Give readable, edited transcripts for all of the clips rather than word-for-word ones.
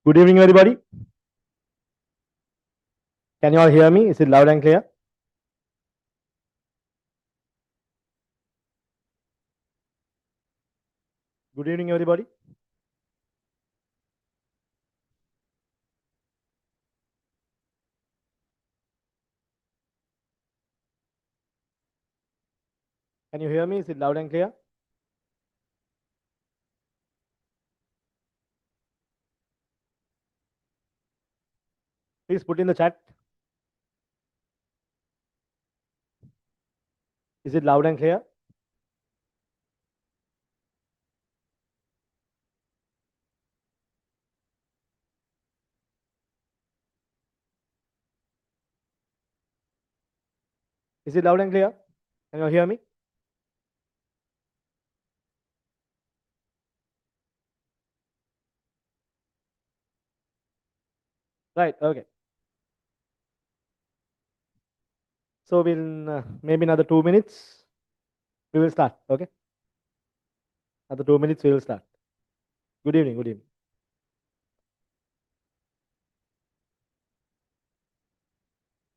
Good evening, everybody. Can you all hear me? Is it loud and clear? Good evening, everybody. Can you hear me? Is it loud and clear? Please put in the chat. Is it loud and clear? Is it loud and clear? Can you all hear me? Right. Okay. So we'll maybe another 2 minutes. We will start. Okay. Another 2 minutes. We will start. Good evening. Good evening.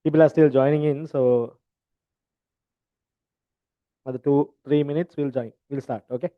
People are still joining in. So another 2-3 minutes. We'll join. We'll start. Okay.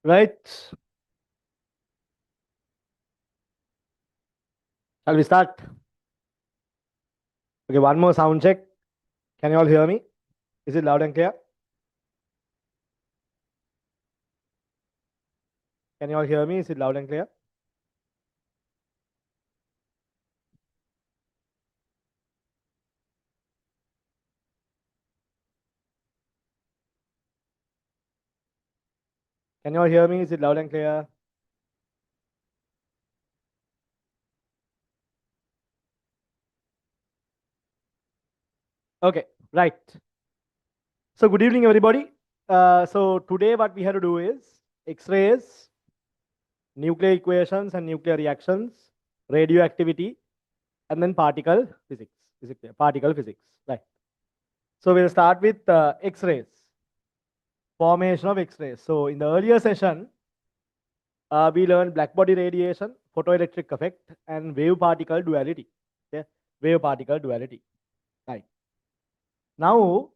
Right. Shall we start? Okay, one more sound check. Can you all hear me? Is it loud and clear? Can you all hear me? Is it loud and clear? Can you all hear me? Is it loud and clear? Okay, right. So good evening, everybody. So today what we have to do is X-rays, nuclear equations and nuclear reactions, radioactivity, and then particle physics. Is it clear? Particle physics, right? So we'll start with X-rays, formation of X-rays. So in the earlier session, we learned black body radiation, photoelectric effect, and wave particle duality. Okay? Wave particle duality. Right. Now,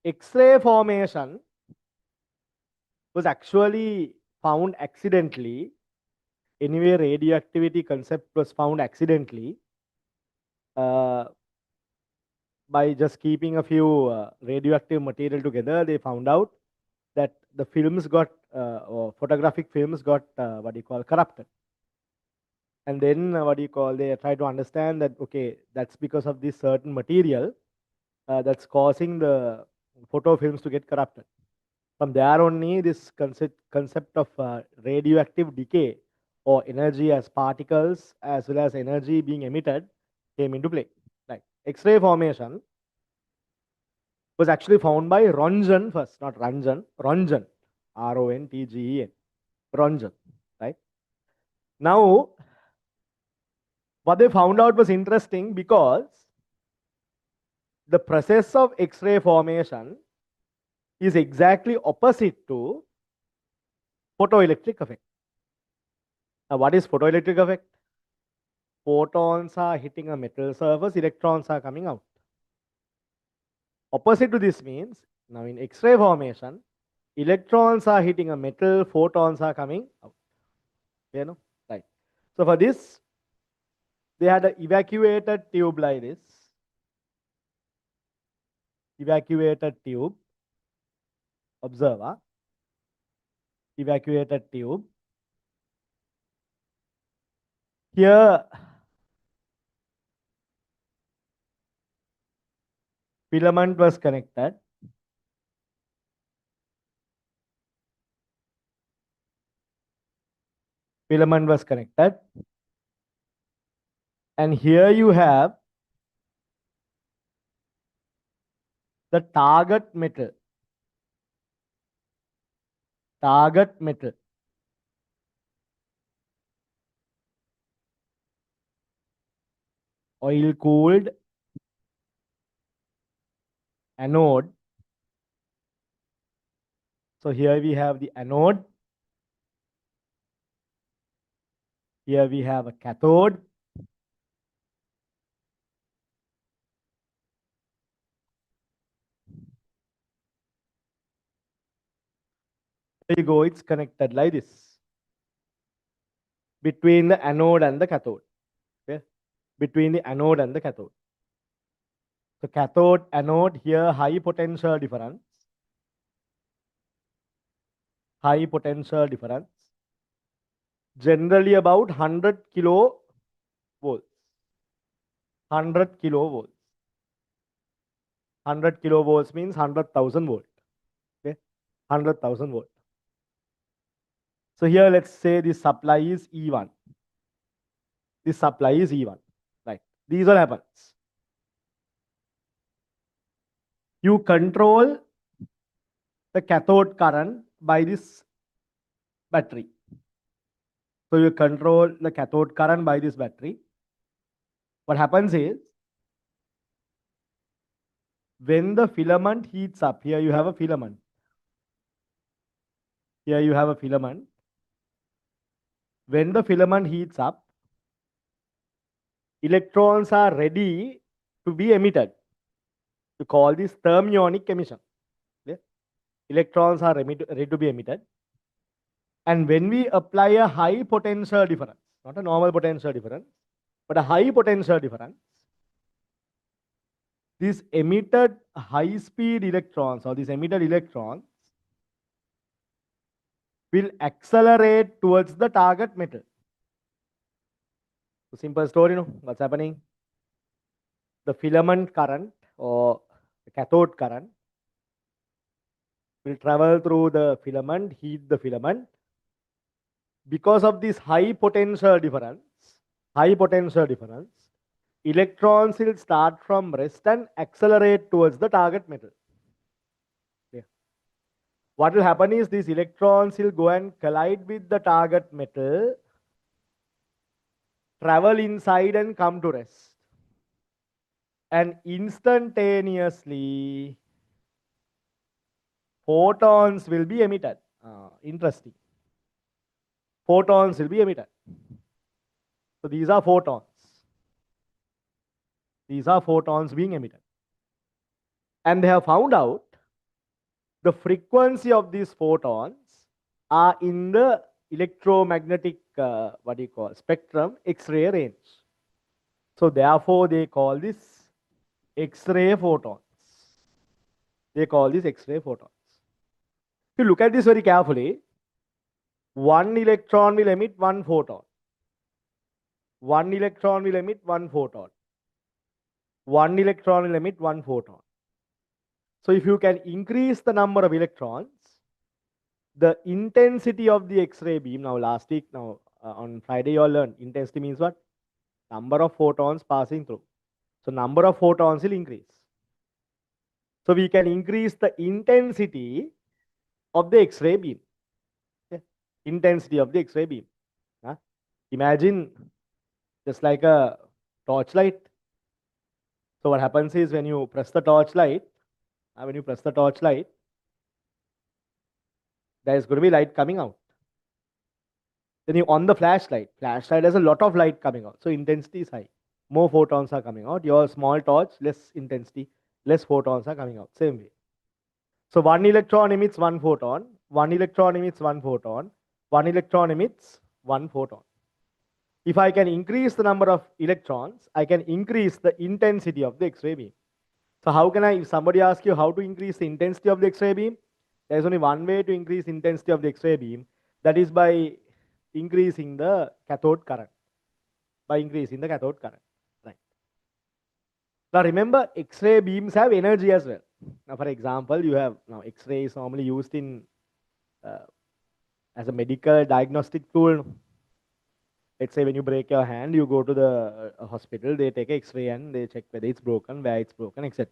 X-ray formation was actually found accidentally. Anyway, radioactivity concept was found accidentally uh, by just keeping a few radioactive material together. They found out that the films got, or photographic films got, what do you call, corrupted. And then what do you call, they try to understand that, okay, that's because of this certain material that's causing the photo films to get corrupted. From there only, this concept of radioactive decay or energy as particles as well as energy being emitted came into play. Like X-ray formation was actually found by Ronjan first, not Ranjan, Ronjan, Rontgen, Ronjan, right? Now, what they found out was interesting because the process of X-ray formation is exactly opposite to photoelectric effect. Now, what is photoelectric effect? Photons are hitting a metal surface, electrons are coming out. Opposite to this means, now in X-ray formation, electrons are hitting a metal, photons are coming out. You know, right? So for this, they had an evacuated tube like this. Evacuated tube. Observe, evacuated tube. Here, filament was connected. Filament was connected. And here you have the target metal. Target metal. Oil cooled anode. So here we have the anode. Here we have a cathode. There you go, it's connected like this. Between the anode and the cathode. Okay? Between the anode and the cathode. So cathode, anode, here high potential difference. High potential difference. Generally about 100 kilovolts. 100 kilovolts. 100 kilovolts means 100,000 volt. Okay? 100,000 volt. So here let's say the supply is E1. This supply is E1. Right. These all happens. You control the cathode current by this battery. So you control the cathode current by this battery. What happens is, when the filament heats up, here you have a filament. Here you have a filament. When the filament heats up, electrons are ready to be emitted. We call this thermionic emission. electrons are ready to be emitted. And when we apply a high potential difference, not a normal potential difference, but a high potential difference, these emitted high speed electrons or these emitted electrons will accelerate towards the target metal. So simple story, what's happening? The filament current or the cathode current will travel through the filament, heat the filament. Because of this high potential difference, electrons will start from rest and accelerate towards the target metal. Yeah. What will happen is these electrons will go and collide with the target metal, travel inside and come to rest. And instantaneously, photons will be emitted. Interesting. Photons will be emitted. So these are photons. These are photons being emitted. And they have found out the frequency of these photons are in the electromagnetic, spectrum, X-ray range. So therefore, they call this X-ray photons. They call this X-ray photons. If you look at this very carefully, one electron will emit one photon. One electron will emit one photon. One electron will emit one photon. So if you can increase the number of electrons, the intensity of the X-ray beam, on Friday you all learned, intensity means what? Number of photons passing through. So number of photons will increase. So we can increase the intensity of the X-ray beam. Okay? Intensity of the X-ray beam. Imagine just like a torchlight. So what happens is when you press the torchlight, there is going to be light coming out. Then you on the flashlight. Flashlight has a lot of light coming out. So intensity is high. More photons are coming out. Your small torch, less intensity, less photons are coming out. Same way. So one electron emits one photon. One electron emits one photon. One electron emits one photon. If I can increase the number of electrons, I can increase the intensity of the X-ray beam. So how can if somebody asks you how to increase the intensity of the X-ray beam, there is only one way to increase intensity of the X-ray beam. That is by increasing the cathode current. Right. Now remember, X-ray beams have energy as well. Now for example, you have X-ray is normally used in as a medical diagnostic tool. Let's say when you break your hand, you go to the hospital, they take X-ray and they check whether it's broken, where it's broken, etc.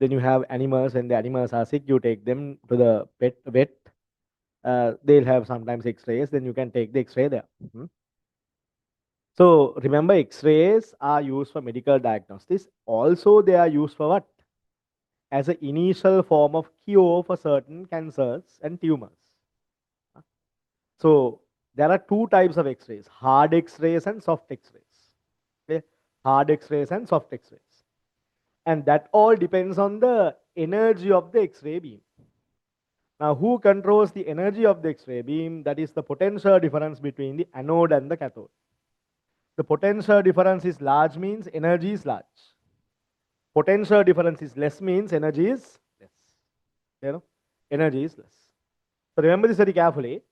Then you have animals, and the animals are sick, you take them to the vet. They'll have sometimes X-rays, then you can take the X-ray there. So remember, X-rays are used for medical diagnostics. Also, they are used for what? As an initial form of cure for certain cancers and tumors. So there are two types of X-rays, hard X-rays and soft X-rays. Okay? Hard X-rays and soft X-rays. And that all depends on the energy of the X-ray beam. Now, who controls the energy of the X-ray beam? That is the potential difference between the anode and the cathode. The potential difference is large means energy is large. Potential difference is less means energy is less. Energy is less. So remember this very carefully.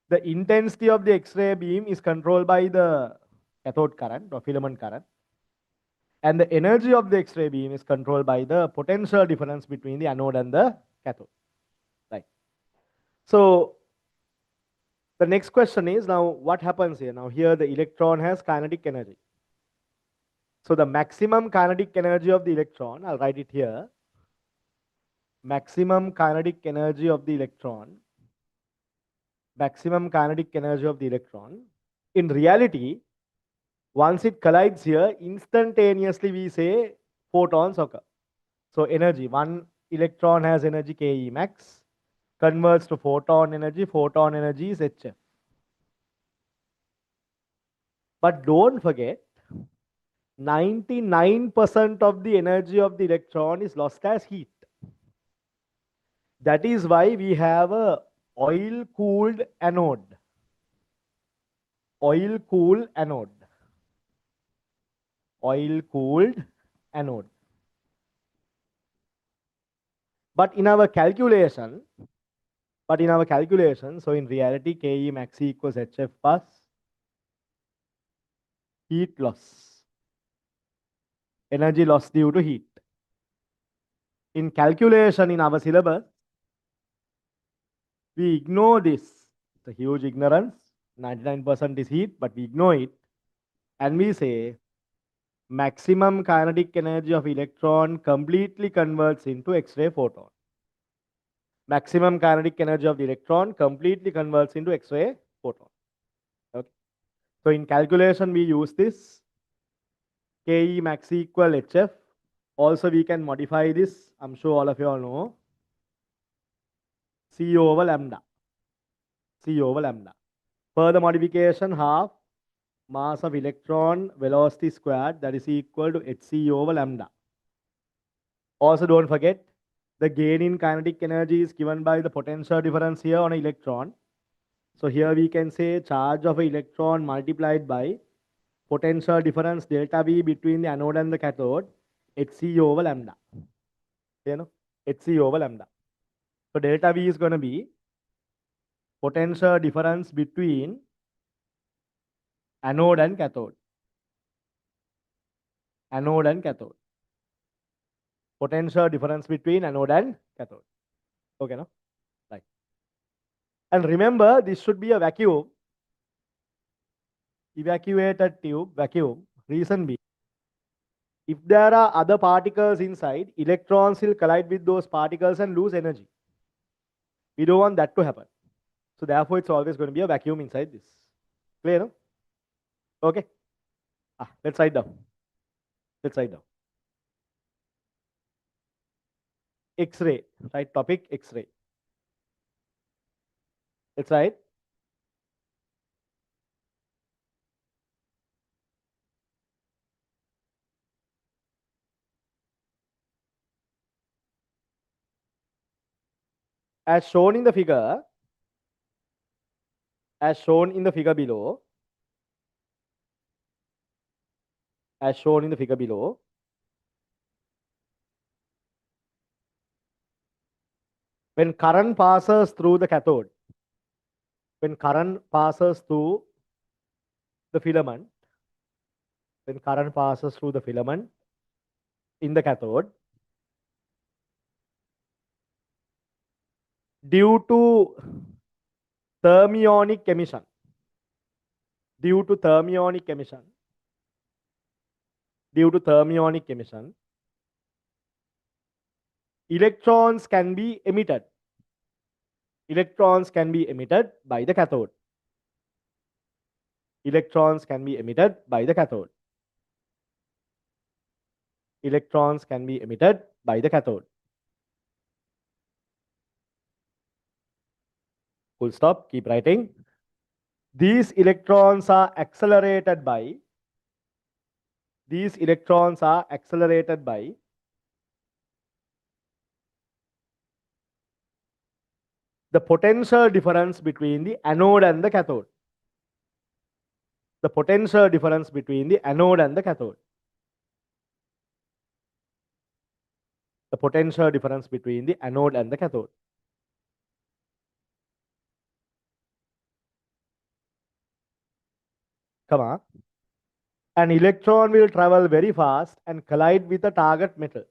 The intensity of the X-ray beam is controlled by the cathode current or filament current. And the energy of the X-ray beam is controlled by the potential difference between the anode and the cathode. Right. So the next question is, now what happens here? Now here the electron has kinetic energy. So the maximum kinetic energy of the electron, I'll write it here. Maximum kinetic energy of the electron. Maximum kinetic energy of the electron. In reality, once it collides here, instantaneously we say photons occur. So energy, one electron has energy Ke max, converts to photon energy is Hf. But don't forget, 99% of the energy of the electron is lost as heat. That is why we have a oil-cooled anode. Oil-cooled anode. Oil-cooled anode. But in our calculation, so in reality, Ke max equals HF plus heat loss. Energy loss due to heat. In calculation in our syllabus, we ignore this. It's a huge ignorance. 99% is heat, but we ignore it. And we say maximum kinetic energy of electron completely converts into X-ray photon. Maximum kinetic energy of the electron completely converts into X-ray photon. Okay. So in calculation, we use this Ke max equal HF. Also, we can modify this. I'm sure all of you all know. C over lambda. C over lambda. Further modification, half mass of electron velocity squared, that is equal to hc over lambda. Also, don't forget, the gain in kinetic energy is given by the potential difference here on an electron. So here we can say charge of an electron multiplied by potential difference delta V between the anode and the cathode, hc over lambda. You know, hc over lambda. So delta V is going to be potential difference between anode and cathode. Anode and cathode. Potential difference between anode and cathode. Okay, no? Right. And remember, this should be a vacuum. Evacuated tube, vacuum. Reason being, if there are other particles inside, electrons will collide with those particles and lose energy. We don't want that to happen. So therefore, it's always going to be a vacuum inside this. Clear, no? Okay. Let's write down. Let's write down. X-ray, right? Topic X-ray. Let's write. As shown in the figure, as shown in the figure below, as shown in the figure below, when current passes through the cathode, when current passes through the filament, when current passes through the filament in the cathode, due to thermionic emission, due to thermionic emission, due to thermionic emission, electrons can be emitted. Electrons can be emitted by the cathode. Electrons can be emitted by the cathode. Electrons can be emitted by the cathode. Full stop, keep writing. These electrons are accelerated by, these electrons are accelerated by the potential difference between the anode and the cathode. The potential difference between the anode and the cathode. The potential difference between the anode and the cathode. Come on. An electron will travel very fast and collide with the target metal.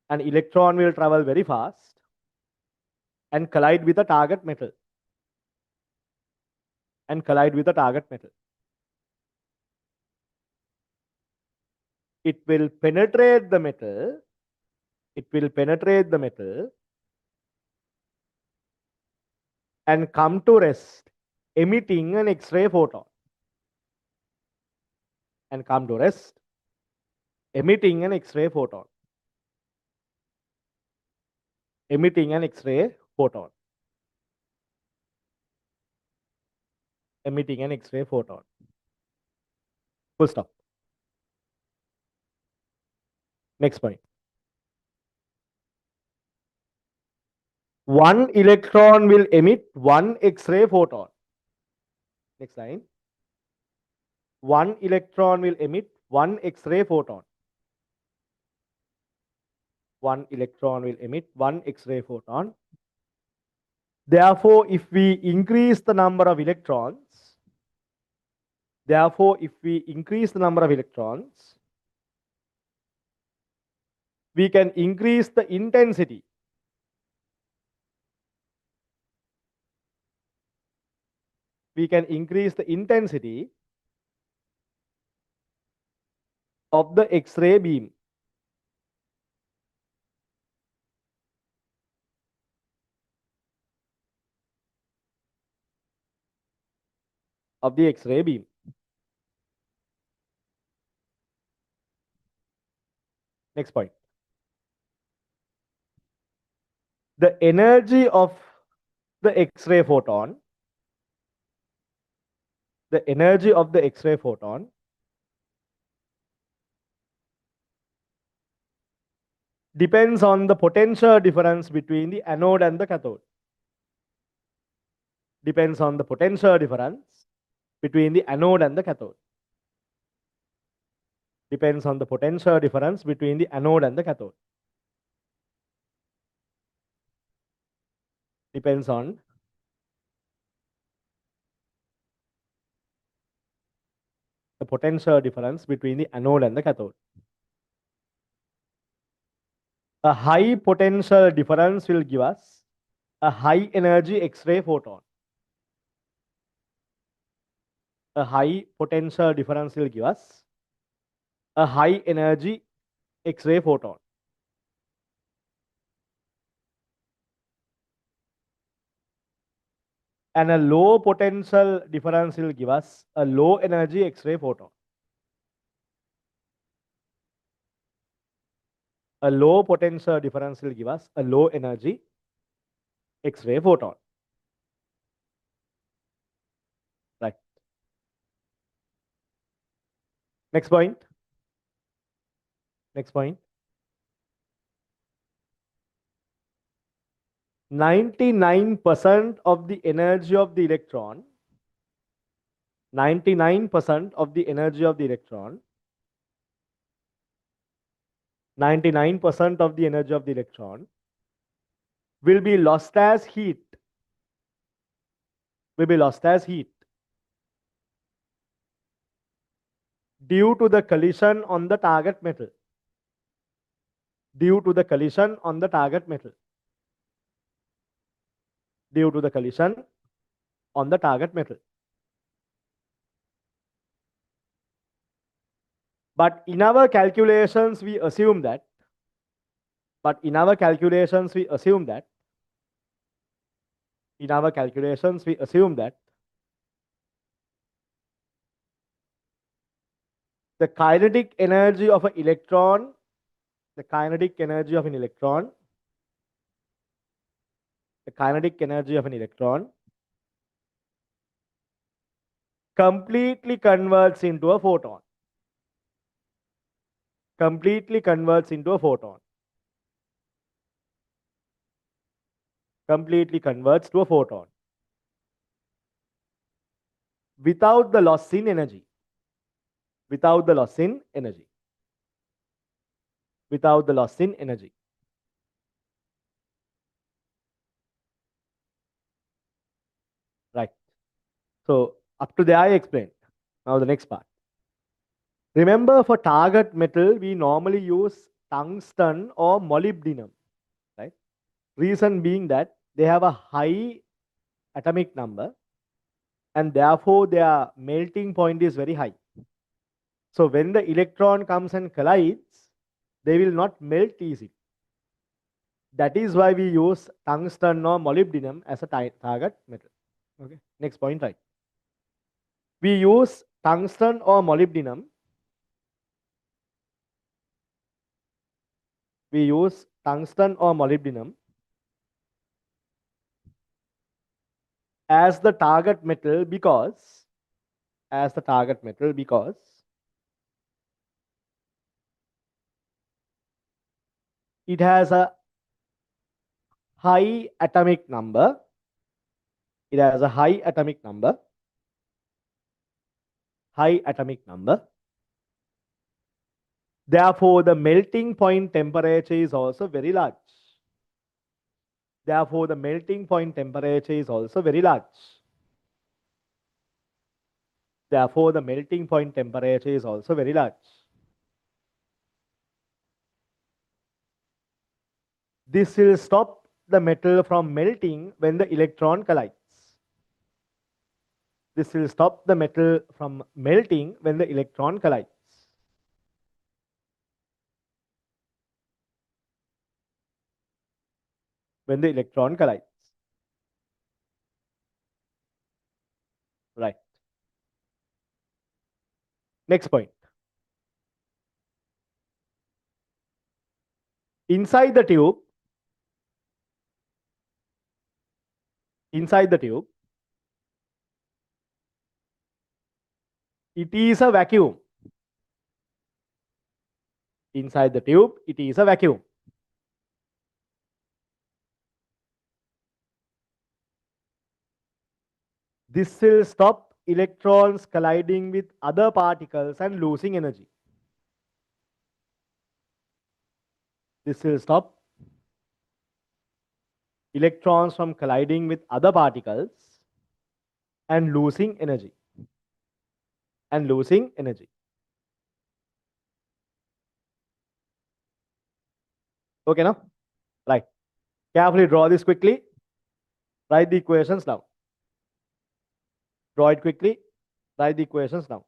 An electron will travel very fast and collide with the target metal. And collide with the target metal. It will penetrate the metal. It will penetrate the metal and come to rest, emitting an X-ray photon. And come to rest, emitting an X-ray photon. Emitting an X-ray photon. Emitting an X-ray photon. Full stop. Next point. One electron will emit one X-ray photon. Next line. One electron will emit one X-ray photon. One electron will emit one X-ray photon. Therefore, if we increase the number of electrons, we can increase the intensity. We can increase the intensity of the X-ray beam. Of the X-ray beam. Next point. The energy of the X-ray photon, depends on the potential difference between the anode and the cathode. Depends on the potential difference between the anode and the cathode. Depends on the potential difference between the anode and the cathode. Depends on the potential difference between the anode and the cathode. A high potential difference will give us a high energy X-ray photon. A high potential difference will give us a high energy X-ray photon. And a low potential difference will give us a low energy X-ray photon. A low potential difference will give us a low energy X-ray photon. Right. Next point. Next point. 99% of the energy of the electron, 99% of the energy of the electron, 99% of the energy of the electron will be lost as heat. Will be lost as heat due to the collision on the target metal. Due to the collision on the target metal. Due to the collision on the target metal. But in our calculations, we assume that. In our calculations, we assume that the kinetic energy of an electron, the kinetic energy of an electron completely converts into a photon. Completely converts into a photon. Completely converts to a photon. Without the loss in energy. Without the loss in energy. Without the loss in energy. Right. So up to there I explained. Now the next part. Remember, for target metal, we normally use tungsten or molybdenum. Right? Reason being that they have a high atomic number and therefore their melting point is very high. So when the electron comes and collides, they will not melt easily. That is why we use tungsten or molybdenum as a target metal. Okay. Next point, right? We use tungsten or molybdenum. We use tungsten or molybdenum as the target metal because it has a high atomic number. It has a high atomic number. High atomic number. Therefore, the melting point temperature is also very large. Therefore, the melting point temperature is also very large. Therefore, the melting point temperature is also very large. This will stop the metal from melting when the electron collides. This will stop the metal from melting when the electron collides. When the electron collides. Right. Next point. Inside the tube, it is a vacuum. Inside the tube, it is a vacuum. This will stop electrons colliding with other particles and losing energy. This will stop electrons from colliding with other particles and losing energy. Okay, now? Right. Carefully draw this quickly. Write the equations down. Draw it quickly. Write the equations down.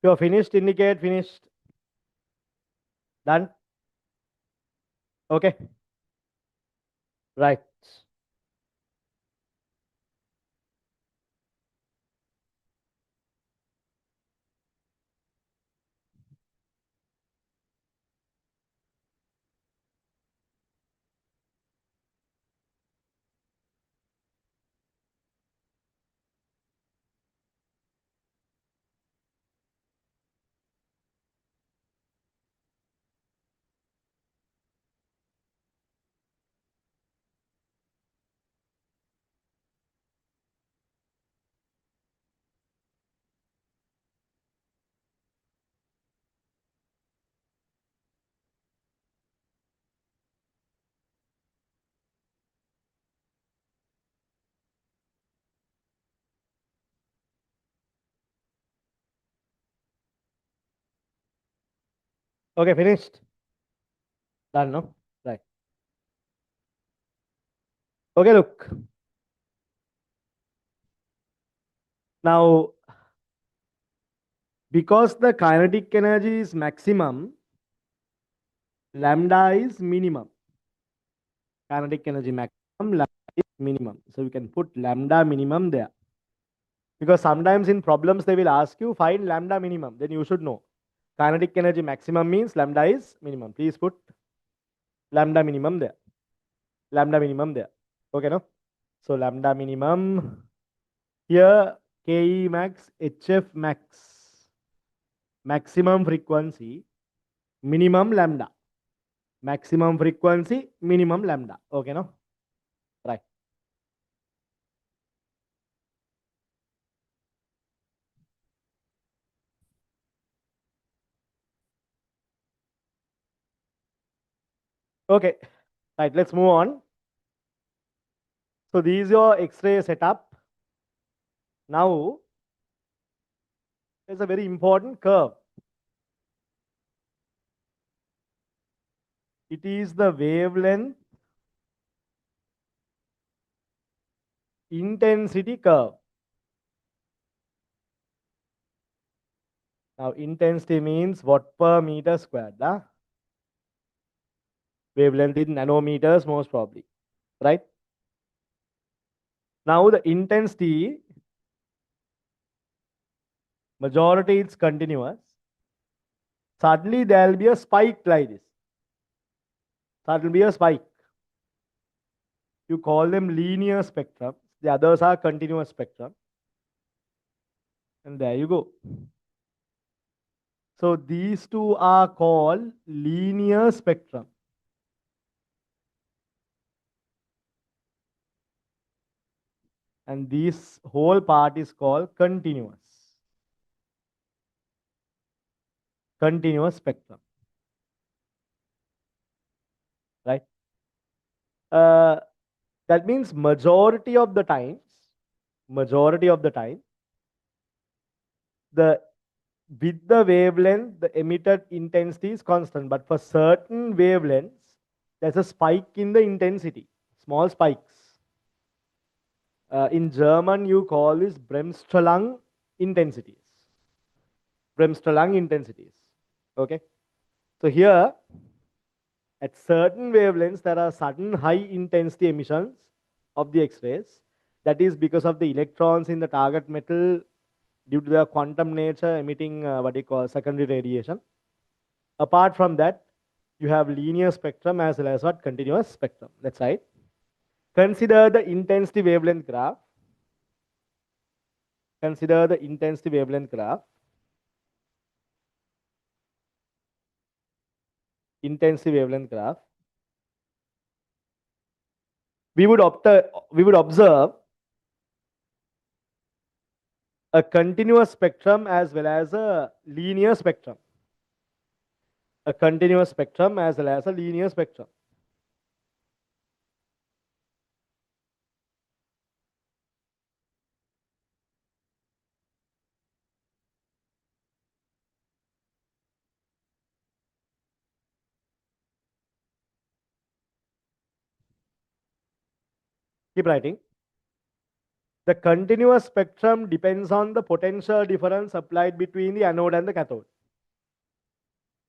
If you're finished, indicate finished. Done? Okay. Right. Okay, finished. Done, no? Right. Okay, look. Now, because the kinetic energy is maximum, lambda is minimum. Kinetic energy maximum, lambda is minimum. So we can put lambda minimum there. Because sometimes in problems they will ask you find lambda minimum. Then you should know. Kinetic energy maximum means lambda is minimum. Please put lambda minimum there. Lambda minimum there. Okay, no? So lambda minimum here Ke max, Hf max, maximum frequency, minimum lambda. Maximum frequency, minimum lambda. Okay, no? Right. Okay. Right, let's move on. So this is your X-ray setup. Now, there's a very important curve. It is the wavelength intensity curve. Now, intensity means watt per meter squared. Wavelength in nanometers, most probably. Right? Now, the intensity, majority is continuous. Suddenly, there will be a spike like this. Suddenly, be a spike. You call them linear spectrum. The others are continuous spectrum. And there you go. So these two are called linear spectrum. And this whole part is called continuous. Continuous spectrum. Right? That means majority of the time, the with the wavelength, the emitted intensity is constant. But for certain wavelengths, there's a spike in the intensity, small spikes. In German, you call this Bremsstrahlung intensities. Bremsstrahlung intensities. Okay. So here, at certain wavelengths, there are sudden high intensity emissions of the X-rays. That is because of the electrons in the target metal due to their quantum nature emitting what you call secondary radiation. Apart from that, you have linear spectrum as well as what continuous spectrum. That's right. Consider the intensity wavelength graph. Consider the intensity wavelength graph. Intensity wavelength graph. We would observe a continuous spectrum as well as a linear spectrum. A continuous spectrum as well as a linear spectrum. Keep writing. The continuous spectrum depends on the potential difference applied between the anode and the cathode.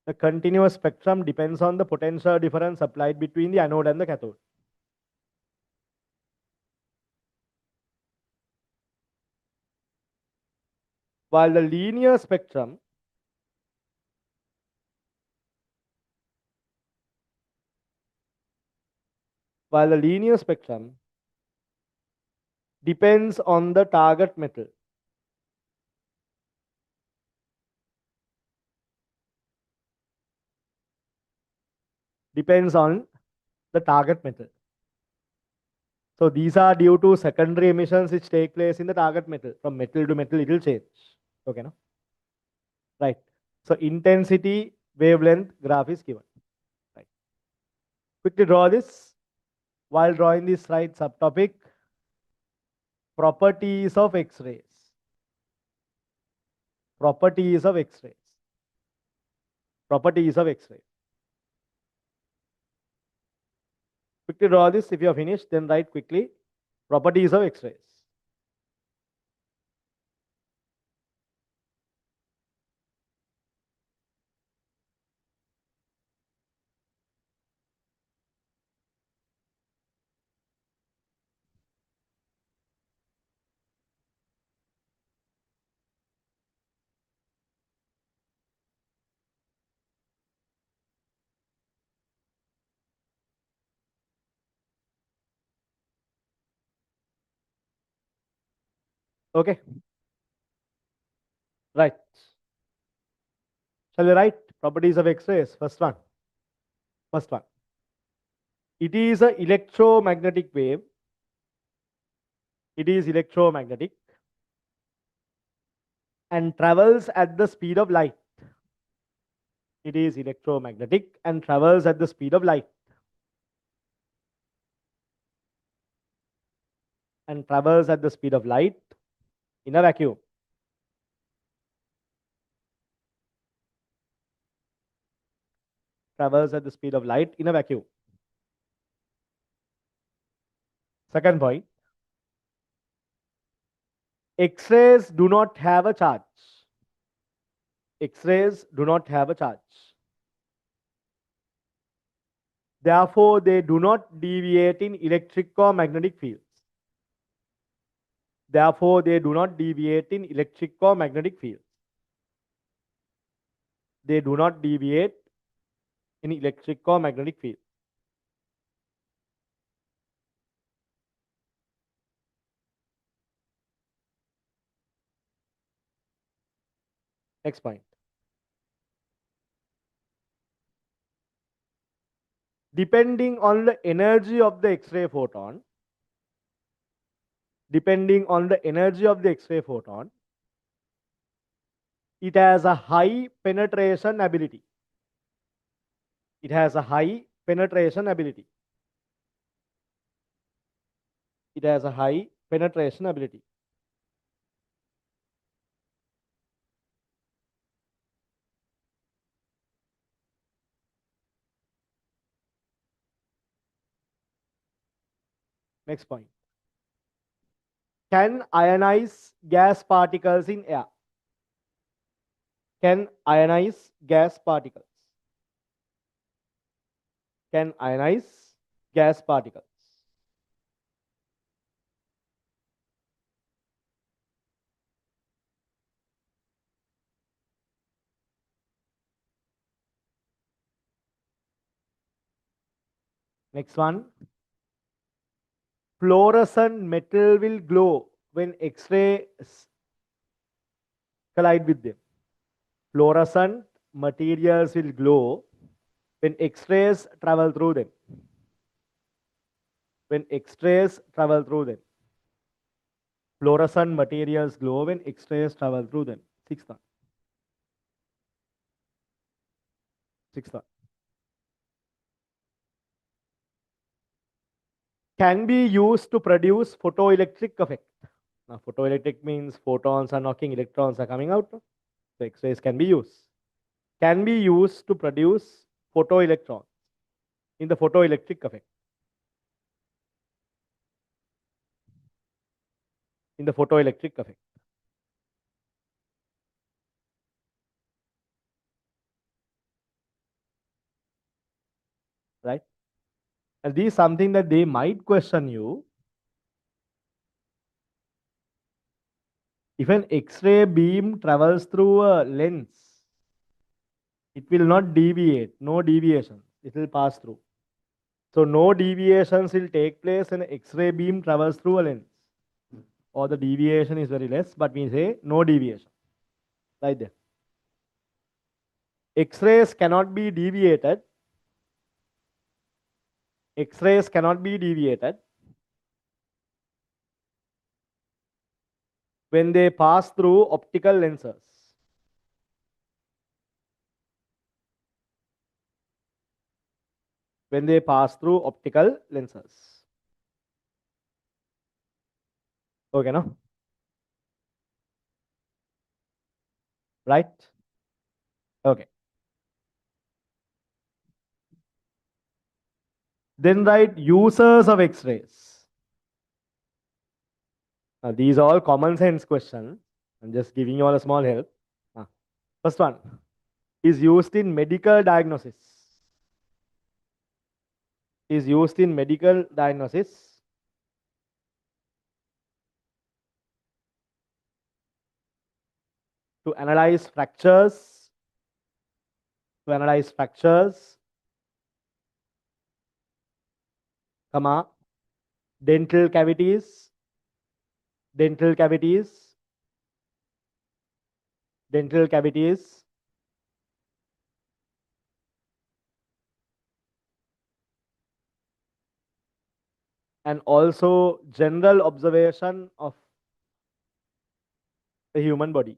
The continuous spectrum depends on the potential difference applied between the anode and the cathode. While the linear spectrum depends on the target metal. Depends on the target metal. So these are due to secondary emissions which take place in the target metal. From metal to metal, it will change. Okay, no? Right. So intensity wavelength graph is given. Right. Quickly draw this. While drawing this, write subtopic properties of X-rays. Properties of X-rays. Properties of X-ray. Quickly draw this. If you are finished, then write quickly. Properties of X-rays. Okay. Right. Shall we write properties of X-rays? First one. First one. It is an electromagnetic wave. It is electromagnetic and travels at the speed of light. It is electromagnetic and travels at the speed of light. And travels at the speed of light in a vacuum. Travels at the speed of light in a vacuum. Second point. X-rays do not have a charge. X-rays do not have a charge. Therefore, they do not deviate in electric or magnetic fields. Therefore, they do not deviate in electric or magnetic fields. They do not deviate in electric or magnetic fields. Next point. Depending on the energy of the X-ray photon, depending on the energy of the X-ray photon, it has a high penetration ability. It has a high penetration ability. It has a high penetration ability. Next point. Can ionize gas particles in air. Can ionize gas particles. Can ionize gas particles. Next one. Fluorescent metal will glow when X-rays collide with them. Fluorescent materials will glow when X-rays travel through them. When X-rays travel through them. Fluorescent materials glow when X-rays travel through them. Sixth one. Sixth one. Can be used to produce photoelectric effect. Now, photoelectric means photons are knocking, electrons are coming out. So, X-rays can be used. Can be used to produce photoelectrons in the photoelectric effect. In the photoelectric effect. Right? And this is something that they might question you. If an X-ray beam travels through a lens, it will not deviate, no deviation. It will pass through. So no deviations will take place when an X-ray beam travels through a lens. Or the deviation is very less, but we say no deviation. Right there. X-rays cannot be deviated. X-rays cannot be deviated when they pass through optical lenses. When they pass through optical lenses. Okay, no? Right? Okay. Then write users of X-rays. Now, these are all common sense questions. I'm just giving you all a small help. First one is used in medical diagnosis. Is used in medical diagnosis. To analyze fractures. To analyze fractures. Comma. Dental cavities. Dental cavities. Dental cavities. And also general observation of the human body.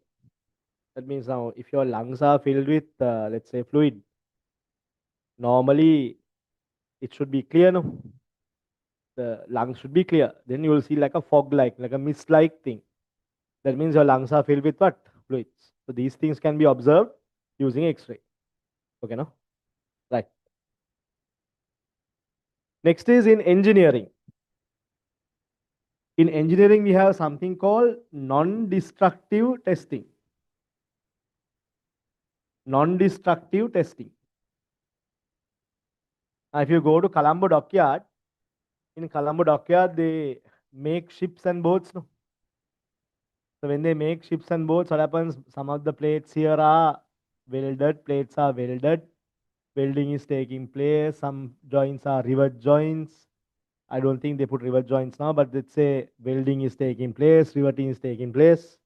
That means now if your lungs are filled with, let's say, fluid, normally it should be clear, no? The lungs should be clear. Then you will see like a like a mist-like thing. That means your lungs are filled with what? Fluids. So these things can be observed using X-ray. Okay, no? Right. Next is in engineering. In engineering, we have something called non-destructive testing. Non-destructive testing. Now, if you go to Colombo Dockyard, in Colombo Dockyard, they make ships and boats. No? So when they make ships and boats, what happens? Some of the plates here are welded. Plates are welded. Welding is taking place. Some joints are rivet joints. I don't think they put rivet joints now, but let's say welding is taking place, riveting is taking place.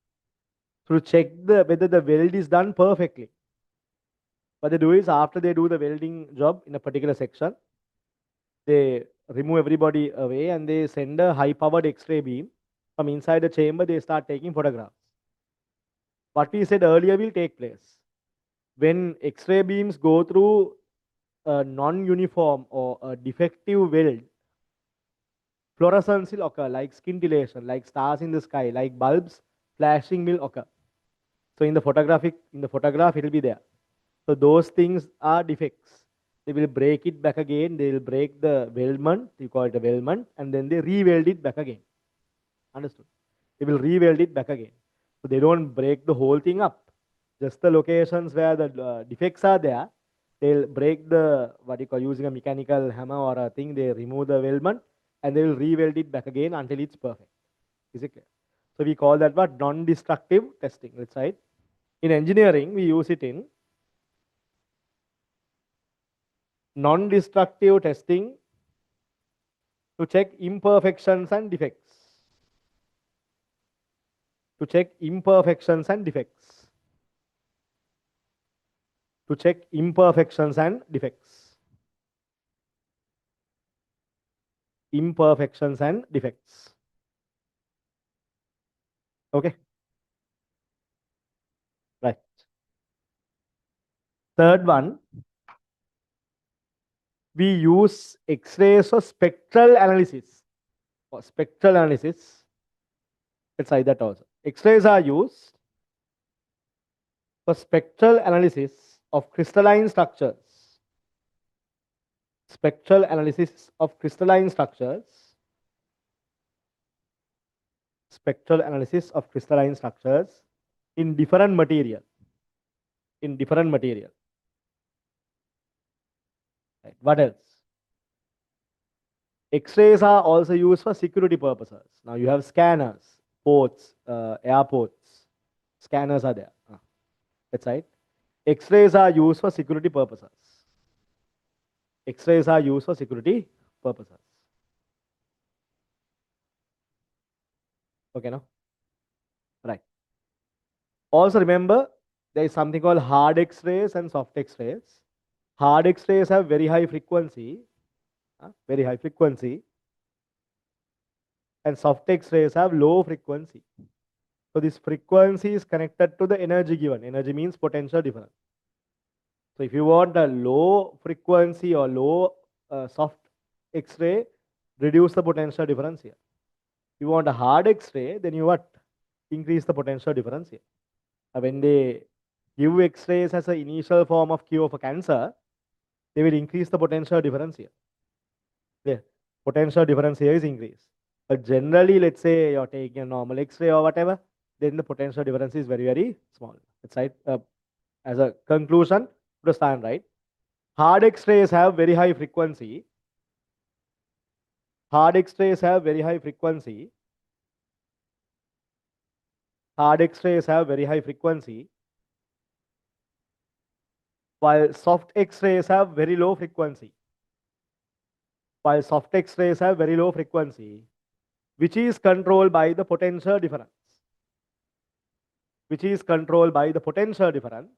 So to check whether the weld is done perfectly. What they do is after they do the welding job in a particular section, they remove everybody away and they send a high-powered X-ray beam from inside the chamber. They start taking photographs. What we said earlier will take place. When X-ray beams go through a non-uniform or a defective weld, fluorescence will occur, like scintillation, like stars in the sky, like bulbs flashing will occur. So in the photograph, it will be there. So those things are defects. They will break it back again. They will break the weldment. You call it a weldment, and then they re-weld it back again. Understood? They will re-weld it back again. So they don't break the whole thing up. Just the locations where the defects are there, they'll break the, what you call, using a mechanical hammer or a thing, they remove the weldment and they will re-weld it back again until it's perfect. Is it clear? So we call that what? Non-destructive testing. Let's write. In engineering, we use it in non-destructive testing to check imperfections and defects. To check imperfections and defects. To check imperfections and defects. Imperfections and defects. Okay. Right. Third one, we use X-rays for spectral analysis. For spectral analysis, let's write that also. X-rays are used for spectral analysis of crystalline structures. Spectral analysis of crystalline structures. Spectral analysis of crystalline structures in different material. In different material. Right. What else? X-rays are also used for security purposes. Now you have scanners, ports, airports. Scanners are there. That's right. X-rays are used for security purposes. X-rays are used for security purposes. Okay, no? Right. Also remember, there is something called hard X-rays and soft X-rays. Hard X-rays have very high frequency. Very high frequency. And soft X-rays have low frequency. So this frequency is connected to the energy given. Energy means potential difference. So if you want a low frequency or low soft X-ray, reduce the potential difference here. If you want a hard X-ray, then you what? Increase the potential difference here. When they give X-rays as an initial form of cure for cancer, they will increase the potential difference here. The potential difference here is increased. But generally, let's say you're taking a normal X-ray or whatever, then the potential difference is very, very small. That's right. As a conclusion, to stand right. Hard X-rays have very high frequency. Hard X-rays have very high frequency. Hard X-rays have very high frequency, while soft X-rays have very low frequency. While soft X-rays have very low frequency, which is controlled by the potential difference. Which is controlled by the potential difference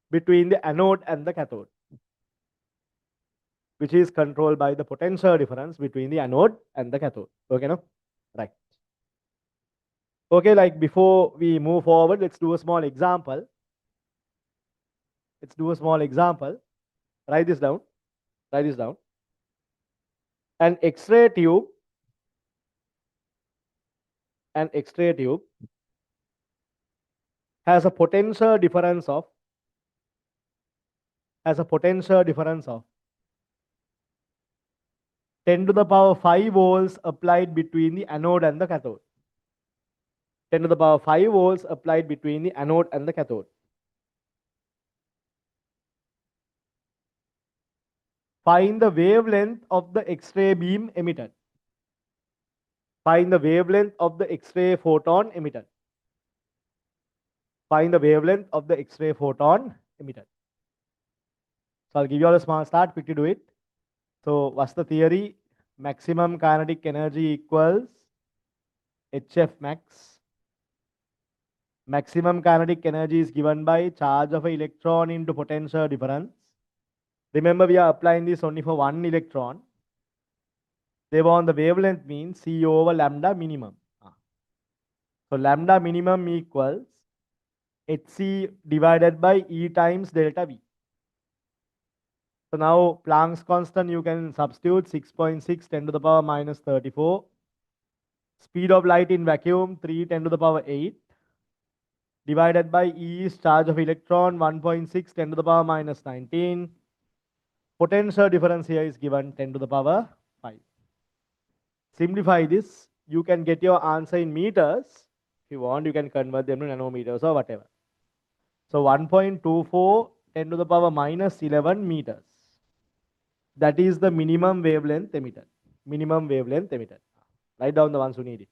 between the anode and the cathode. Which is controlled by the potential difference between the anode and the cathode. Okay, no? Right. Okay, like before we move forward, let's do a small example. Let's do a small example. Write this down. Write this down. An X-ray tube. An X-ray tube has a potential difference of 10 to the power 5 volts applied between the anode and the cathode. 10 to the power 5 volts applied between the anode and the cathode. Find the wavelength of the X-ray beam emitted. Find the wavelength of the X-ray photon emitted. Find the wavelength of the X-ray photon emitted. So I'll give you all a small start, quickly do it. So what's the theory? Maximum kinetic energy equals HF max. Maximum kinetic energy is given by charge of an electron into potential difference. Remember, we are applying this only for one electron. They want the wavelength means C over lambda minimum. So lambda minimum equals Hc divided by E times delta V. So now Planck's constant you can substitute 6.6 10 to the power minus 34. Speed of light in vacuum 3 10 to the power 8 divided by E is charge of electron 1.6 10 to the power minus 19. Potential difference here is given 10 to the power 5. Simplify this, you can get your answer in meters. If you want, you can convert them to nanometers or whatever. So 1.24 10 to the power minus 11 meters. That is the minimum wavelength emitted. Minimum wavelength emitted. Write down the ones who need it.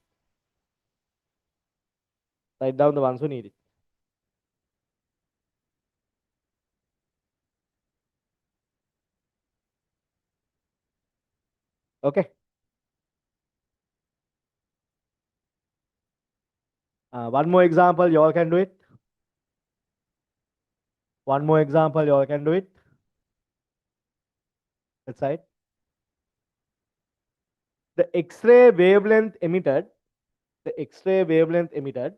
Write down the ones who need it. Okay. One more example, you all can do it. One more example, you all can do it. That's right. The X-ray wavelength emitted, the X-ray wavelength emitted,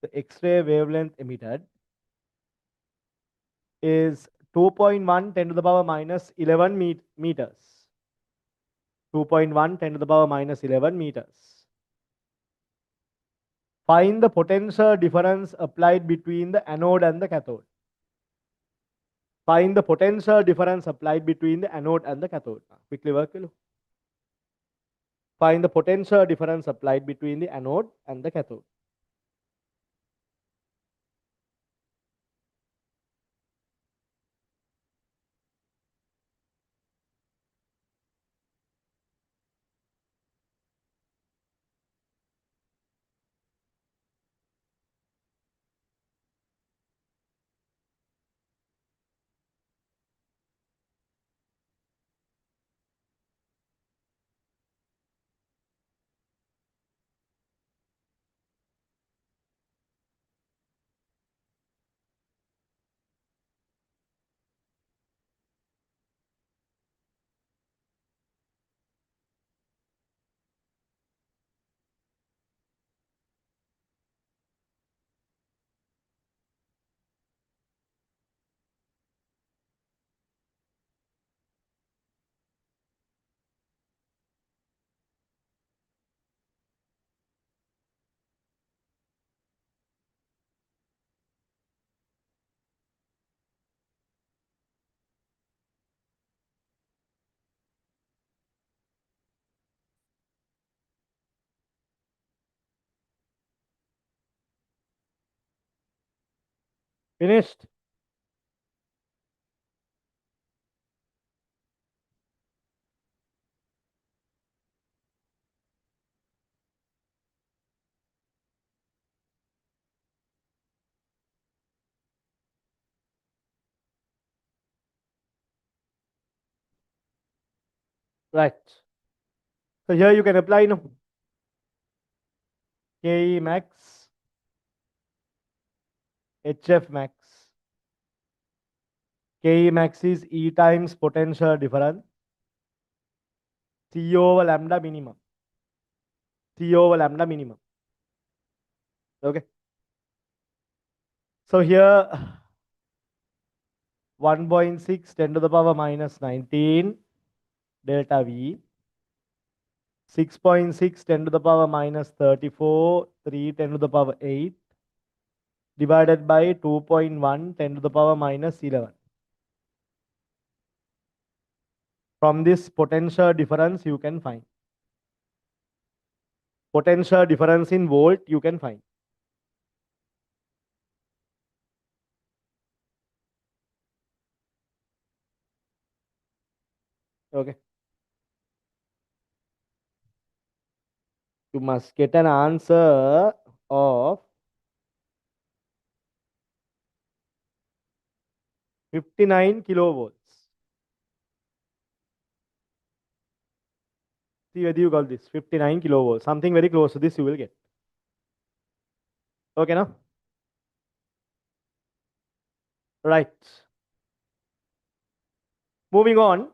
the X-ray wavelength emitted is 2.1 10 to the power minus 11 meters. 2.1 10 to the power minus 11 meters. Find the potential difference applied between the anode and the cathode. Find the potential difference applied between the anode and the cathode. Quickly work. Find the potential difference applied between the anode and the cathode. Finished? Right. So here you can apply now. Ke max, HF max. Ke max is E times potential difference. C over lambda minimum. C over lambda minimum. Okay. So here 1.6 10 to the power minus 19 delta V. 6.6 10 to the power minus 34 3 10 to the power 8 divided by 2.1 10 to the power minus 11. From this potential difference you can find. Potential difference in volt you can find. Okay. You must get an answer of 59 kilovolts. See whether you got this 59 kilovolts. Something very close to this you will get. Okay, now? Right. Moving on.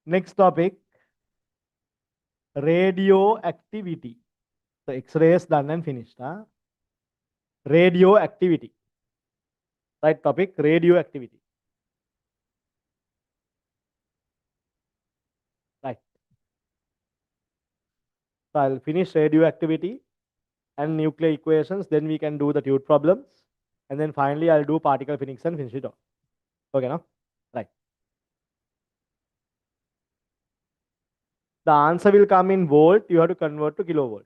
Next topic. Radioactivity. So X-ray is done and finished. Huh? Radioactivity. Right topic, radioactivity. Right. So I'll finish radioactivity and nuclear equations. Then we can do the tube problems. And then finally I'll do particle physics and finish it off. Okay, now? Right. The answer will come in volt. You have to convert to kilovolt.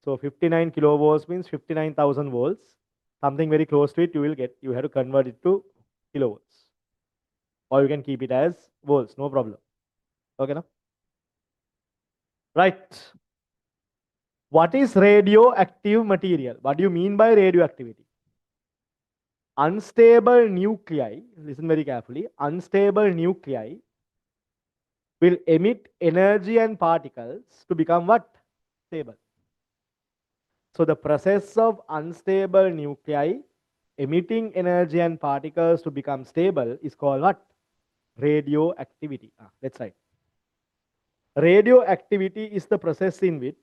So 59 kilovolts means 59,000 volts. Something very close to it you will get. You have to convert it to kilovolts. Or you can keep it as volts. No problem. Okay, now? Right. What is radioactive material? What do you mean by radioactivity? Unstable nuclei, listen very carefully, unstable nuclei will emit energy and particles to become what? Stable. So the process of unstable nuclei emitting energy and particles to become stable is called what? Radioactivity. Let's write. Radioactivity is the process in which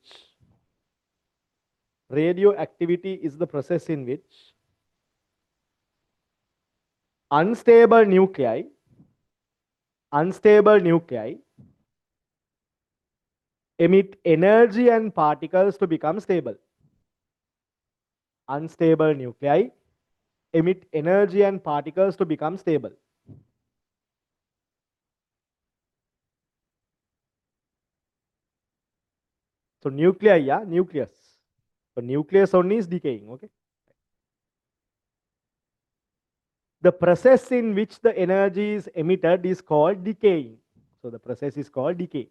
unstable nuclei emit energy and particles to become stable. Unstable nuclei emit energy and particles to become stable. So nuclei, yeah, nucleus. So nucleus only is decaying, okay? The process in which the energy is emitted is called decaying. So the process is called decay.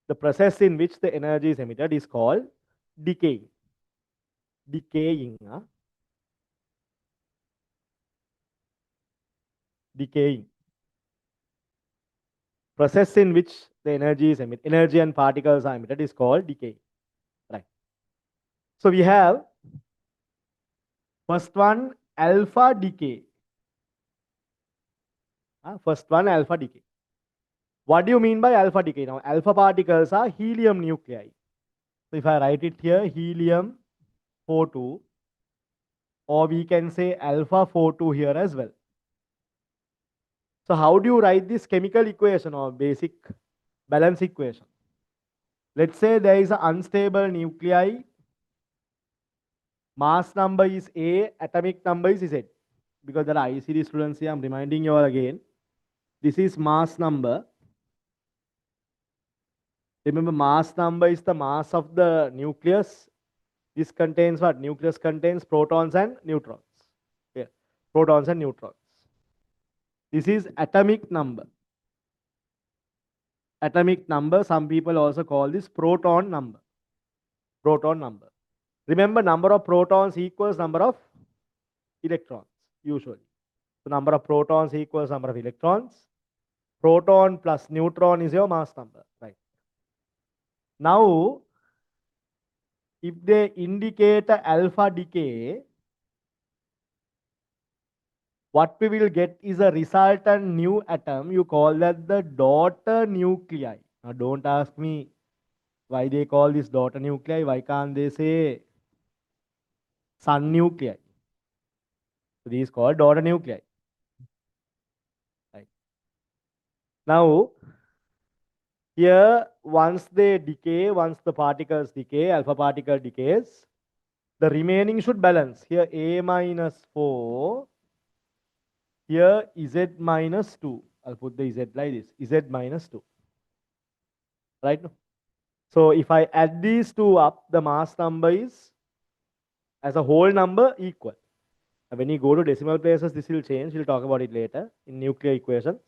The process in which the energy is emitted is called decaying. Decaying. Decaying. Process in which the energy is emitted, energy and particles are emitted is called decay. Right. So we have first one, alpha decay. First one, alpha decay. What do you mean by alpha decay? Now, alpha particles are helium nuclei. So if I write it here, helium 42, or we can say alpha 42 here as well. So how do you write this chemical equation or basic balance equation? Let's say there is an unstable nuclei. Mass number is A, atomic number is Z. Because there are ICD students here, I'm reminding you all again. This is mass number. Remember, mass number is the mass of the nucleus. This contains what? Nucleus contains protons and neutrons. Yeah, protons and neutrons. This is atomic number. Atomic number, some people also call this proton number. Proton number. Remember, number of protons equals number of electrons, usually. So number of protons equals number of electrons. Proton plus neutron is your mass number, right? Now, if they indicate a alpha decay, what we will get is a resultant new atom. You call that the daughter nuclei. Now, don't ask me why they call this daughter nuclei. Why can't they say son nuclei? So, these called daughter nuclei. Right. Now, here, once they decay, once the particles decay, alpha particle decays, the remaining should balance. Here, A minus 4. Here, Z minus 2. I'll put the Z like this. Z minus 2. Right? So, if I add these two up, the mass number is, as a whole number, equal. When you go to decimal places, this will change. We'll talk about it later in nuclear equations.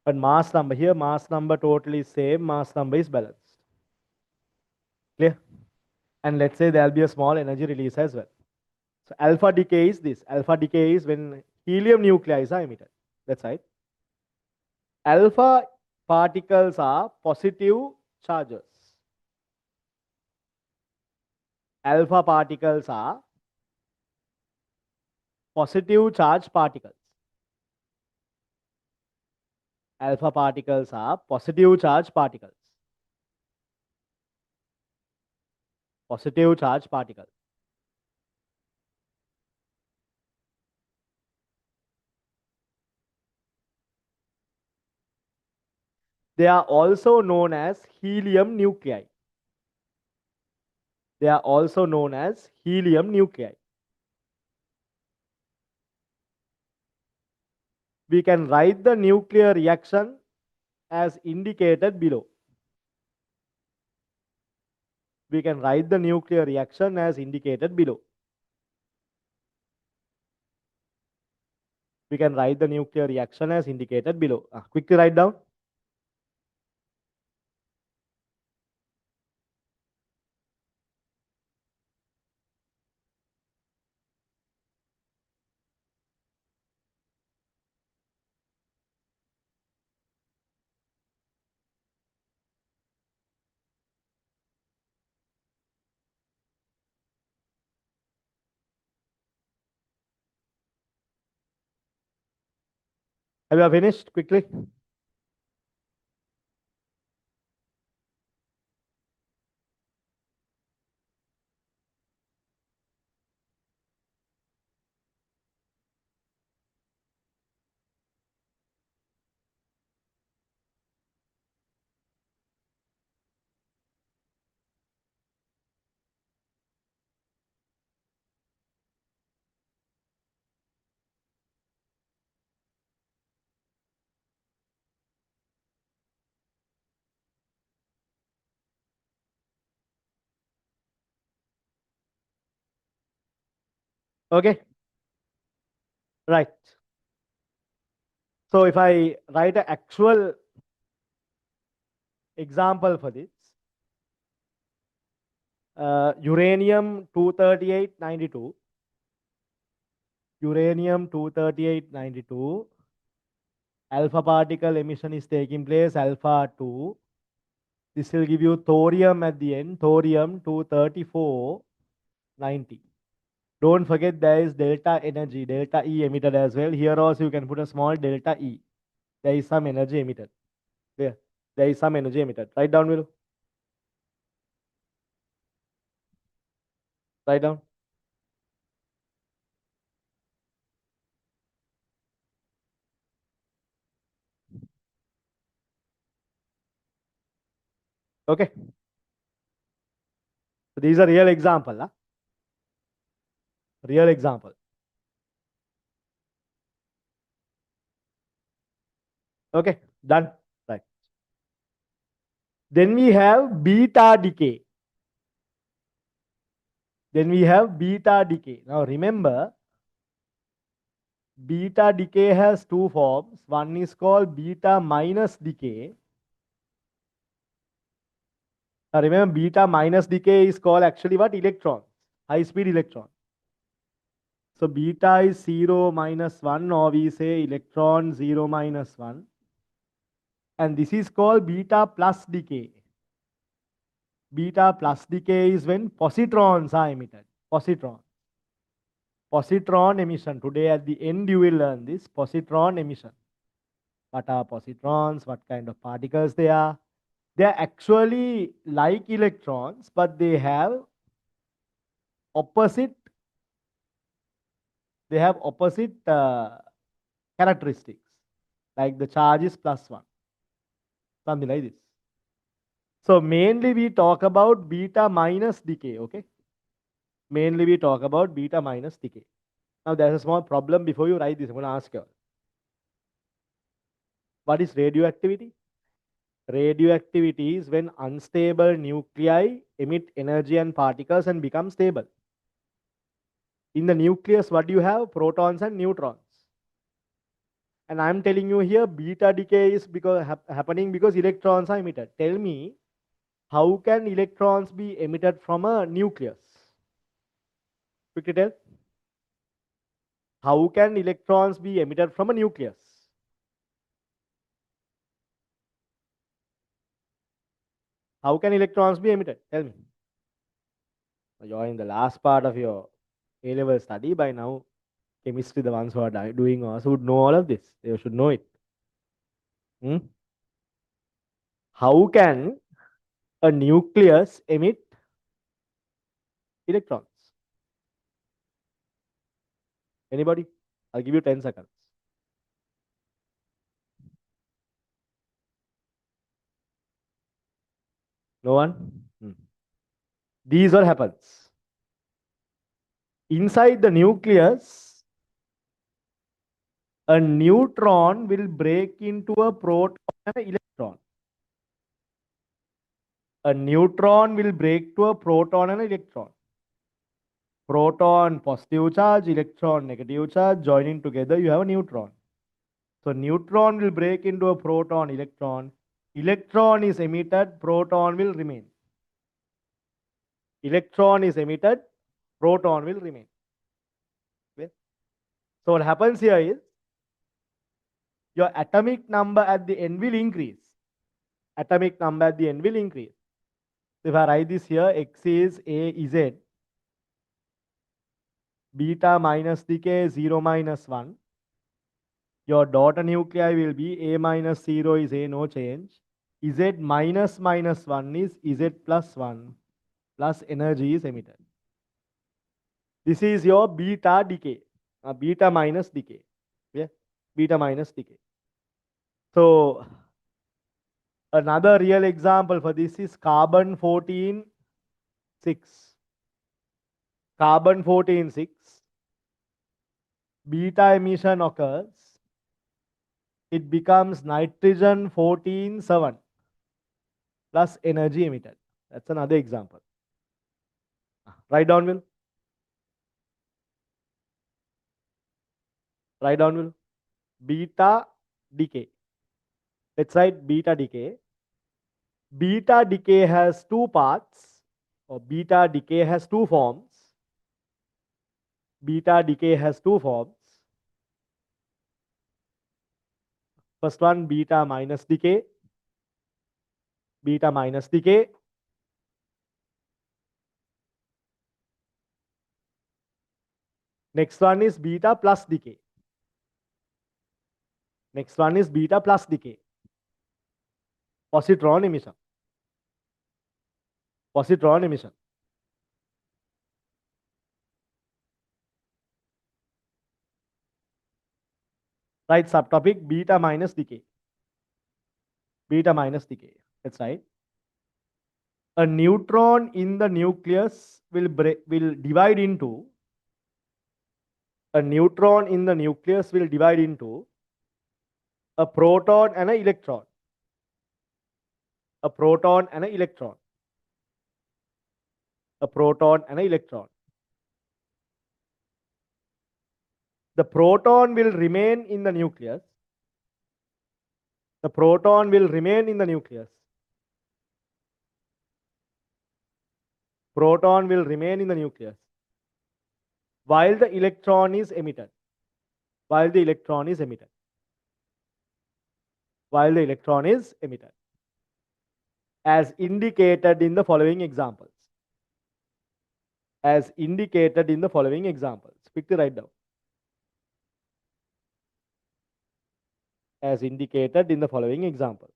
But mass number here, mass number totally same, mass number is balanced. Clear? And let's say there'll be a small energy release as well. So alpha decay is this. Alpha decay is when helium nuclei are emitted. That's right. Alpha particles are positive charges. Alpha particles are positive charge particles. Alpha particles are positive charge particles. Positive charge particles. They are also known as helium nuclei. They are also known as helium nuclei. We can write the nuclear reaction as indicated below. We can write the nuclear reaction as indicated below. We can write the nuclear reaction as indicated below. Quickly write down. Have you finished? Quickly. Okay. Right. So if I write an actual example for this, uranium 23892, uranium 23892, alpha particle emission is taking place, alpha 2. This will give you thorium at the end, thorium 23490. Don't forget there is delta energy, delta E emitted as well. Here also you can put a small delta E. There is some energy emitted. There is some energy emitted. Write down below. Write down. Okay. So these are real example. Huh? Real example. Okay. Done. Right. Then we have beta decay. Then we have beta decay. Now remember, beta decay has two forms. One is called beta minus decay. Now remember, beta minus decay is called actually what? Electrons, high speed electron. So beta is 0 minus 1, or we say electron 0 minus 1. And this is called beta plus decay. Beta plus decay is when positrons are emitted. Positron. Positron emission. Today at the end you will learn this positron emission. What are positrons? What kind of particles they are? They are actually like electrons, but they have opposite. They have opposite characteristics. Like the charge is plus 1. Something like this. So mainly we talk about beta minus decay. Okay. Mainly we talk about beta minus decay. Now there's a small problem before you write this. I'm going to ask you. What is radioactivity? Radioactivity is when unstable nuclei emit energy and particles and become stable. In the nucleus, what do you have? Protons and neutrons. And I'm telling you here, beta decay is happening because electrons are emitted. Tell me, how can electrons be emitted from a nucleus? Quickly tell. How can electrons be emitted from a nucleus? How can electrons be emitted? Tell me. You're in the last part of your A-level study by now. Chemistry, the ones who are doing also would know all of this. They should know it. How can a nucleus emit electrons? Anybody? I'll give you 10 seconds. No one? These what happens. Inside the nucleus, a neutron will break into a proton and an electron. A neutron will break to a proton and an electron. Proton positive charge, electron negative charge, joining together you have a neutron. So neutron will break into a proton, electron. Electron is emitted, proton will remain. Electron is emitted, proton will remain. Okay? So what happens here is your atomic number at the end will increase. Atomic number at the end will increase. So if I write this here, X is A Z, beta minus decay 0 minus 1. Your daughter nuclei will be A minus 0 is A, no change. Z minus minus 1 is Z plus 1 plus energy is emitted. This is your beta decay, beta minus decay. Yeah, beta minus decay. So another real example for this is carbon 14 6. Carbon 14 6. Beta emission occurs. It becomes nitrogen 14 7 plus energy emitted. That's another example. Write down, Will. Write down, Will. Beta decay. Let's write beta decay. Beta decay has two parts, or beta decay has two forms. Beta decay has two forms. First one, beta minus decay. Beta minus decay. Next one is beta plus decay. Next one is beta plus decay. Positron emission. Positron emission. Right, subtopic beta minus decay. Beta minus decay. That's right. A neutron in the nucleus will divide into a neutron in the nucleus will divide into a proton and an electron. a proton and an electron. A proton and an electron. The proton will remain in the nucleus. The proton will remain in the nucleus. Proton will remain in the nucleus while the electron is emitted. While the electron is emitted. While the electron is emitted. As indicated in the following examples. As indicated in the following examples. Quickly write down. As indicated in the following examples.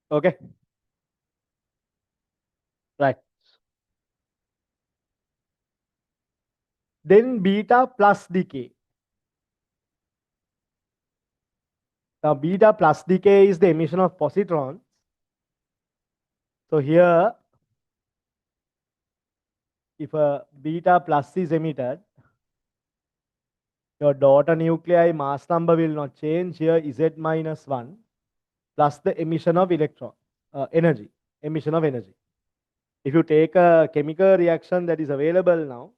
Okay. Right. Then beta plus decay. Now beta plus decay is the emission of positrons. So here, if a beta plus is emitted, your daughter nuclei mass number will not change. Here Z minus 1 plus the emission of electron, energy, emission of energy. If you take a chemical reaction that is available now,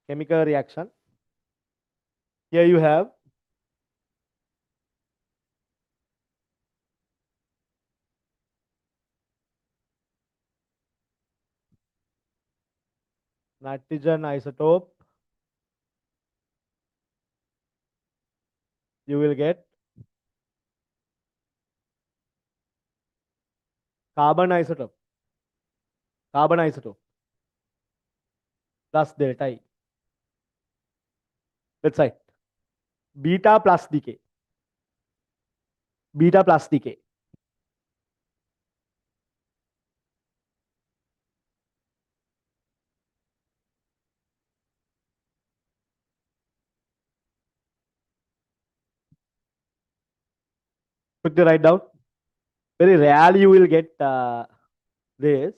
chemical reaction, here you have nitrogen isotope, you will get carbon isotope plus delta E. That's right. Beta plus decay. Beta plus decay. Quickly write down. Very rarely you will get this,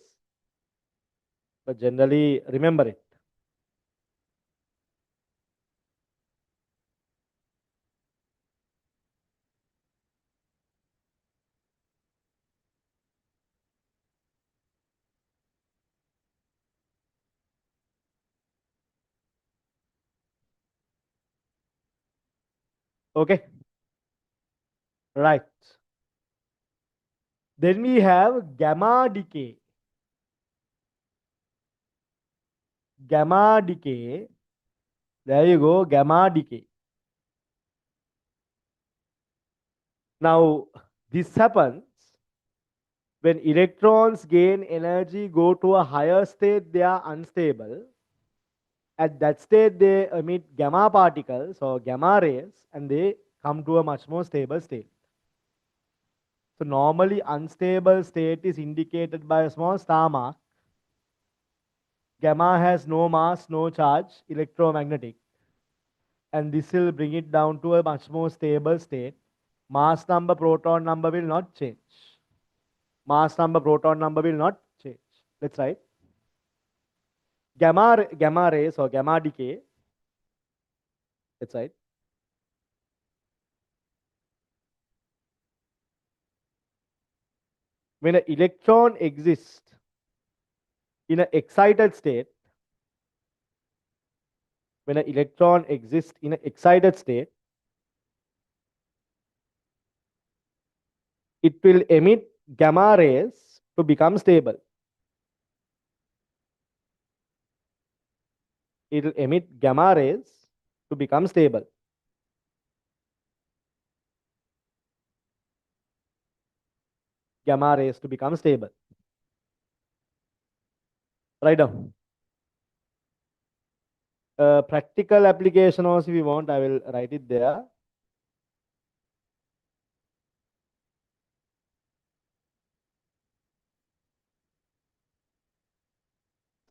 but generally remember it. Okay. Right. Then we have gamma decay. Gamma decay. There you go, gamma decay. Now, this happens when electrons gain energy, go to a higher state, they are unstable. At that state, they emit gamma particles or gamma rays, and they come to a much more stable state. So normally unstable state is indicated by a small star mark. Gamma has no mass, no charge, electromagnetic. And this will bring it down to a much more stable state. Mass number, proton number will not change. Mass number, proton number will not change. Let's write. Gamma rays or gamma decay. Let's write. When an electron exists in an excited state, when an electron exists in an excited state, it will emit gamma rays to become stable. It will emit gamma rays to become stable. Gamma rays to become stable. Right down. Practical application also, if you want, I will write it there.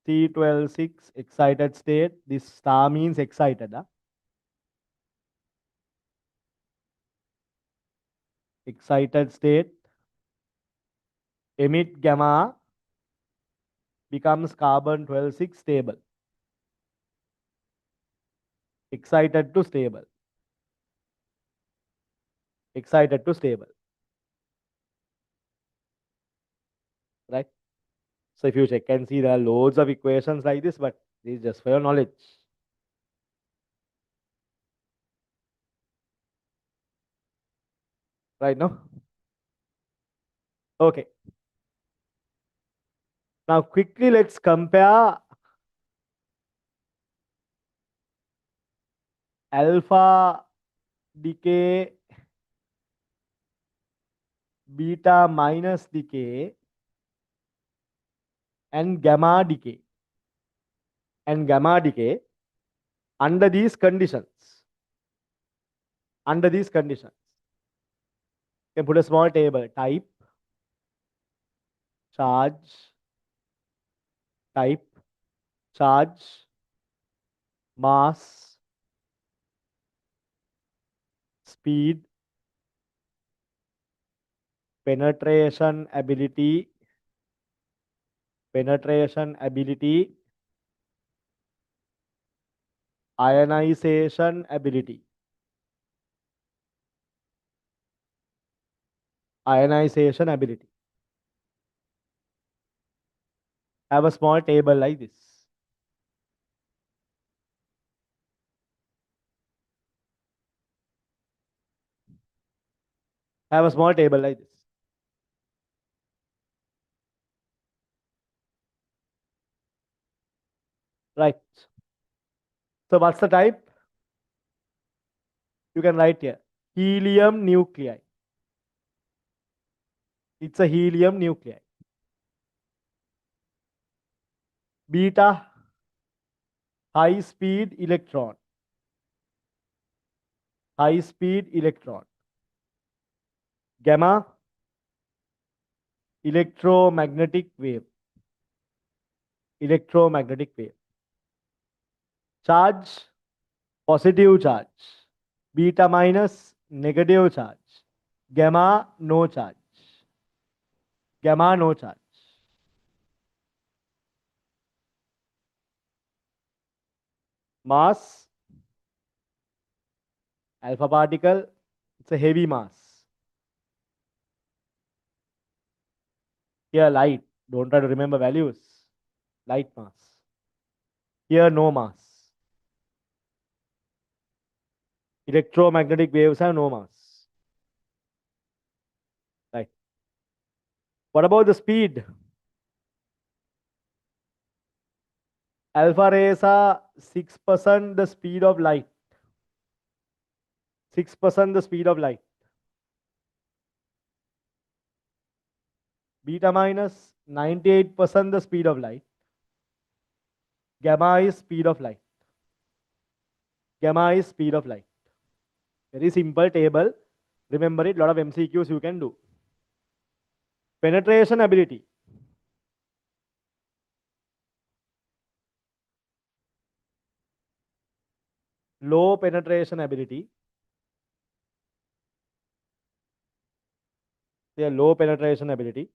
C12.6 excited state. This star means excited. Huh? Excited state. Emit gamma becomes carbon 12.6 stable. Excited to stable. Excited to stable. Right? So if you check and see, there are loads of equations like this, but this is just for your knowledge. Right now? Okay. Now quickly let's compare alpha decay, beta minus decay, and gamma decay. And gamma decay under these conditions. Under these conditions. You can put a small table. Type, charge, type, charge, mass, speed, penetration ability, ionization ability. Ionization ability. Have a small table like this. Have a small table like this. Right. So what's the type? You can write here. Helium nuclei. It's a helium nuclei. Beta, high speed electron. High speed electron. Gamma, electromagnetic wave. Electromagnetic wave. Charge, positive charge. Beta minus, negative charge. Gamma, no charge. Gamma, no charge. Mass, alpha particle, it's a heavy mass. Here light, don't try to remember values. Light mass. Here no mass. Electromagnetic waves have no mass. Right. What about the speed? Alpha rays are 6% the speed of light. 6% the speed of light. Beta minus 98% the speed of light. Gamma is speed of light. Gamma is speed of light. Very simple table. Remember it, lot of MCQs you can do. Penetration ability. Low penetration ability. They are low penetration ability.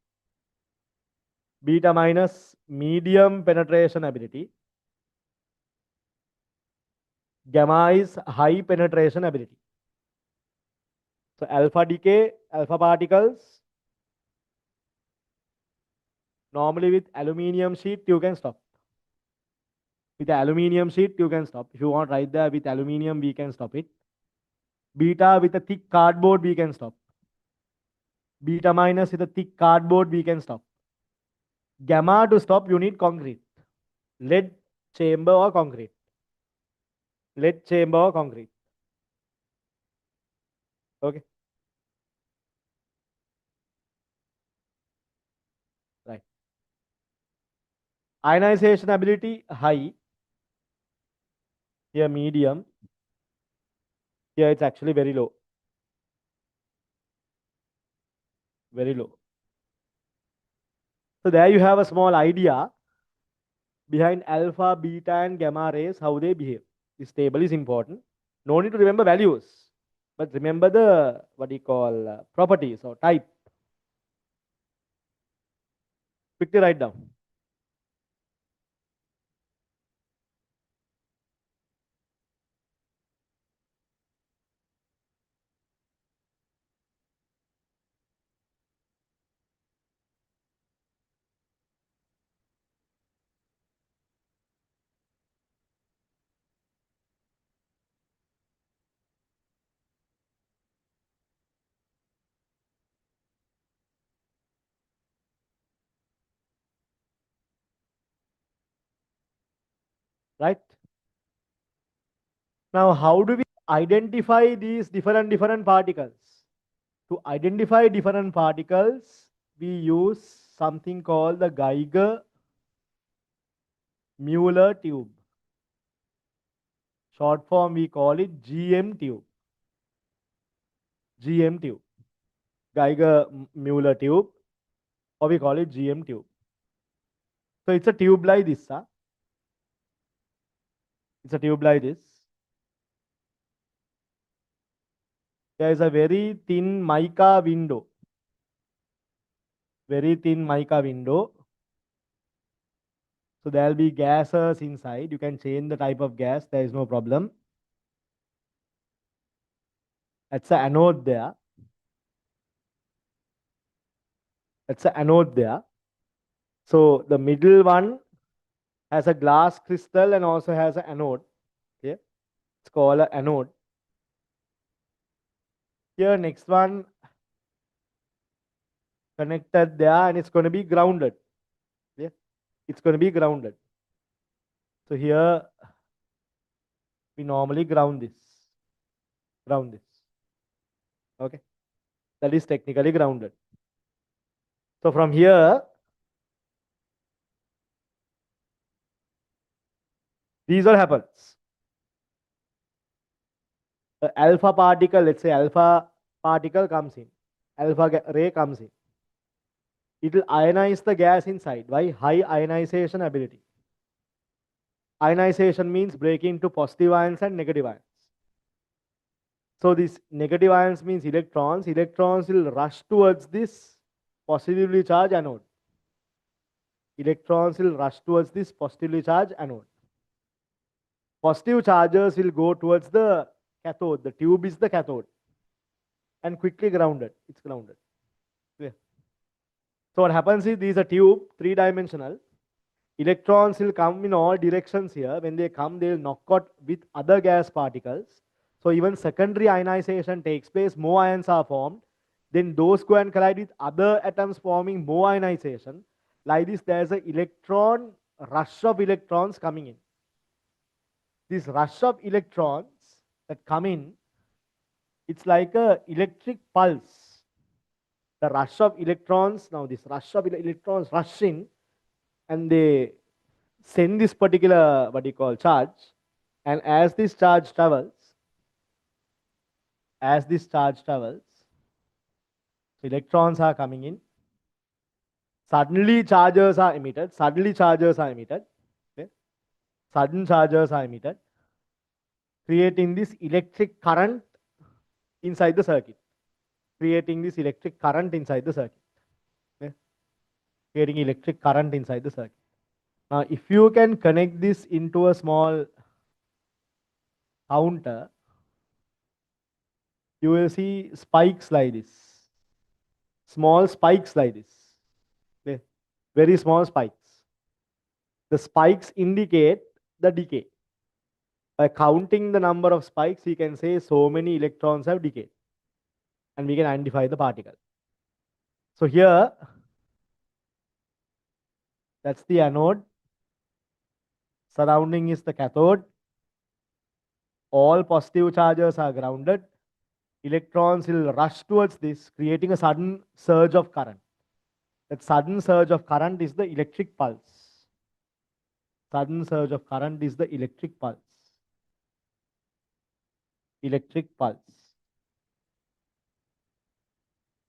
Beta minus medium penetration ability. Gamma is high penetration ability. So alpha decay, alpha particles. Normally with aluminium sheet, you can stop. With the aluminium sheet, you can stop. If you want right there with aluminium, we can stop it. Beta with a thick cardboard, we can stop. Beta minus with a thick cardboard, we can stop. Gamma to stop, you need concrete. Lead chamber or concrete. Lead chamber or concrete. Okay. Right. Ionization ability high. Here medium. Here it's actually very low. Very low. So there you have a small idea behind alpha, beta, and gamma rays, how they behave. This table is important. No need to remember values, but remember the what you call properties or type. Quickly write down. Right? Now, how do we identify these different particles? To identify different particles, we use something called the Geiger-Muller tube. Short form, we call it GM tube. GM tube. Geiger-Muller tube, or we call it GM tube. So it's a tube like this. Huh? It's a tube like this. There is a very thin mica window. Very thin mica window. So there will be gases inside. You can change the type of gas. There is no problem. That's the anode there. That's the anode there. So the middle one has a glass crystal and also has an anode. Okay. It's called an anode. Here next one connected there and it's going to be grounded. Yeah. It's going to be grounded. So here we normally ground this. Ground this. Okay. That is technically grounded. So from here, these all happens. The alpha particle, let's say alpha particle comes in. Alpha ray comes in. It will ionize the gas inside. Why? High ionization ability. Ionization means breaking into positive ions and negative ions. So this negative ions means electrons. Electrons will rush towards this positively charged anode. Electrons will rush towards this positively charged anode. Positive charges will go towards the cathode. The tube is the cathode. And quickly grounded. It's grounded. Yeah. So what happens is these are tube, three-dimensional. Electrons will come in all directions here. When they come, they will knock out with other gas particles. So even secondary ionization takes place, more ions are formed. Then those go and collide with other atoms forming more ionization. Like this, there's an electron rush of electrons coming in. This rush of electrons that come in, it's like a electric pulse. The rush of electrons, now this rush of electrons rush in and they send this particular, what you call, charge. And as this charge travels, electrons are coming in. Suddenly charges are emitted. Okay? Sudden charges are emitted, creating this electric current inside the circuit. Okay? Creating electric current inside the circuit. Now, if you can connect this into a small counter, you will see spikes like this. Small spikes like this. Okay? Very small spikes. The spikes indicate the decay. By counting the number of spikes, we can say so many electrons have decayed. And we can identify the particle. So here, that's the anode. Surrounding is the cathode. All positive charges are grounded. Electrons will rush towards this, creating a sudden surge of current. That sudden surge of current is the electric pulse. Sudden surge of current is the electric pulse. Electric pulse.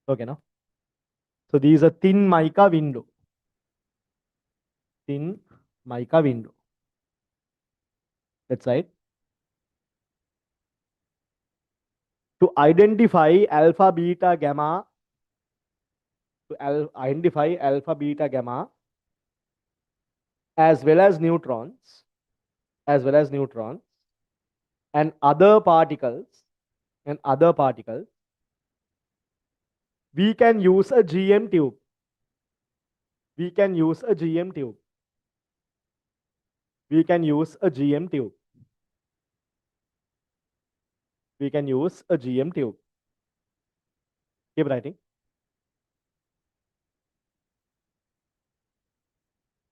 Okay, now. So these are thin mica window. Thin mica window. That's right. To identify alpha, beta, gamma, identify alpha, beta, gamma, as well as neutrons, as well as neutrons, and other particles, and other particles, we can use a GM tube. We can use a GM tube. We can use a GM tube. We can use a GM tube. Keep writing.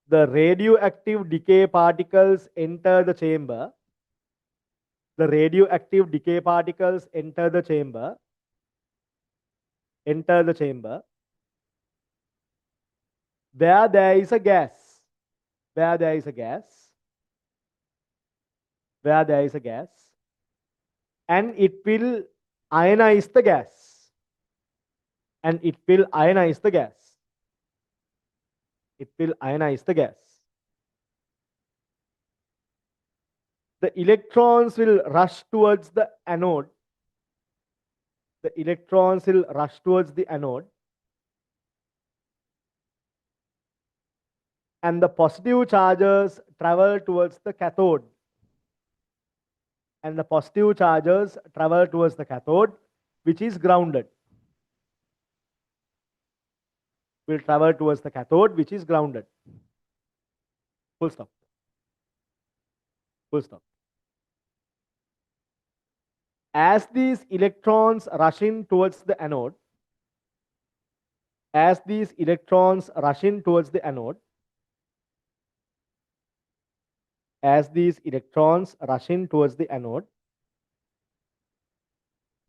The radioactive decay particles enter the chamber. The radioactive decay particles enter the chamber. Enter the chamber. Where there is a gas. Where there is a gas. Where there is a gas. And it will ionize the gas. And it will ionize the gas. It will ionize the gas. The electrons will rush towards the anode. The electrons will rush towards the anode. And the positive charges travel towards the cathode. And the positive charges travel towards the cathode, which is grounded. Will travel towards the cathode, which is grounded. Full stop. Full stop. As these electrons rush in towards the anode, as these electrons rush in towards the anode, as these electrons rush in towards the anode,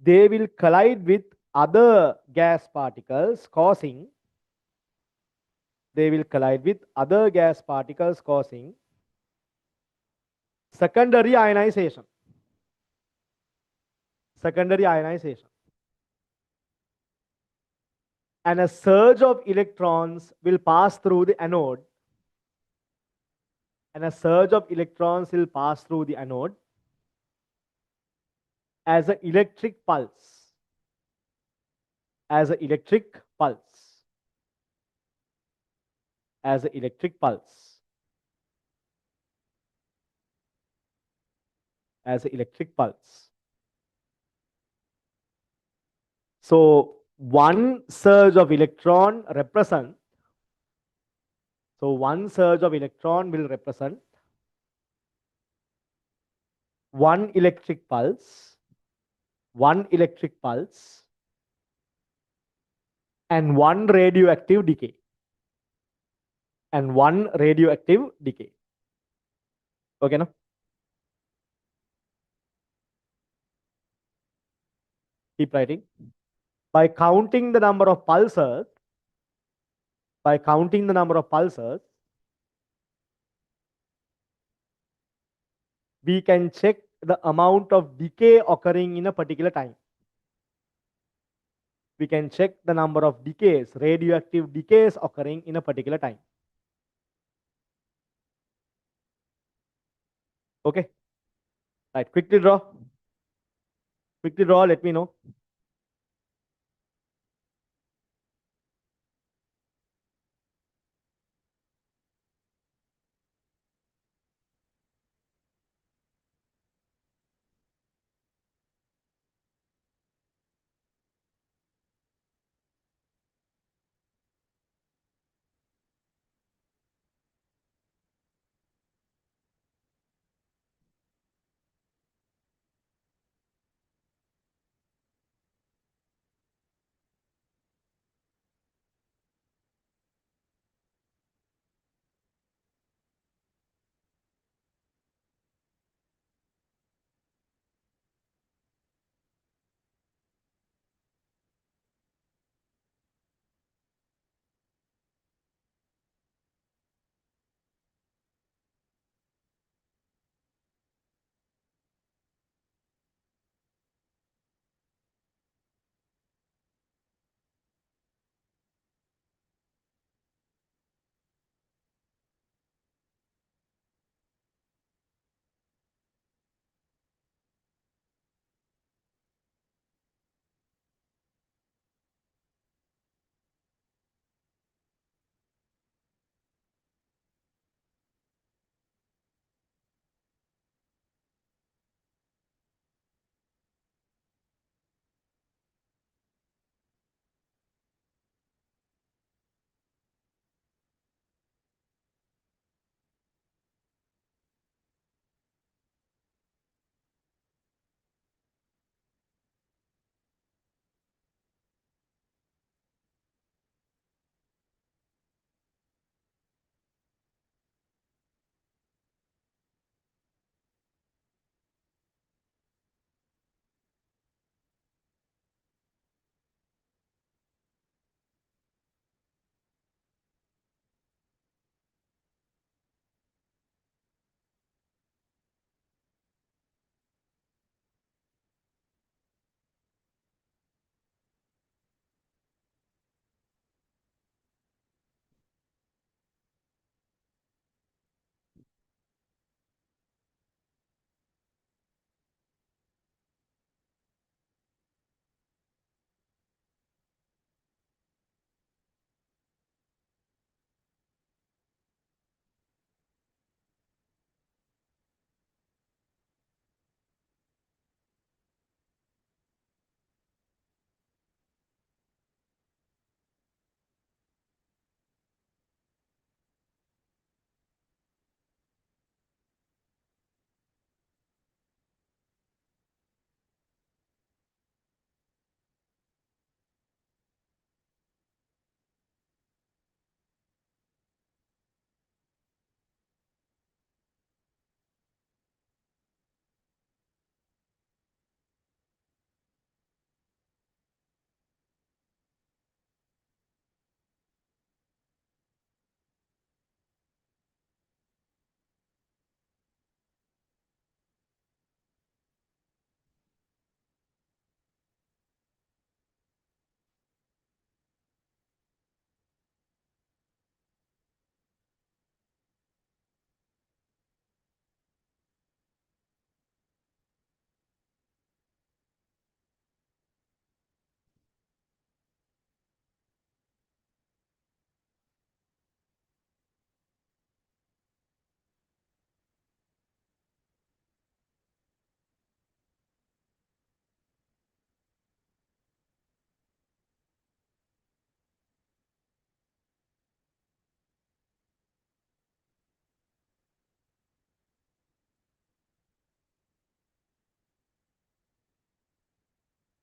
they will collide with other gas particles, causing secondary ionization. Secondary ionization. And a surge of electrons will pass through the anode. And a surge of electrons will pass through the anode as an electric pulse. As an electric pulse. As an electric pulse. As an electric pulse. So one surge of electron represent. So one surge of electron will represent one electric pulse, and one radioactive decay. And one radioactive decay. Okay, now? Keep writing. By counting the number of pulsars, we can check the amount of decay occurring in a particular time. We can check the number of decays, radioactive decays occurring in a particular time. Okay. Right. Quickly draw. Quickly draw. Let me know.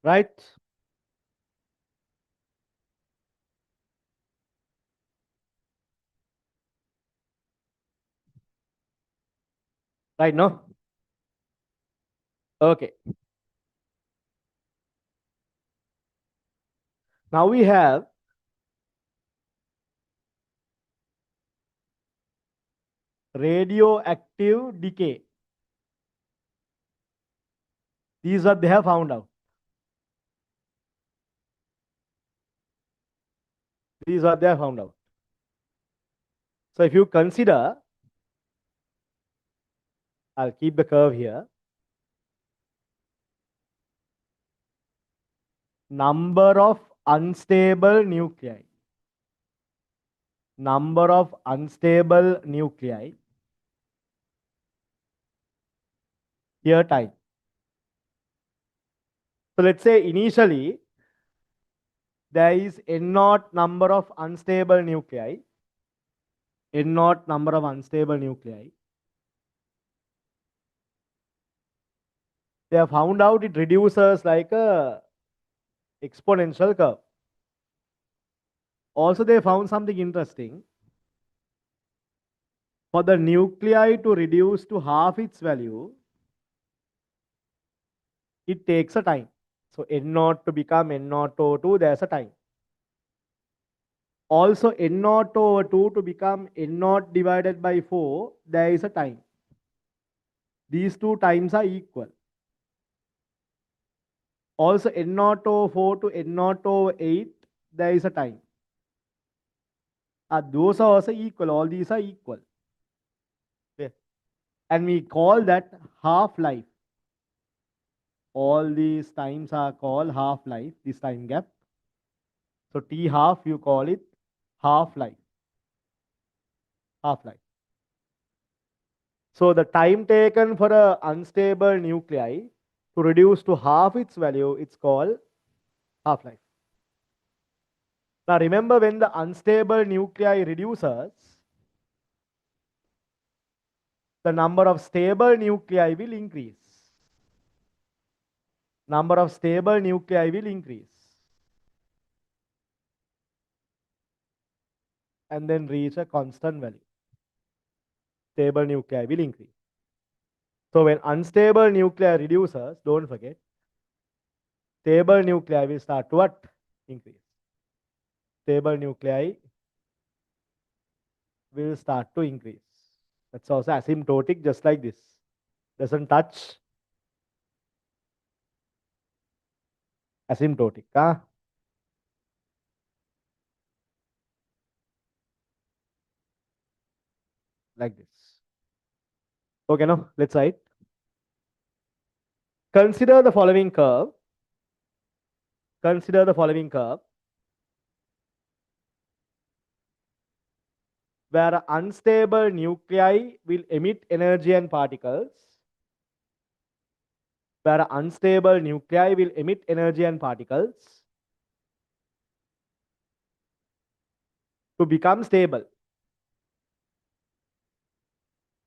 right? Right, no? Okay. Now we have radioactive decay. These are they have found out. These are they have found out. So if you consider, I'll keep the curve here. Number of unstable nuclei. Number of unstable nuclei. Here time. So let's say initially there is n naught number of unstable nuclei. N naught number of unstable nuclei. They have found out it reduces like a exponential curve. Also, they found something interesting. For the nuclei to reduce to half its value, it takes a time. So N naught to become N naught over 2, there's a time. Also N naught over 2 to become N naught divided by 4, there is a time. These two times are equal. Also N naught over 4 to N naught over 8, there is a time. Those are also equal. All these are equal. Okay. And we call that half-life. All these times are called half-life, this time gap. So T half, you call it half-life. Half-life. So the time taken for a unstable nuclei to reduce to half its value, it's called half-life. Now remember, when the unstable nuclei reduces, the number of stable nuclei will increase. Number of stable nuclei will increase. And then reach a constant value. Stable nuclei will increase. So when unstable nuclei reduces, don't forget, stable nuclei will start to what? Increase. Stable nuclei will start to increase. That's also asymptotic, just like this. Doesn't touch. Asymptotic. Like this. Okay, now let's write. Consider the following curve. Consider the following curve where unstable nuclei will emit energy and particles. Where unstable nuclei will emit energy and particles to become stable.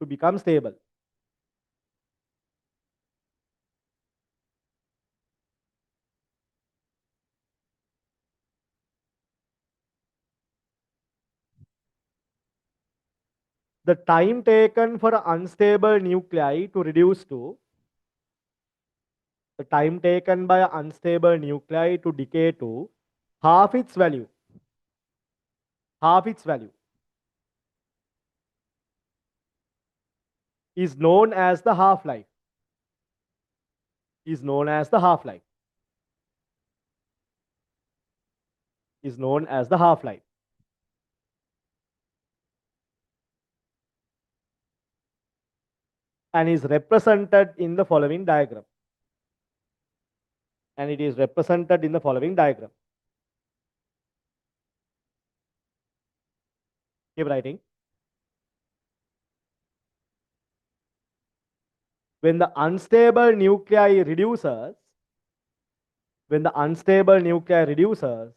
To become stable. The time taken for unstable nuclei to reduce to, the time taken by unstable nuclei to decay to half its value. Half its value is known as the half-life. Is known as the half-life. Is known as the half-life. And is represented in the following diagram. And it is represented in the following diagram. Keep writing. When the unstable nuclei reduces, when the unstable nuclei reduces,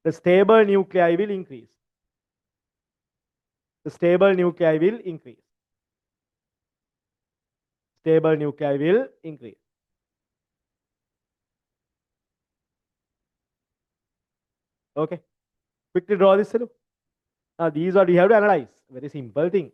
the stable nuclei will increase. The stable nuclei will increase. Stable nuclei will increase. Okay. Quickly draw this. Now these are you have to analyze. Very simple thing.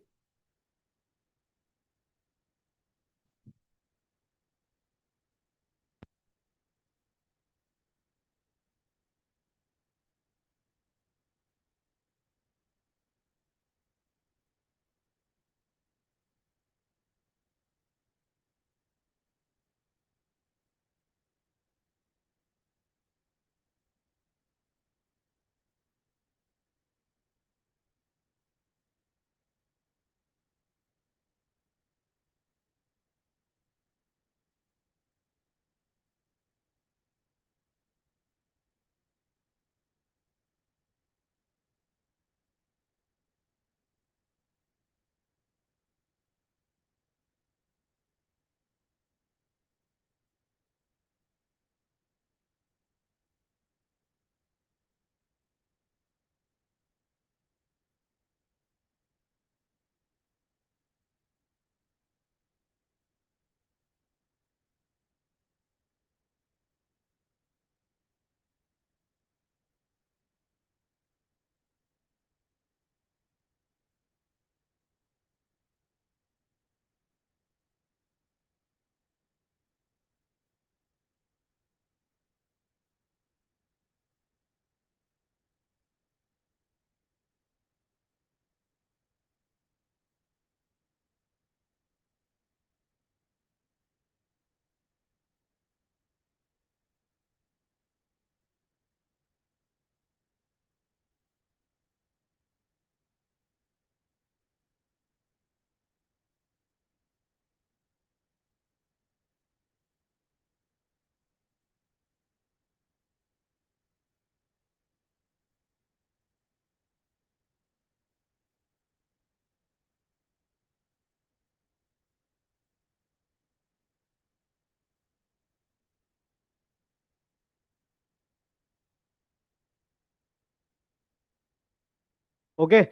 Okay.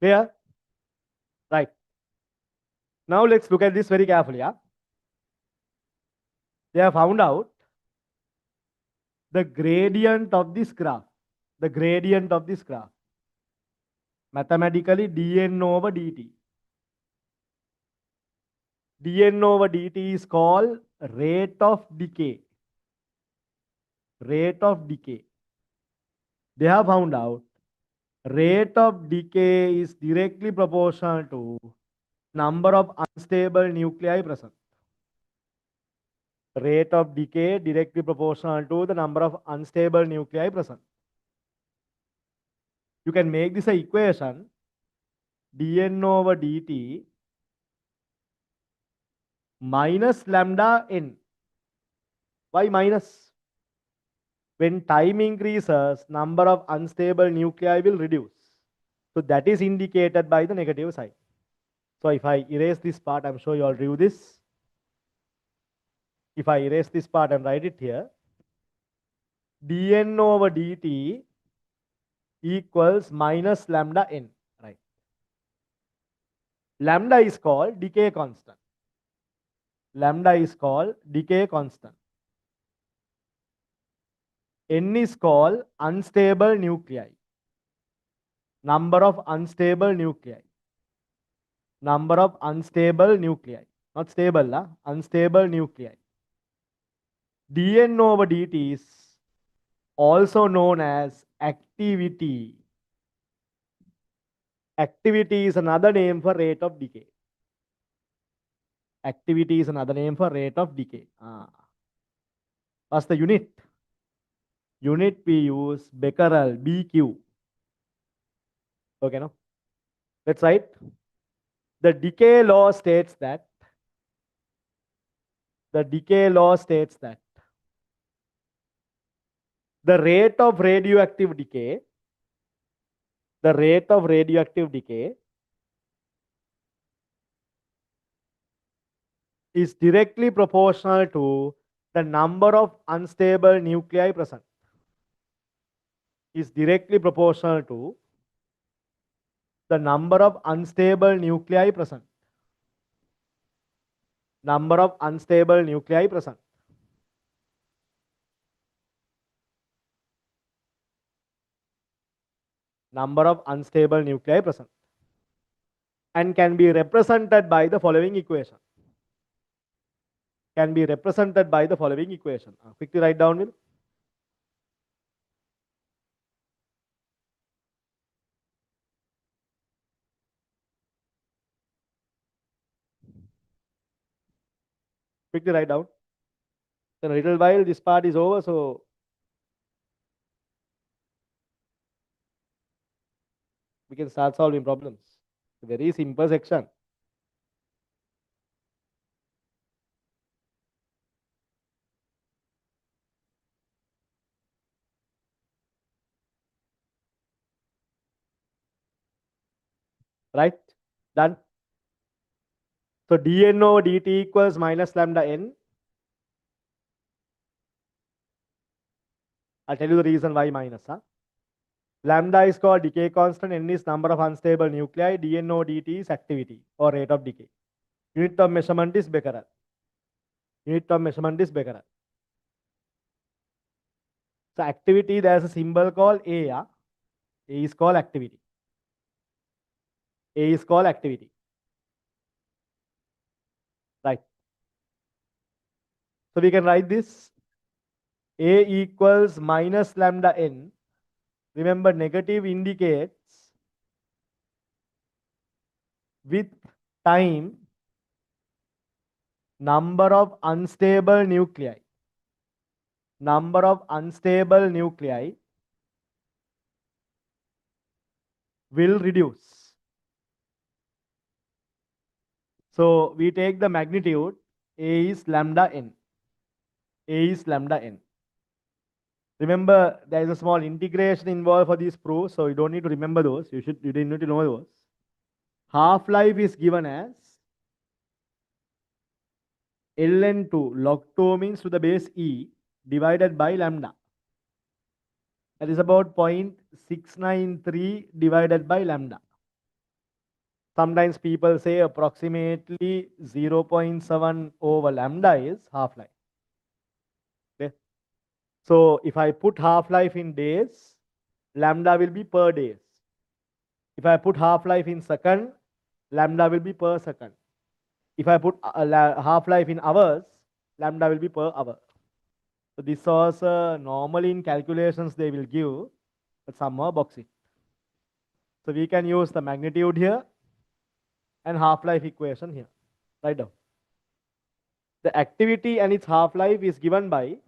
Clear? Right. Now let's look at this very carefully. Yeah? They have found out the gradient of this graph. The gradient of this graph. Mathematically dn over dt. dn over dt is called rate of decay. Rate of decay. They have found out rate of decay is directly proportional to number of unstable nuclei present. Rate of decay directly proportional to the number of unstable nuclei present. You can make this a equation dn over dt minus lambda n. Why minus? When time increases, number of unstable nuclei will reduce. So that is indicated by the negative sign. So if I erase this part, I'm sure you all drew this. If I erase this part and write it here, dn over dt equals minus lambda n, right? Lambda is called decay constant. Lambda is called decay constant. N is called unstable nuclei. Number of unstable nuclei. Number of unstable nuclei. Not stable, unstable nuclei. dn over dt is also known as activity. Activity is another name for rate of decay. Activity is another name for rate of decay. What's the unit? Unit we use Becquerel, BQ. Okay, no? Let's write. The decay law states that the rate of radioactive decay, the rate of radioactive decay is directly proportional to the number of unstable nuclei present. Is directly proportional to the number of unstable nuclei present. Number of unstable nuclei present. Number of unstable nuclei present. And can be represented by the following equation. Can be represented by the following equation. Quickly write down, Will. Quickly write down. In a little while, this part is over, so we can start solving problems. Very simple section. Right? Done. So dNO dt equals minus lambda n. I'll tell you the reason why minus. Lambda is called decay constant, n is number of unstable nuclei, dNO dt is activity or rate of decay. Unit of measurement is becquerel. Unit of measurement is becquerel. So activity, there's a symbol called A. A is called activity. A is called activity. Right. So we can write this. A equals minus lambda n. Remember, negative indicates with time number of unstable nuclei. Number of unstable nuclei will reduce. So we take the magnitude. A is lambda n. A is lambda n. Remember, there is a small integration involved for these proofs, so you don't need to remember those. You didn't need to know those. Half-life is given as ln2 log 2 means to the base e divided by lambda. That is about 0.693 divided by lambda. Sometimes people say approximately 0.7 over lambda is half-life. Okay. So if I put half-life in days, lambda will be per days. If I put half-life in second, lambda will be per second. If I put half-life in hours, lambda will be per hour. So this was normally in calculations they will give, but some are boxing. So we can use the magnitude here and half-life equation here. Write down. The activity and its half-life is given by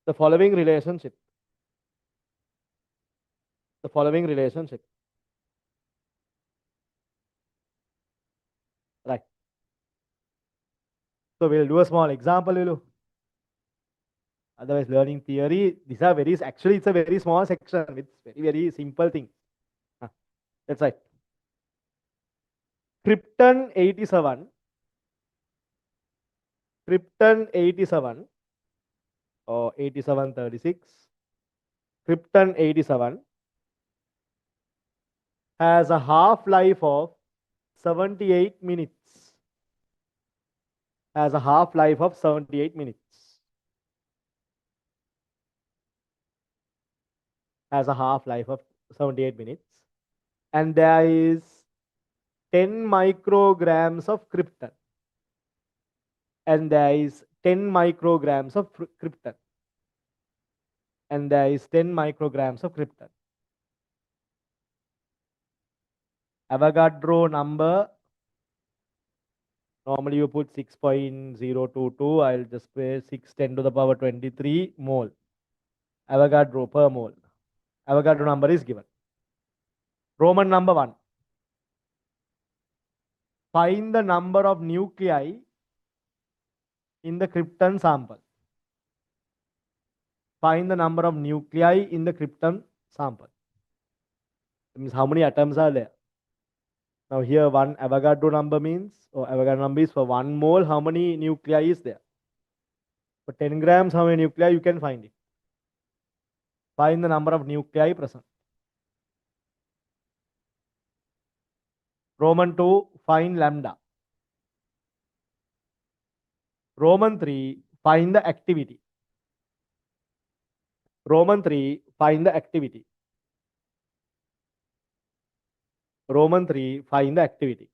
the following relationship. The following relationship. Right. So we'll do a small example, Lulu. Otherwise, learning theory, these are actually it's a very small section with very simple things. That's right. Krypton 87 or 8736. Krypton 87 has a half-life of 78 minutes. Has a half-life of 78 minutes. Has a half-life of 78 minutes. And there is 10 micrograms of krypton. And there is 10 micrograms of krypton. And there is 10 micrograms of krypton. Avogadro number, normally you put 6.022, I'll just put 610 to the power 23 mole. Avogadro per mole. Avogadro number is given. Roman number 1. Find the number of nuclei in the krypton sample. Find the number of nuclei in the krypton sample. That means how many atoms are there. Now here one Avogadro number means, or Avogadro number is for 1 mole, how many nuclei is there? For 10 grams, how many nuclei you can find it. Find the number of nuclei present. Roman 2, find lambda. Roman 3, find the activity. Roman 3, find the activity. Roman 3, find the activity.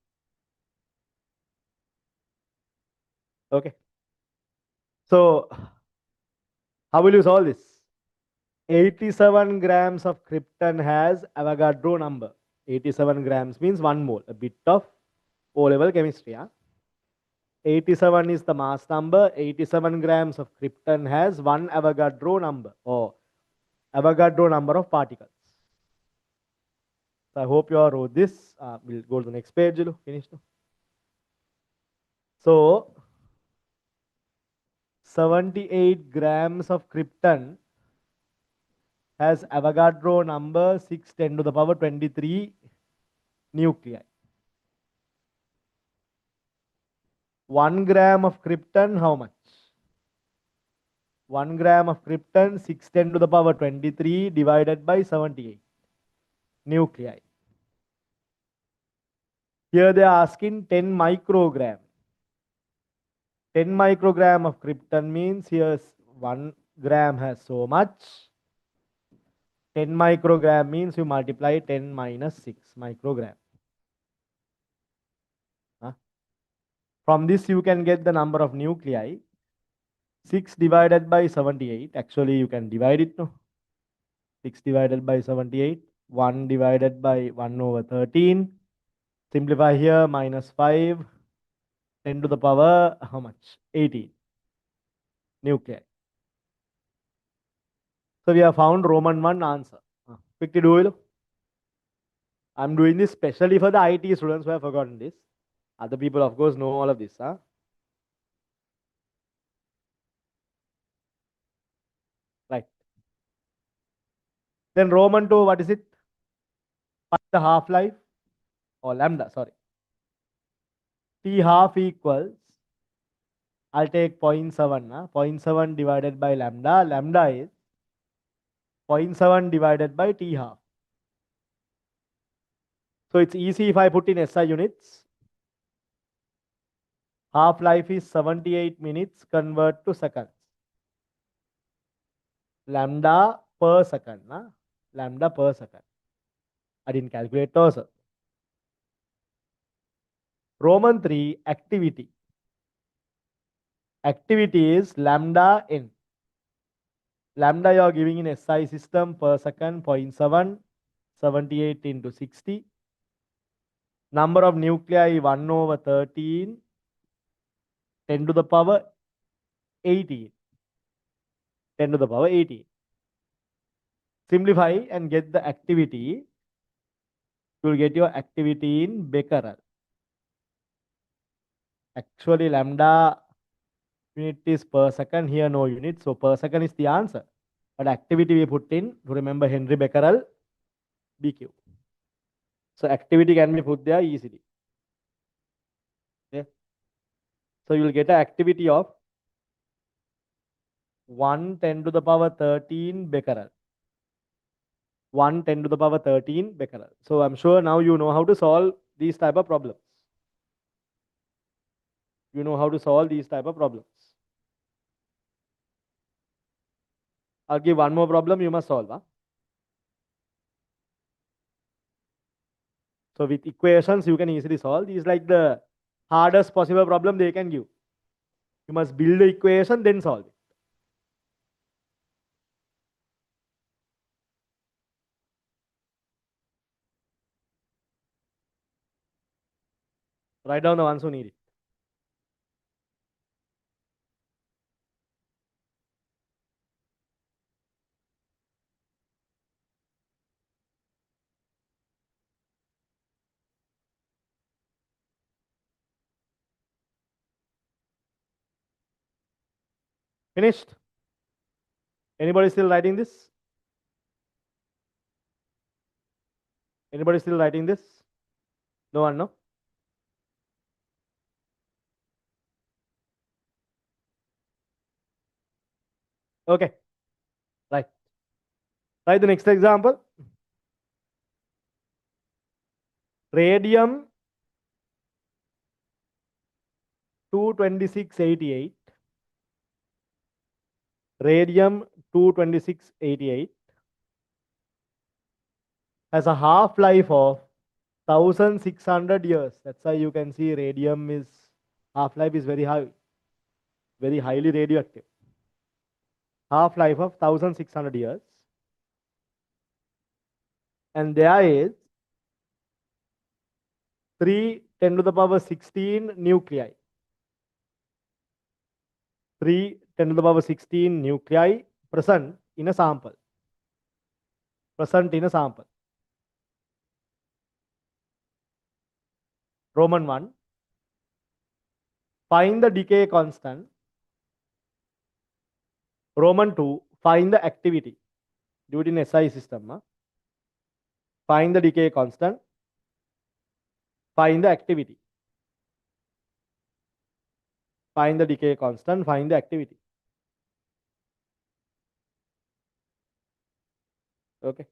Okay. So, how will you solve this? 87 grams of krypton has Avogadro number. 87 grams means 1 mole, a bit of O-level chemistry. Huh? 87 is the mass number. 87 grams of krypton has 1 Avogadro number or Avogadro number of particles. So I hope you all wrote this. We'll go to the next page. Finish. So 78 grams of krypton has Avogadro number 610 to the power 23 nuclei. 1 gram of krypton, how much? 1 gram of krypton, 610 to the power 23 divided by 78 nuclei. Here they are asking 10 microgram. 10 microgram of krypton means here's 1 gram has so much. 10 microgram means you multiply 10 minus 6 microgram. From this you can get the number of nuclei. 6 divided by 78. Actually you can divide it. No? 6 divided by 78. 1 divided by 1 over 13. Simplify here, minus 5. 10 to the power, how much? 18 nuclei. So we have found Roman 1 answer. Quickly do it. I'm doing this specially for the IT students who have forgotten this. Other people, of course, know all of this. Huh? Right. Then Roman 2, what is it? Find the half-life or lambda, sorry. T half equals, I'll take 0.7. 0.7 divided by lambda. Lambda is 0.7 divided by T half. So it's easy if I put in SI units. Half-life is 78 minutes, convert to seconds. Lambda per second. Lambda per second. I didn't calculate those. Roman 3, activity. Activity is lambda n. Lambda you are giving in SI system per second 0.7, 78 into 60. Number of nuclei 1 over 13, 10 to the power 18. 10 to the power 18. Simplify and get the activity. You will get your activity in becquerel. Actually, lambda unit is per second. Here no unit. So per second is the answer. But activity we put in to remember Henry Becquerel, BQ. So activity can be put there easily. Okay. So you will get an activity of 1 10 to the power 13 becquerel. 1 10 to the power 13 becquerel. So I'm sure now you know how to solve these type of problems. You know how to solve these type of problems. I'll give one more problem you must solve. So with equations you can easily solve. These like the hardest possible problem they can give. You must build the equation then solve it. Write down the ones who need it. Finished? Anybody still writing this? Anybody still writing this? No one, no? Okay. Right. Write the next example. Radium 22688. Radium 22688 has a half-life of 1600 years. That's why you can see radium is half-life is very high, very highly radioactive. Half-life of 1600 years. And there is 3 10 to the power 16 nuclei. 3 10 to the power 16 nuclei present in a sample. Present in a sample. Roman 1. Find the decay constant. Roman 2. Find the activity. Do it in SI system. Huh? Find the decay constant. Find the activity. Find the decay constant. Find the activity. Okay.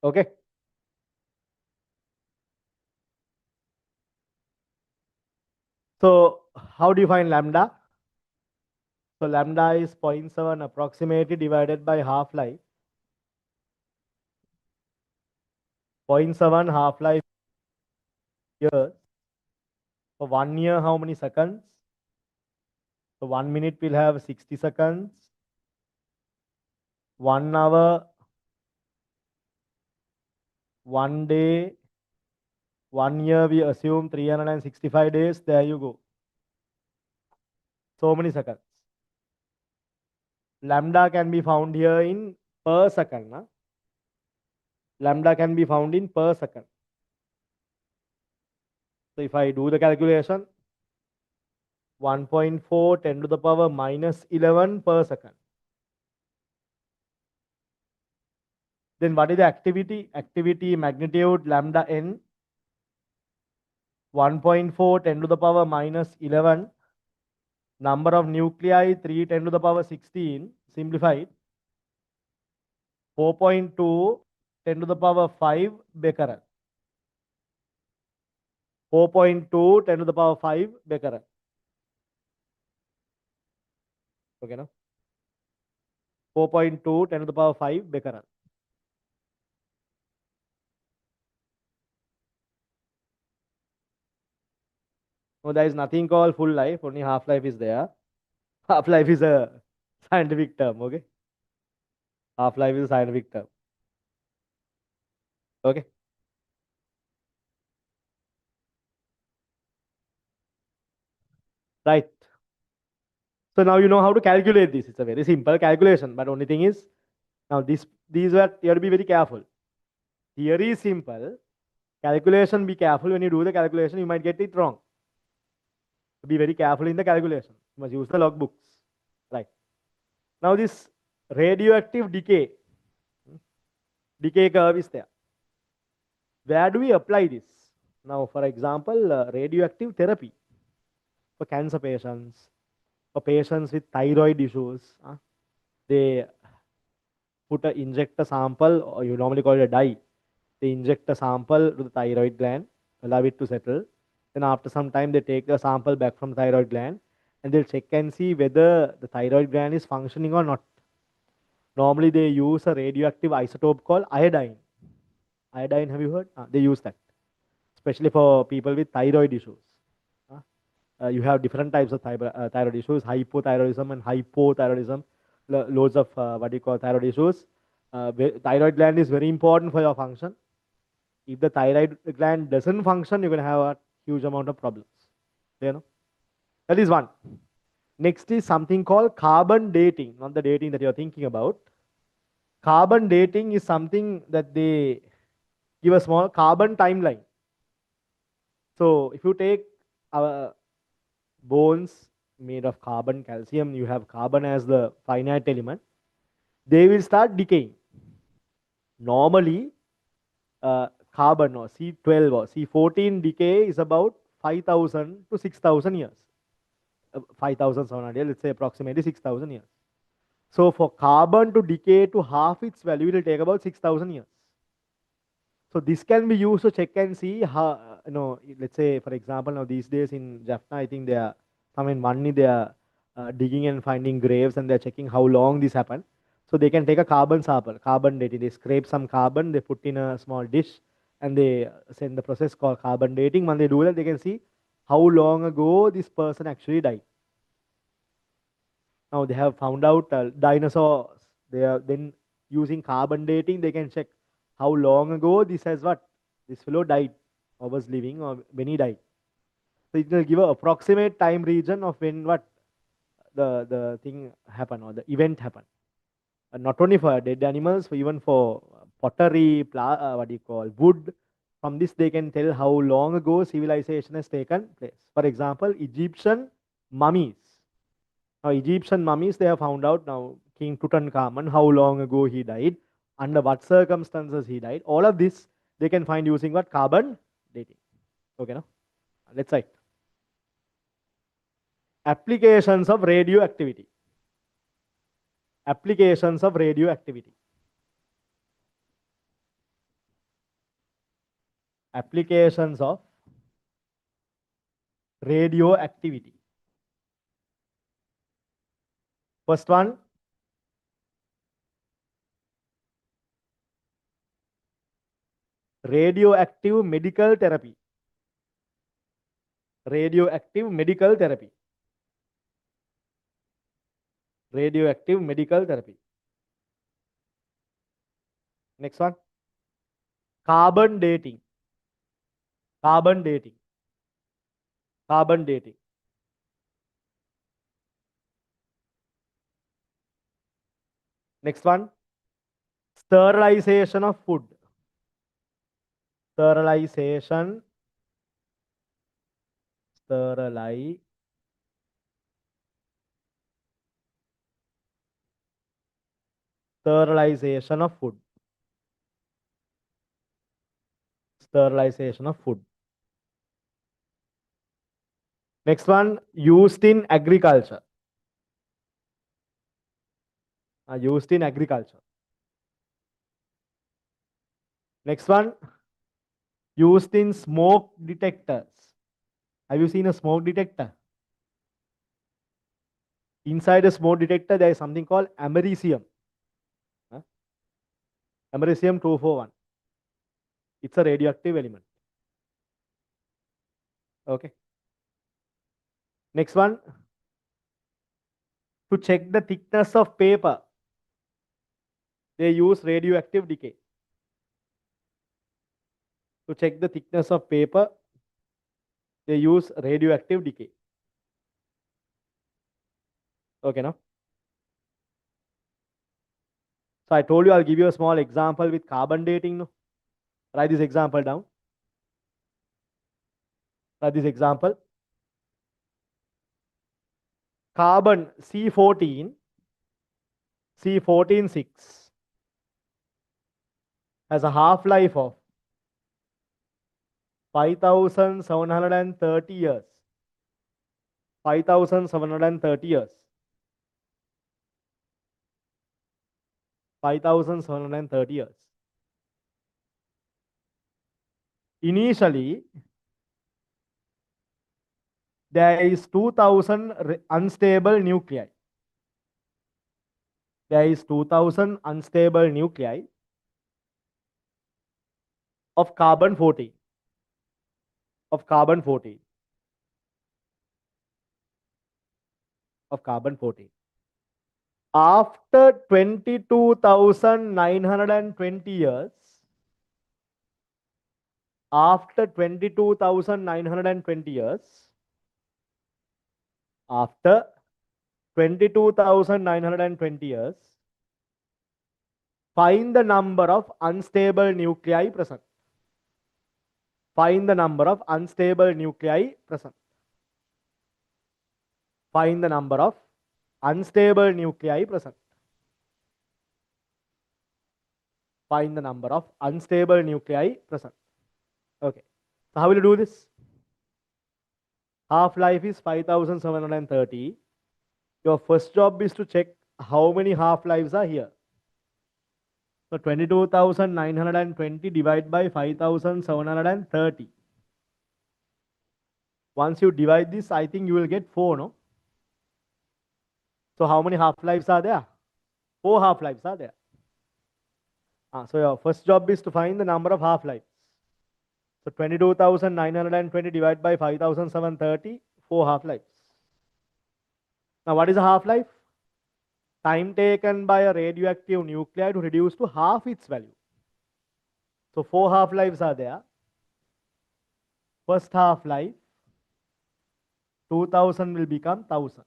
Okay. So how do you find lambda? So lambda is 0.7 approximately divided by half-life. 0.7 half-life years. For 1 year, how many seconds? So 1 minute will have 60 seconds. 1 hour, 1 day, 1 year, we assume 365 days. There you go. So many seconds. Lambda can be found here in per second. Huh? Lambda can be found in per second. So if I do the calculation, 1.4 10 to the power minus 11 per second. Then what is the activity? Activity magnitude lambda n. 1.4 10 to the power minus 11. Number of nuclei 3 10 to the power 16. Simplified. 4.2 10 to the power 5 becquerel. 4.2 10 to the power 5 becquerel. Okay, no? 4.2 10 to the power 5 becquerel. No, there is nothing called full life, only half-life is there. Half-life is a scientific term, okay? Half-life is a scientific term. Okay? Right. So now you know how to calculate this. It's a very simple calculation, but only thing is, now these were, you have to be very careful. Theory is simple. Calculation, be careful when you do the calculation, you might get it wrong. Be very careful in the calculation. You must use the logbooks. Right. Now this radioactive decay curve is there. Where do we apply this? Now, for example, radioactive therapy for cancer patients, for patients with thyroid issues. They inject a sample, or you normally call it a dye. They inject a sample to the thyroid gland, allow it to settle. Then after some time, they take the sample back from the thyroid gland and they'll check and see whether the thyroid gland is functioning or not. Normally, they use a radioactive isotope called iodine. Iodine, have you heard? They use that, especially for people with thyroid issues. You have different types of thyroid issues, hypothyroidism and hypothyroidism, loads of what you call thyroid issues. Thyroid gland is very important for your function. If the thyroid gland doesn't function, you're going to have a huge amount of problems. You know, that is one. Next is something called carbon dating, not the dating that you're thinking about. Carbon dating is something that they give a small carbon timeline. So if you take our bones, made of carbon, calcium, you have carbon as the finite element, they will start decaying. Normally, carbon or C12 or C14 decay is about 5,000 to 6,000 years. 5,700, let's say approximately 6,000 years. So for carbon to decay to half its value, it will take about 6,000 years. So this can be used to check and see how, let's say, for example, now these days in Jaffna, I think they are, in Manni, they are digging and finding graves and they're checking how long this happened. So they can take a carbon sample, carbon dating. They scrape some carbon, they put in a small dish and they send the process called carbon dating. When they do that, they can see how long ago this person actually died. Now they have found out dinosaurs. They are then using carbon dating. They can check how long ago this has what this fellow died or was living or when he died. So it will give an approximate time region of when what the thing happened or the event happened. And not only for dead animals, for even for pottery, what do you call wood. From this, they can tell how long ago civilization has taken place. For example, Egyptian mummies. Now, Egyptian mummies, they have found out now King Tutankhamun, how long ago he died, under what circumstances he died. All of this they can find using what? Carbon dating. Okay, now let's write. Applications of radioactivity. Applications of radioactivity. Applications of radioactivity. First one, radioactive medical therapy. Radioactive medical therapy. Radioactive medical therapy. Next one, carbon dating. Carbon dating. Carbon dating. Next one, sterilization of food. Sterilization. Sterilization of food. Sterilization of food. Next one, used in agriculture. Used in agriculture. Next one, used in smoke detectors. Have you seen a smoke detector? Inside a smoke detector, there is something called americium. Americium 241. It's a radioactive element. Okay. Next one, to check the thickness of paper, they use radioactive decay. To check the thickness of paper, they use radioactive decay. Okay, now. So I told you I'll give you a small example with carbon dating. No? Write this example down. Write this example. Carbon C14, C14-6 has a half-life of 5,730 years. 5,730 years. 5,730 years. Initially, there is 2,000 unstable nuclei. There is 2,000 unstable nuclei of carbon 14. Of carbon 14. Of carbon 14. After 22,920 years, after 22,920 years, after 22,920 years, find the number of unstable nuclei present. Find the number of unstable nuclei present. Find the number of unstable nuclei present. Find the number of unstable nuclei present. Okay. So how will you do this? Half-life is 5730. Your first job is to check how many half-lives are here. So 22,920 divided by 5,730. Once you divide this, I think you will get 4, no? So how many half-lives are there? 4 half-lives are there. So your first job is to find the number of half-lives. So 22,920 divided by 5,730, 4 half-lives. Now what is a half-life? Time taken by a radioactive nuclei to reduce to half its value. So 4 half-lives are there. First half-life, 2000 will become 1000.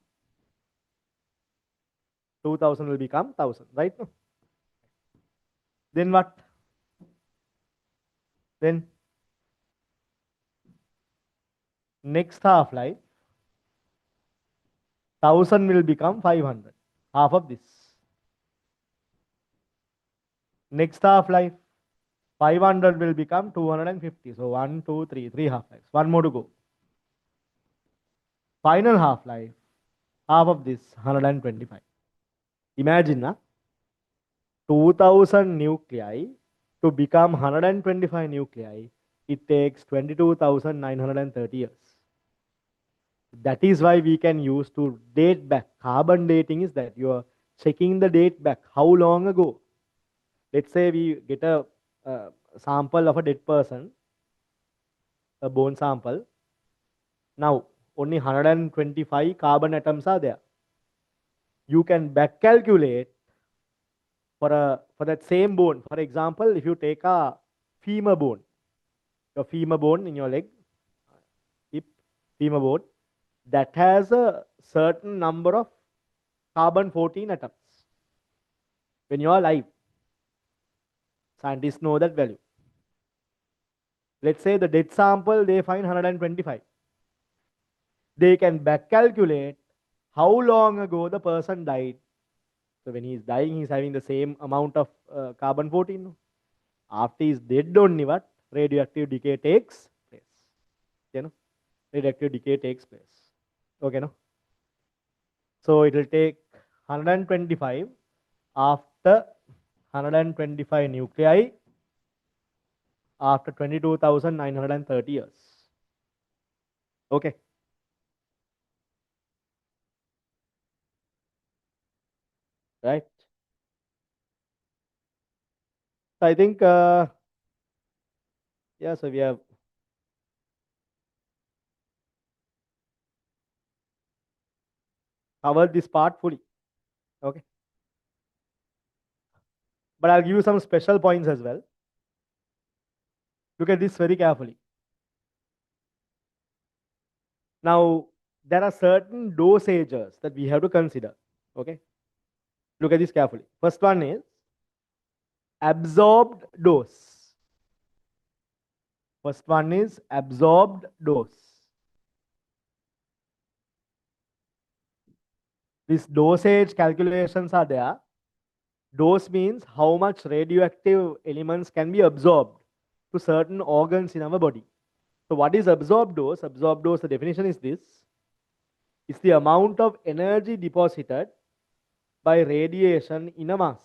2000 will become 1000, right? Then what? Then next half-life, 1000 will become 500. Half of this. Next half-life, 500 will become 250. So 1, 2, 3, 3 half-lives. One more to go. Final half-life, half of this, 125. Imagine, 2000 nuclei to become 125 nuclei, it takes 22,930 years. That is why we can use to date back. Carbon dating is that you are checking the date back. How long ago? Let's say we get a sample of a dead person, a bone sample. Now, only 125 carbon atoms are there. You can back calculate for that same bone. For example, if you take a femur bone, your femur bone in your leg, hip, femur bone, that has a certain number of carbon 14 atoms. When you are alive, scientists know that value. Let's say the dead sample, they find 125. They can back calculate how long ago the person died. So when he is dying, he is having the same amount of carbon 14. After he is dead only, what? Radioactive decay takes place. You know, radioactive decay takes place. Okay, no? So it will take 125 after 125 nuclei after 22,930 years. Okay. Right. So I think, yeah, so we have covered this part fully. Okay. But I'll give you some special points as well. Look at this very carefully. Now, there are certain dosages that we have to consider. Okay. Look at this carefully. First one is absorbed dose. First one is absorbed dose. These dosage calculations are there. Dose means how much radioactive elements can be absorbed to certain organs in our body. So what is absorbed dose? Absorbed dose, the definition is this. It's the amount of energy deposited by radiation in a mass.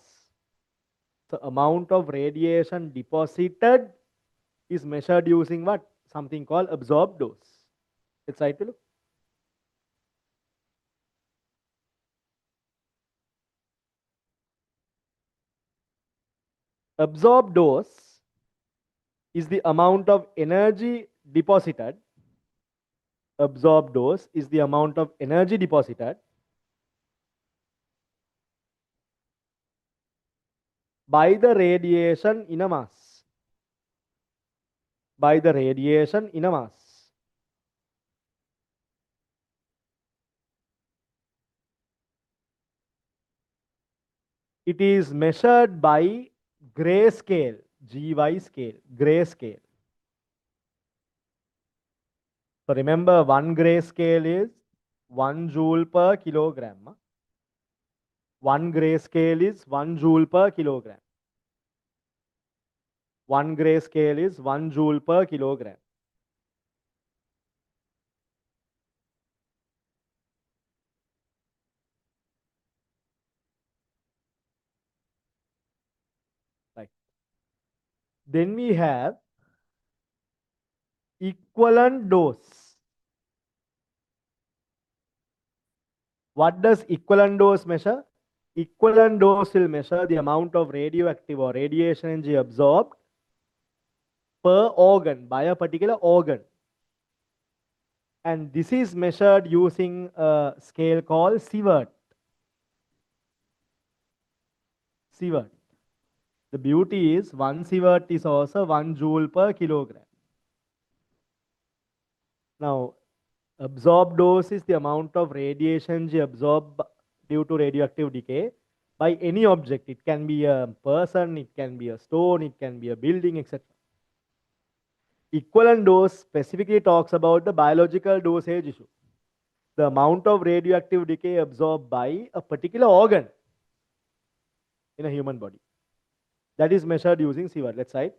So amount of radiation deposited is measured using what? Something called absorbed dose. It's right to look. Absorbed dose is the amount of energy deposited. Absorbed dose is the amount of energy deposited by the radiation in a mass. By the radiation in a mass. It is measured by gray scale, GY scale, gray scale. So remember, one gray scale is 1 joule per kilogram. 1 grayscale is 1 joule per kilogram. 1 grayscale is 1 joule per kilogram. Right. Then we have equivalent dose. What does equivalent dose measure? Equivalent dose will measure the amount of radioactive or radiation energy absorbed per organ by a particular organ. And this is measured using a scale called sievert. Sievert. The beauty is 1 sievert is also 1 joule per kilogram. Now, absorbed dose is the amount of radiation energy absorbed due to radioactive decay by any object. It can be a person, it can be a stone, it can be a building, etc. Equivalent dose specifically talks about the biological dosage issue. The amount of radioactive decay absorbed by a particular organ in a human body. That is measured using sievert. Let's say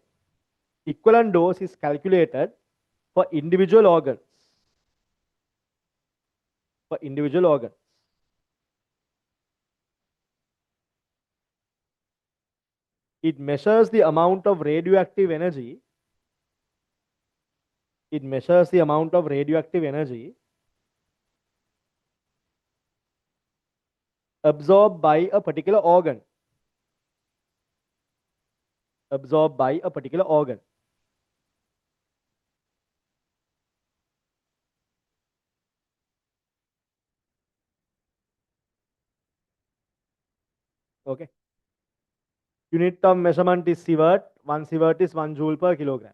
equivalent dose is calculated for individual organs. For individual organs. It measures the amount of radioactive energy. It measures the amount of radioactive energy absorbed by a particular organ. Absorbed by a particular organ. Okay. Unit of measurement is sievert. 1 sievert is 1 joule per kilogram.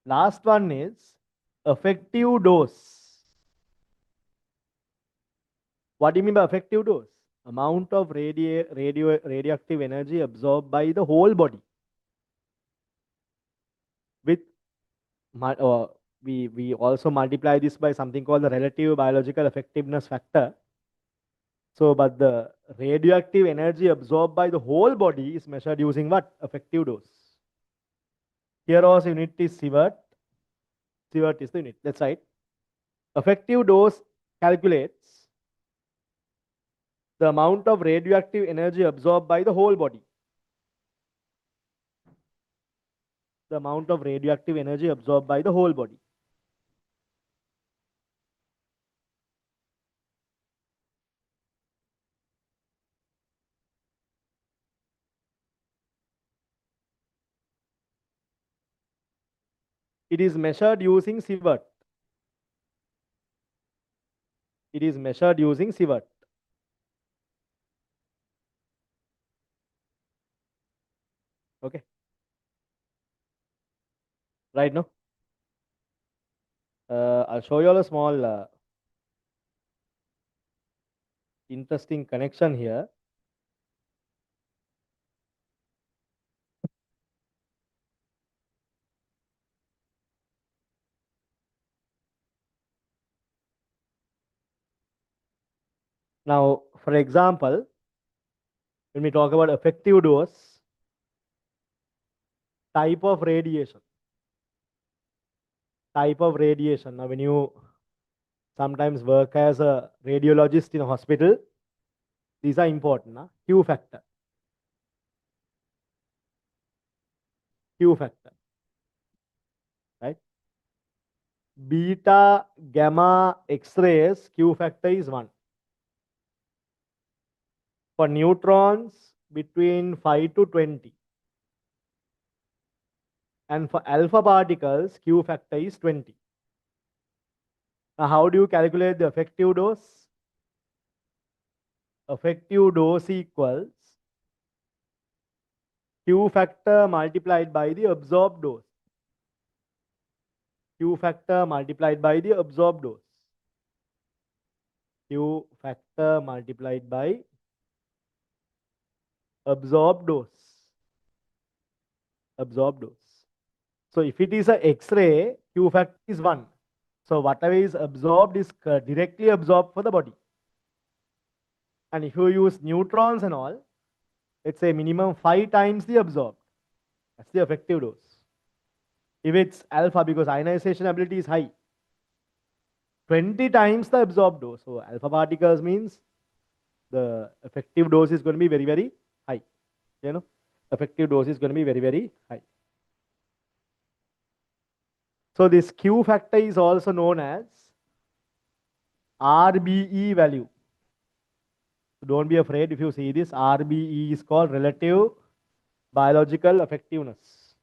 Last one is effective dose. What do you mean by effective dose? Amount of radioactive energy absorbed by the whole body. With we also multiply this by something called the relative biological effectiveness factor. So, but the radioactive energy absorbed by the whole body is measured using what? Effective dose. Here also unit is sievert. Sievert is the unit. That's right. Effective dose calculates the amount of radioactive energy absorbed by the whole body. The amount of radioactive energy absorbed by the whole body. It is measured using sievert. It is measured using sievert. Okay. Right now. I'll show you all a small interesting connection here. Now, for example, when we talk about effective dose, type of radiation. Type of radiation. Now, when you sometimes work as a radiologist in a hospital, these are important. Q factor. Q factor. Right? Beta, gamma, X-rays, Q factor is 1. For neutrons, between 5 to 20. And for alpha particles, Q factor is 20. Now, how do you calculate the effective dose? Effective dose equals Q factor multiplied by the absorbed dose. Q factor multiplied by the absorbed dose. Q factor multiplied by absorbed dose. Absorbed dose. So if it is a X-ray, Q factor is 1. So whatever is absorbed is directly absorbed for the body. And if you use neutrons and all, it's a minimum 5 times the absorbed. That's the effective dose. If it's alpha, because ionization ability is high, 20 times the absorbed dose. So alpha particles means the effective dose is going to be very, very high. You know, effective dose is going to be very, very high. So this Q factor is also known as RBE value. So don't be afraid if you see this. RBE is called relative biological effectiveness.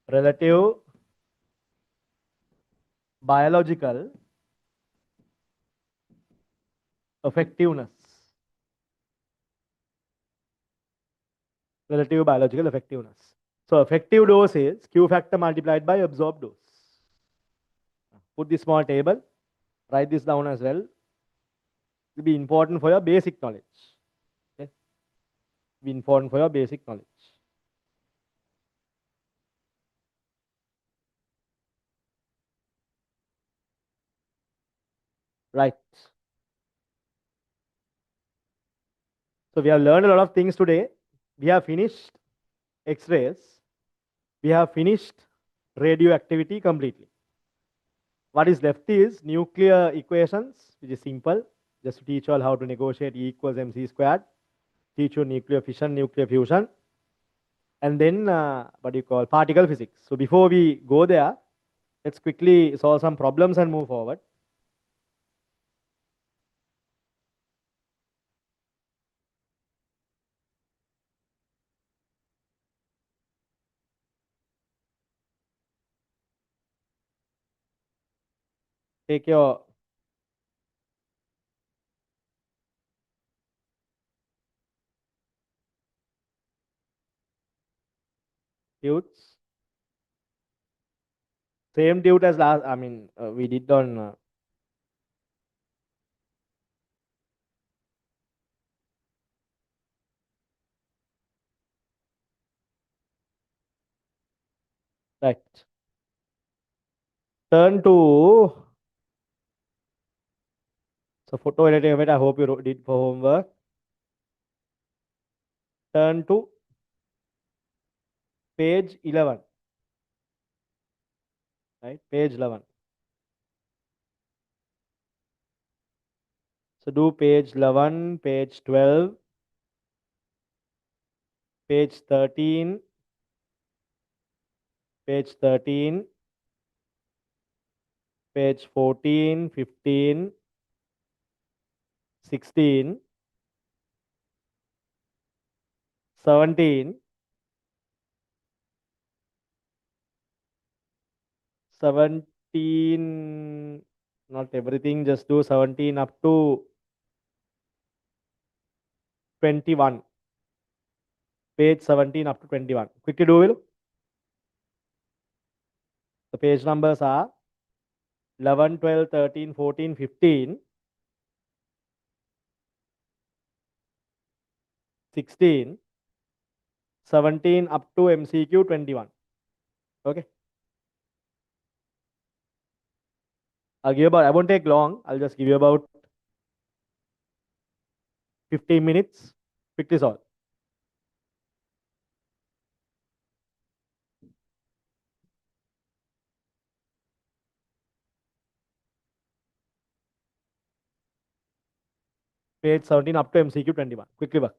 Relative biological effectiveness. Relative biological effectiveness. So effective dose is Q factor multiplied by absorbed dose. Put this small table. Write this down as well. It will be important for your basic knowledge. Okay? Be important for your basic knowledge. Right. So we have learned a lot of things today. We have finished X-rays. We have finished radioactivity completely. What is left is nuclear equations, which is simple. Just to teach you all how to negotiate E equals mc squared. Teach you nuclear fission, nuclear fusion. And then what do you call particle physics. So before we go there, let's quickly solve some problems and move forward. Take your tutes. Same tute as last, we did on right. Turn to, so photoelectric, I hope you did for homework. Turn to page 11, right? Page 11. So do page 11, page 12, page 13, page 13, page 14, 15, 16, 17, 17, not everything, just do 17 up to 21. Page 17 up to 21. Quickly do, will. The page numbers are 11, 12, 13, 14, 15, 16, 17 up to MCQ 21. Okay. I won't take long. I'll just give you about 15 minutes. Quickly solve. Page 17 up to MCQ 21. Quickly work.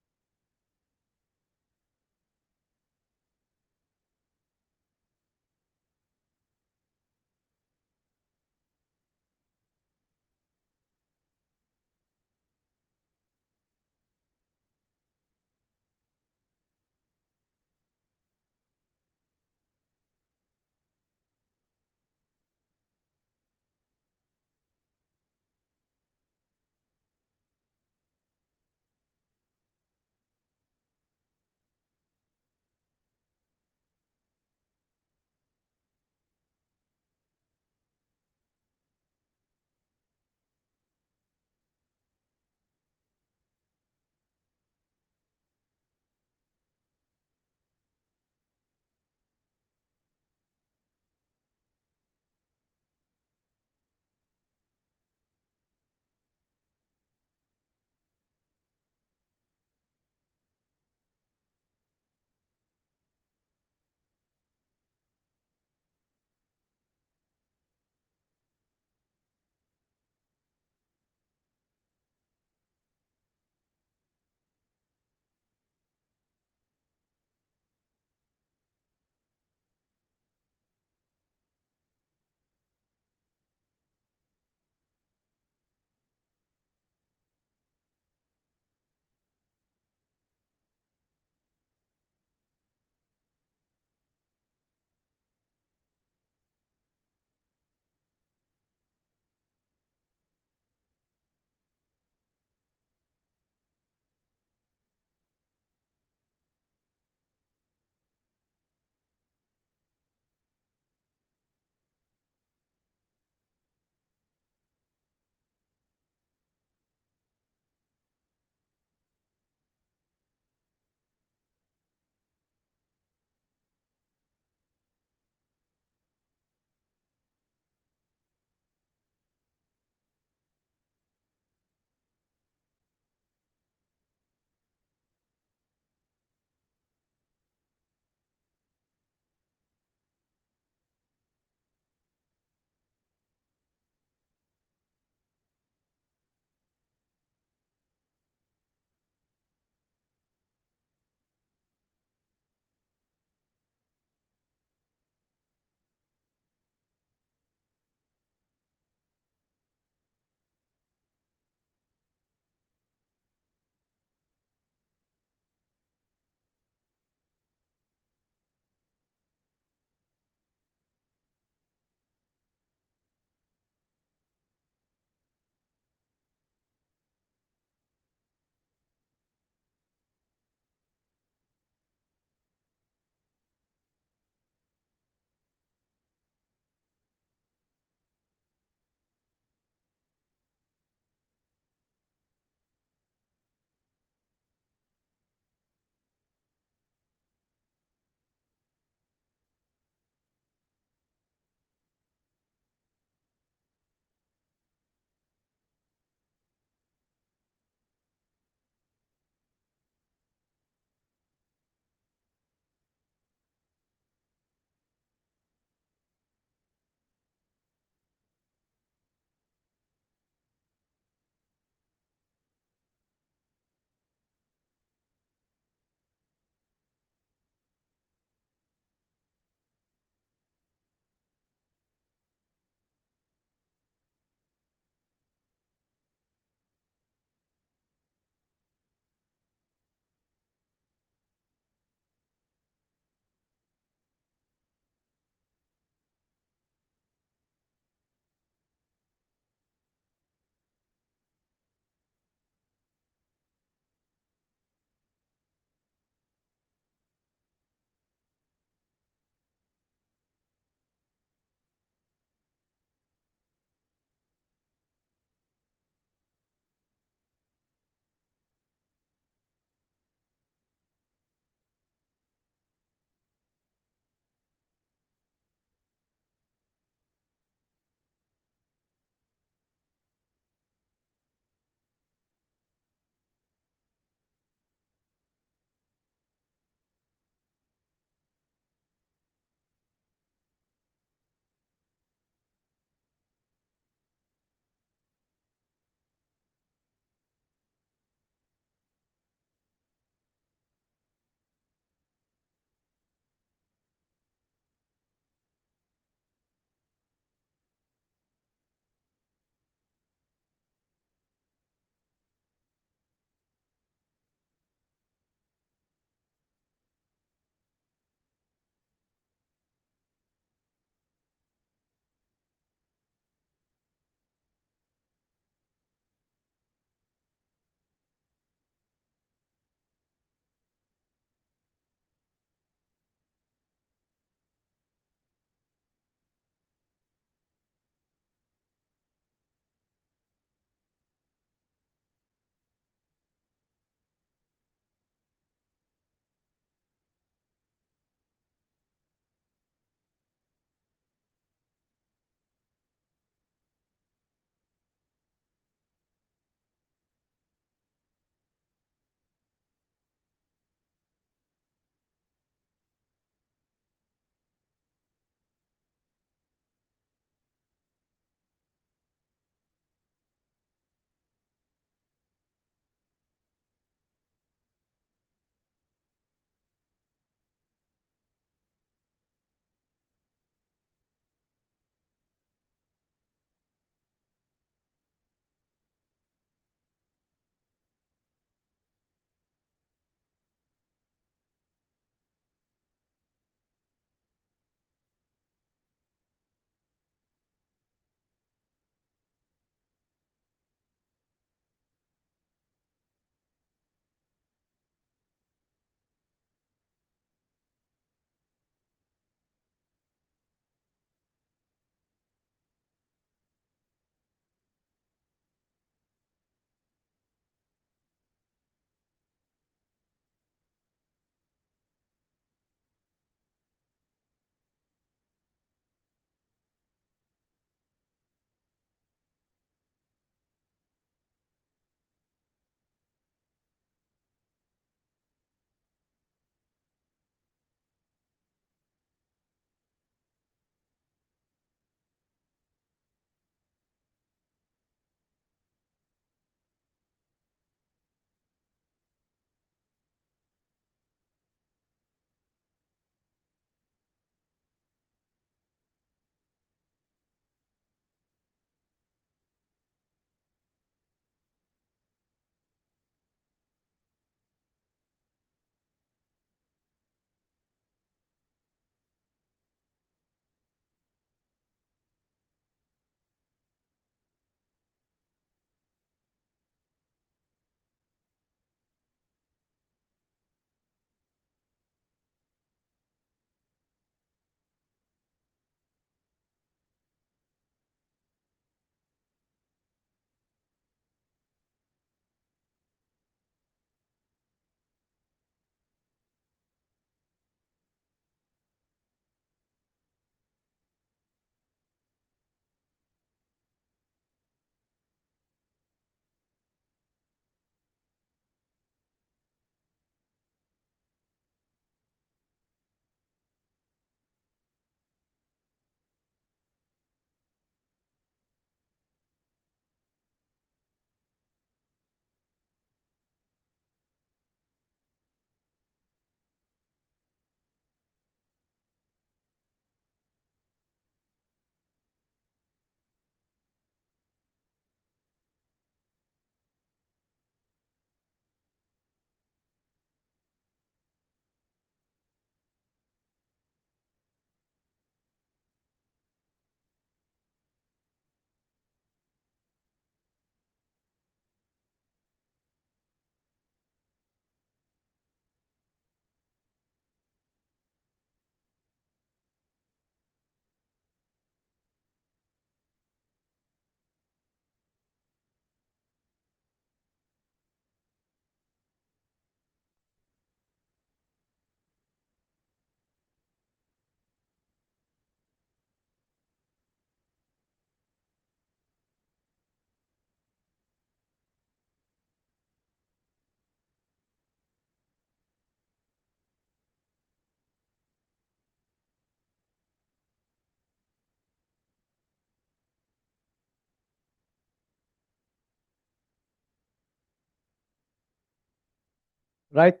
right?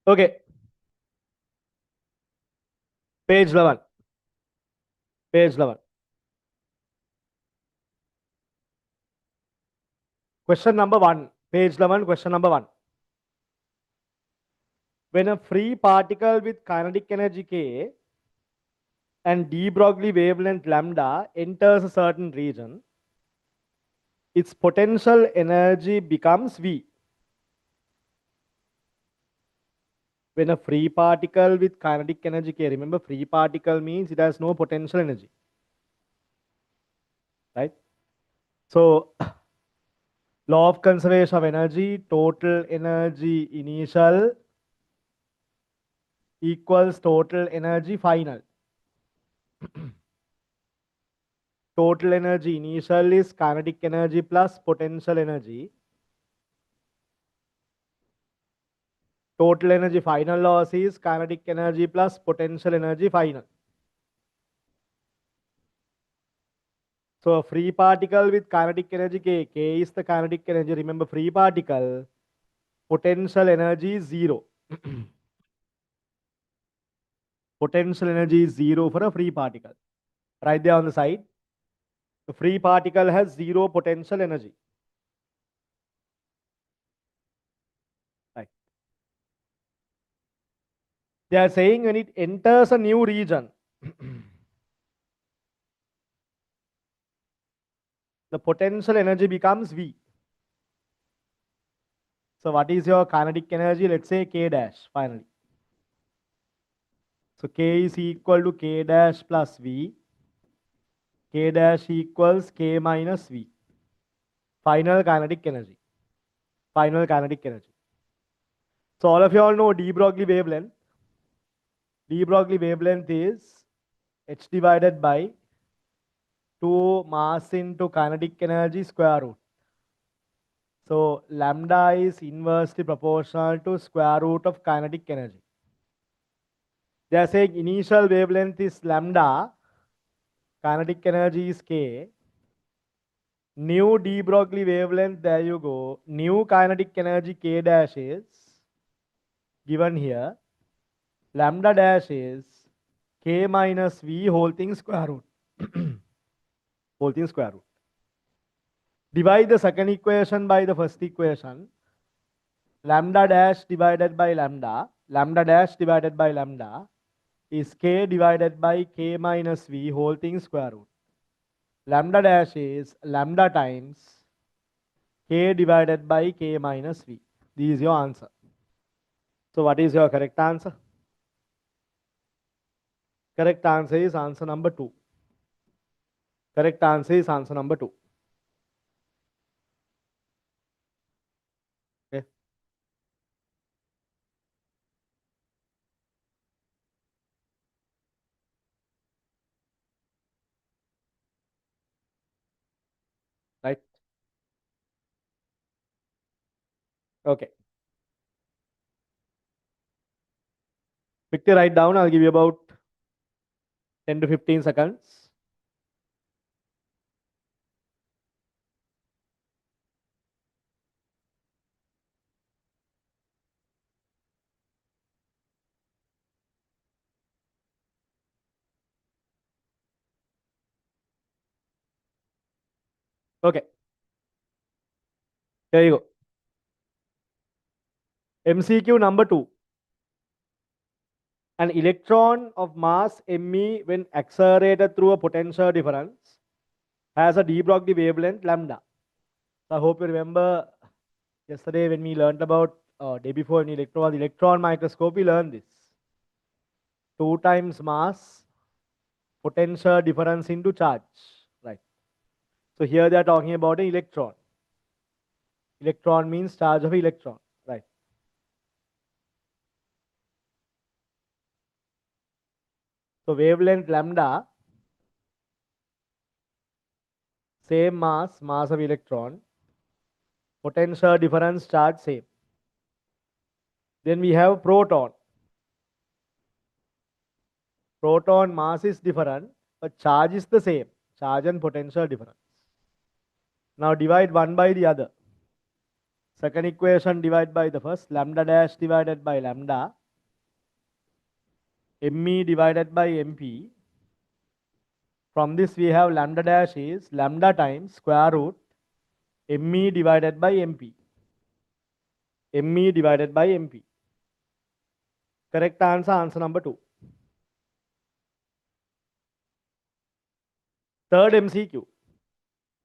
Okay, page 11. Page 11. Question number 1. Page 11, question number 1. When a free particle with kinetic energy K and de Broglie wavelength lambda enters a certain region, its potential energy becomes V. When a free particle with kinetic energy K, remember free particle means it has no potential energy, right? So law of conservation of energy, total energy initial equals total energy final. Total energy initial is kinetic energy plus potential energy. Total energy final loss is kinetic energy plus potential energy final. So a free particle with kinetic energy K, K is the kinetic energy. Remember free particle, potential energy is 0. Potential energy is 0 for a free particle. Right there on the side, the free particle has 0 potential energy. Right. They are saying when it enters a new region, the potential energy becomes V. So what is your kinetic energy? Let's say K dash finally. So K is equal to K dash plus V. K dash equals K minus V. Final kinetic energy. Final kinetic energy. So all of you all know de Broglie wavelength. De Broglie wavelength is h divided by 2 mass into kinetic energy square root. So lambda is inversely proportional to square root of kinetic energy. They are saying initial wavelength is lambda, kinetic energy is K. New de Broglie wavelength, there you go. New kinetic energy K dash is given here. Lambda dash is K minus V whole thing square root. Whole thing square root. Divide the second equation by the first equation. Lambda dash divided by lambda. Lambda dash divided by lambda is K divided by K minus V whole thing square root. Lambda dash is lambda times K divided by K minus V. This is your answer. So what is your correct answer? Correct answer is answer number 2. Correct answer is answer number 2. Okay. Right? Okay. Quickly write down. I'll give you about 10 to 15 seconds. Okay. There you go. MCQ number 2. An electron of mass me when accelerated through a potential difference has a de Broglie wavelength lambda. So I hope you remember yesterday when we learned about day before in electron microscope, we learned this. 2 times mass, potential difference into charge. Right. So here they are talking about an electron. Electron means charge of electron. Right. So wavelength lambda, same mass, mass of electron, potential difference charge same. Then we have proton. Proton mass is different, but charge is the same. Charge and potential difference. Now divide one by the other. Second equation divide by the first, lambda dash divided by lambda, me divided by mp. From this we have lambda dash is lambda times square root me divided by mp. me divided by mp. Correct answer, answer number 2. Third MCQ.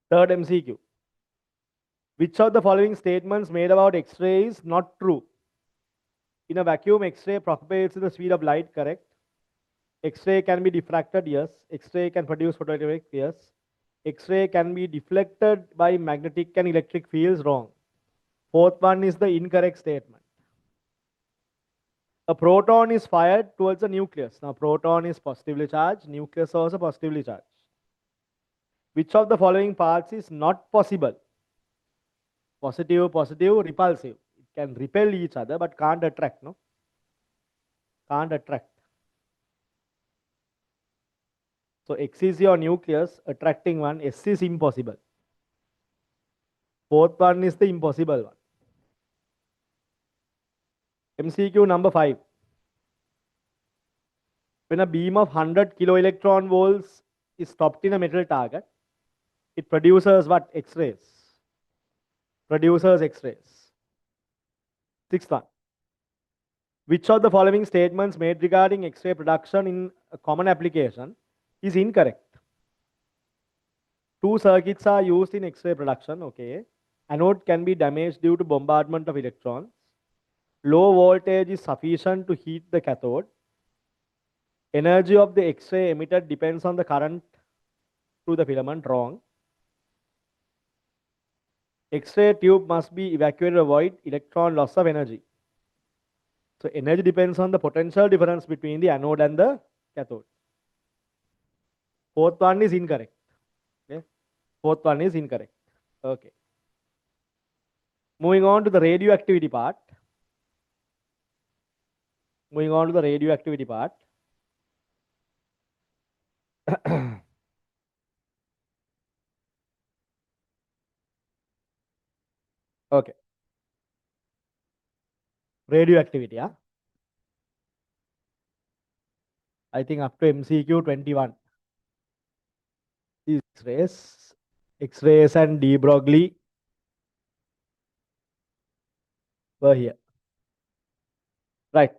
Third MCQ. Which of the following statements made about X-ray is not true? In a vacuum, X-ray propagates at the speed of light, correct? X-ray can be diffracted, yes. X-ray can produce photoelectric, yes. X-ray can be deflected by magnetic and electric fields, wrong. Fourth one is the incorrect statement. A proton is fired towards the nucleus. Now, proton is positively charged, nucleus also positively charged. Which of the following parts is not possible? Positive, positive, repulsive. It can repel each other, but can't attract, no? Can't attract. So X is your nucleus, attracting one, S is impossible. Fourth one is the impossible one. MCQ number 5. When a beam of 100 kiloelectron volts is stopped in a metal target, it produces what? X-rays. Produces X-rays. Sixth one. Which of the following statements made regarding X-ray production in a common application is incorrect? Two circuits are used in X-ray production, okay. Anode can be damaged due to bombardment of electrons. Low voltage is sufficient to heat the cathode. Energy of the X-ray emitted depends on the current through the filament, wrong. X-ray tube must be evacuated to avoid electron loss of energy. So energy depends on the potential difference between the anode and the cathode. Fourth one is incorrect. Okay. Fourth one is incorrect. Okay. Moving on to the radioactivity part. Moving on to the radioactivity part. Okay. Radioactivity, yeah. I think up to MCQ 21. X-rays and de Broglie were here. Right.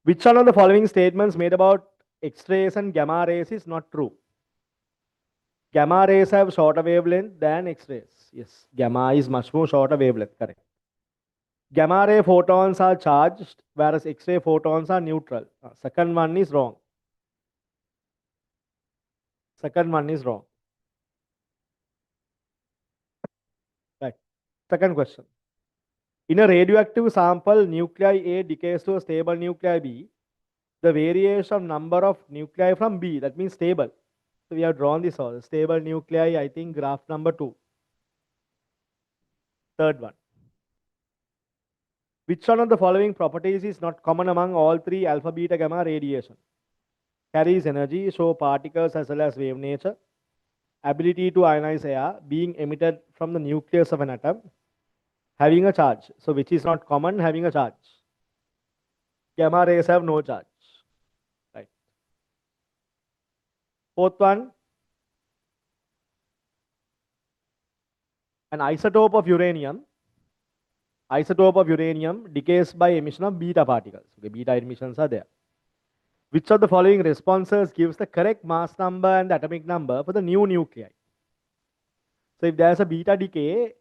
Which one of the following statements made about X-rays and gamma rays is not true? Gamma rays have shorter wavelength than X-rays. Yes, gamma is much more shorter wavelength, correct. Gamma ray photons are charged, whereas X-ray photons are neutral. Second one is wrong. Second one is wrong. Right. Second question. In a radioactive sample, nuclei A decays to a stable nuclei B. The variation of number of nuclei from B, that means stable. So we have drawn this all. Stable nuclei, I think graph number 2. Third one. Which one of the following properties is not common among all three alpha, beta, gamma radiation? Carries energy, show particles as well as wave nature. Ability to ionize air, being emitted from the nucleus of an atom. Having a charge. So which is not common? Having a charge. Gamma rays have no charge. Right. Fourth one. An isotope of uranium decays by emission of beta particles. Okay, beta emissions are there. Which of the following responses gives the correct mass number and the atomic number for the new nuclei? So if there is a beta decay,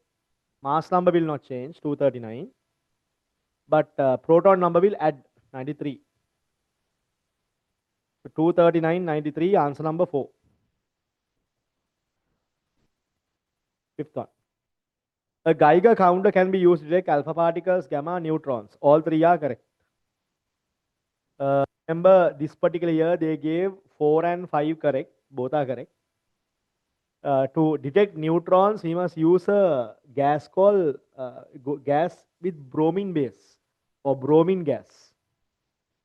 mass number will not change, 239. But proton number will add 93. So 239, 93, answer number 4. Fifth one. A Geiger counter can be used to detect alpha particles, gamma, neutrons. All three are correct. Remember, this particular year they gave 4 and 5 correct. Both are correct. To detect neutrons, we must use a gas called gas with bromine base or bromine gas.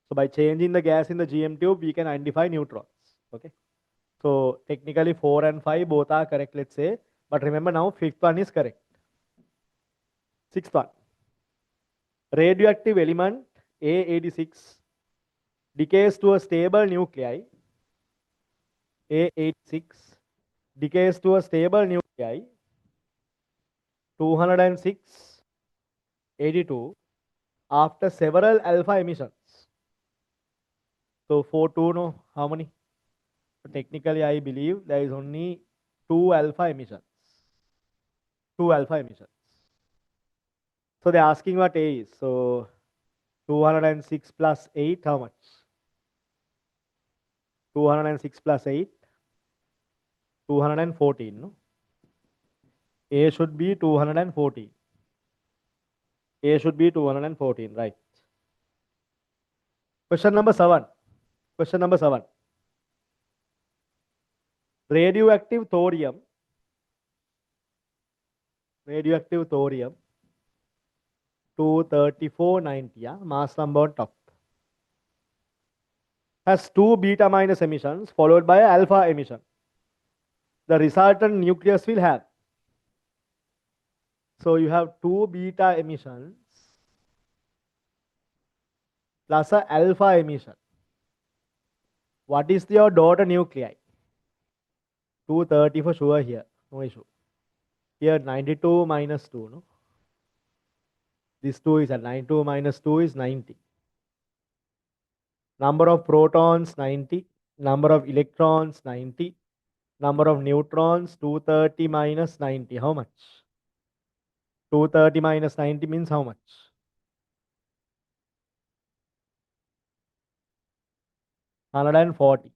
So by changing the gas in the GM tube, we can identify neutrons. Okay. So technically 4 and 5 both are correct, let's say. But remember now, fifth one is correct. Sixth one. Radioactive element A86 decays to a stable nuclei. A86 decays to a stable nuclei 206, 82 after several alpha emissions. So for 2, no, how many? Technically, I believe there is only 2 alpha emissions. 2 alpha emissions. So they're asking what A is. So 206 plus 8, how much? 206 plus 8, 214. No? A should be 214. A should be 214, right? Question number 7. Question number 7. Radioactive thorium. Radioactive thorium 23490, yeah, mass number on top. Has 2 beta minus emissions followed by alpha emission. The resultant nucleus will have. So you have 2 beta emissions plus a alpha emission. What is your daughter nuclei? 230 for sure here, no issue. Here 92 minus 2, no? This 2 is at 92 minus 2 is 90. Number of protons 90, number of electrons 90, number of neutrons 230 minus 90. How much? 230 minus 90 means how much? 140.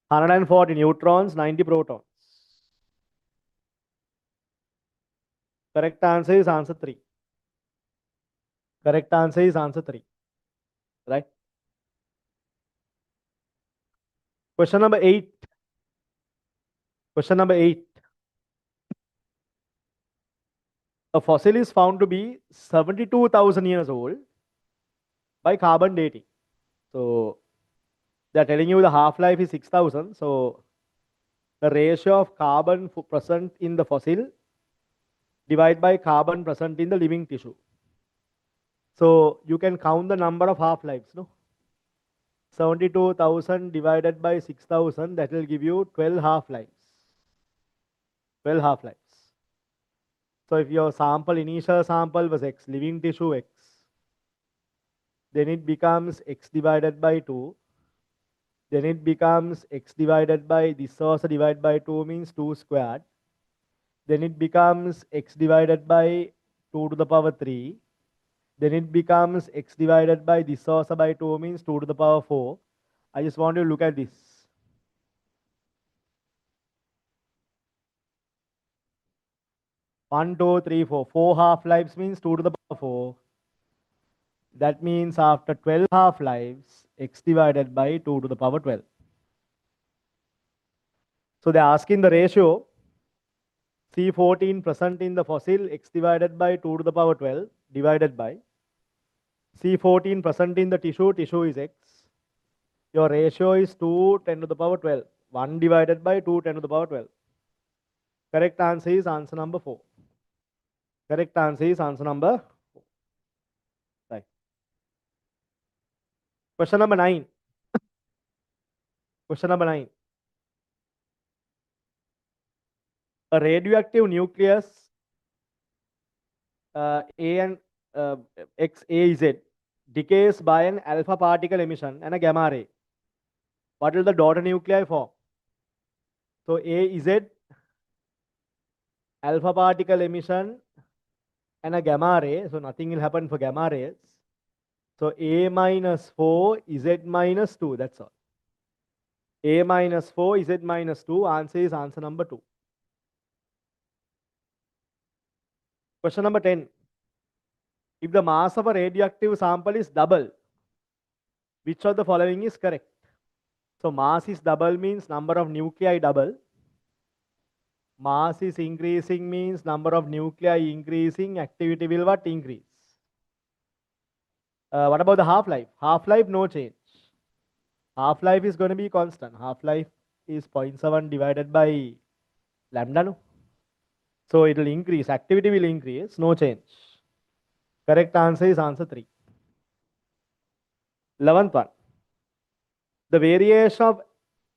140 neutrons, 90 protons. Correct answer is answer 3. Correct answer is answer 3. Right? Question number 8. Question number 8. A fossil is found to be 72,000 years old by carbon dating. So they're telling you the half-life is 6,000. So the ratio of carbon present in the fossil divided by carbon present in the living tissue. So you can count the number of half-lives, no? 72,000 divided by 6,000, that will give you 12 half-lives. 12 half-lives. So if your sample, initial sample was X, living tissue X, then it becomes X divided by 2. Then it becomes X divided by, this also divided by 2 means 2 squared. Then it becomes X divided by 2 to the power 3. Then it becomes X divided by this also by 2 means 2 to the power 4. I just want you to look at this. 1, 2, 3, 4. 4 half-lives means 2 to the power 4. That means after 12 half-lives, X divided by 2 to the power 12. So they're asking the ratio C14 present in the fossil, X divided by 2 to the power 12 divided by C14 present in the tissue, tissue is X. Your ratio is 2 10 to the power 12. 1 divided by 2 10 to the power 12. Correct answer is answer number 4. Correct answer is answer number 4. Right. Question number 9. Question number 9. A radioactive nucleus A and X, A, Z decays by an alpha particle emission and a gamma ray. What will the daughter nuclei form? So A, Z, alpha particle emission and a gamma ray. So nothing will happen for gamma rays. So A minus 4, Z minus 2. That's all. A minus 4, Z minus 2. Answer is answer number 2. Question number 10. If the mass of a radioactive sample is double, which of the following is correct? So mass is double means number of nuclei double. Mass is increasing means number of nuclei increasing. Activity will what? Increase. What about the half-life? Half-life, no change. Half-life is going to be constant. Half-life is 0.7 divided by Lambda, no? So it will increase, activity will increase, no change. Correct answer is answer 3. 11th one. The variation of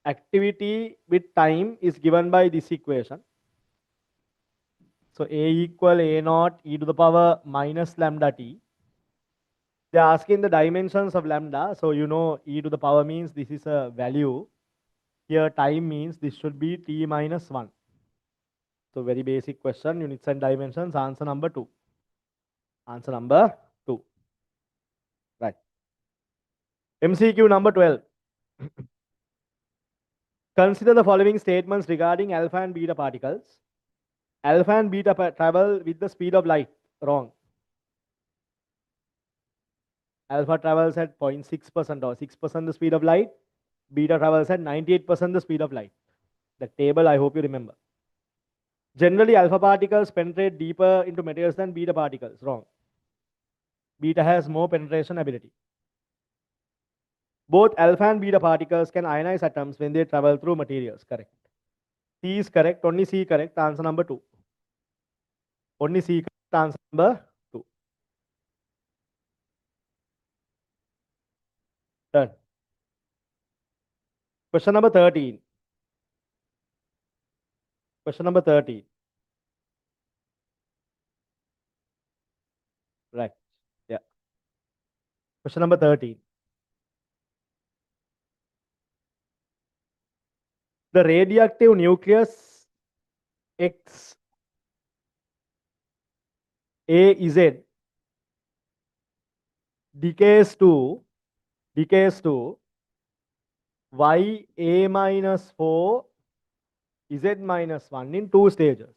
activity with time is given by this equation. So A equal A naught e to the power minus lambda t. They are asking the dimensions of lambda. So you know e to the power means this is a value. Here time means this should be t minus 1. So very basic question, units and dimensions, answer number 2. Answer number 2. Right. MCQ number 12. Consider the following statements regarding alpha and beta particles. Alpha and beta travel with the speed of light. Wrong. Alpha travels at 0.6% or 6% the speed of light. Beta travels at 98% the speed of light. The table I hope you remember. Generally, alpha particles penetrate deeper into materials than beta particles. Wrong. Beta has more penetration ability. Both alpha and beta particles can ionize atoms when they travel through materials. Correct. C is correct. Only C correct. Answer number 2. Only C correct. Answer number 2. Done. Question number 13. Question number 13. Right. Yeah. Question number 13. The radioactive nucleus X AZ decays to Ya minus 4 Z minus 1 in 2 stages.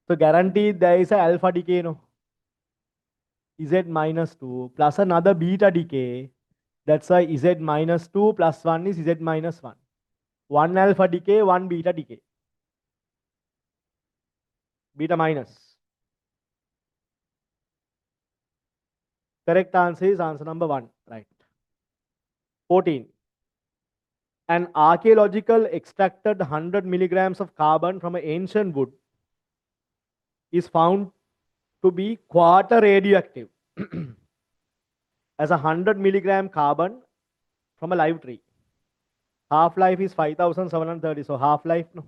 So guaranteed there is a alpha decay, no? Z minus 2 plus another beta decay. That's why Z minus 2 plus 1 is Z minus 1. 1 alpha decay, 1 beta decay. Beta minus. Correct answer is answer number 1. Right. 14. An archaeological extracted 100 milligrams of carbon from an ancient wood is found to be quarter radioactive as a 100 milligram carbon from a live tree. Half-life is 5730. So half-life, no.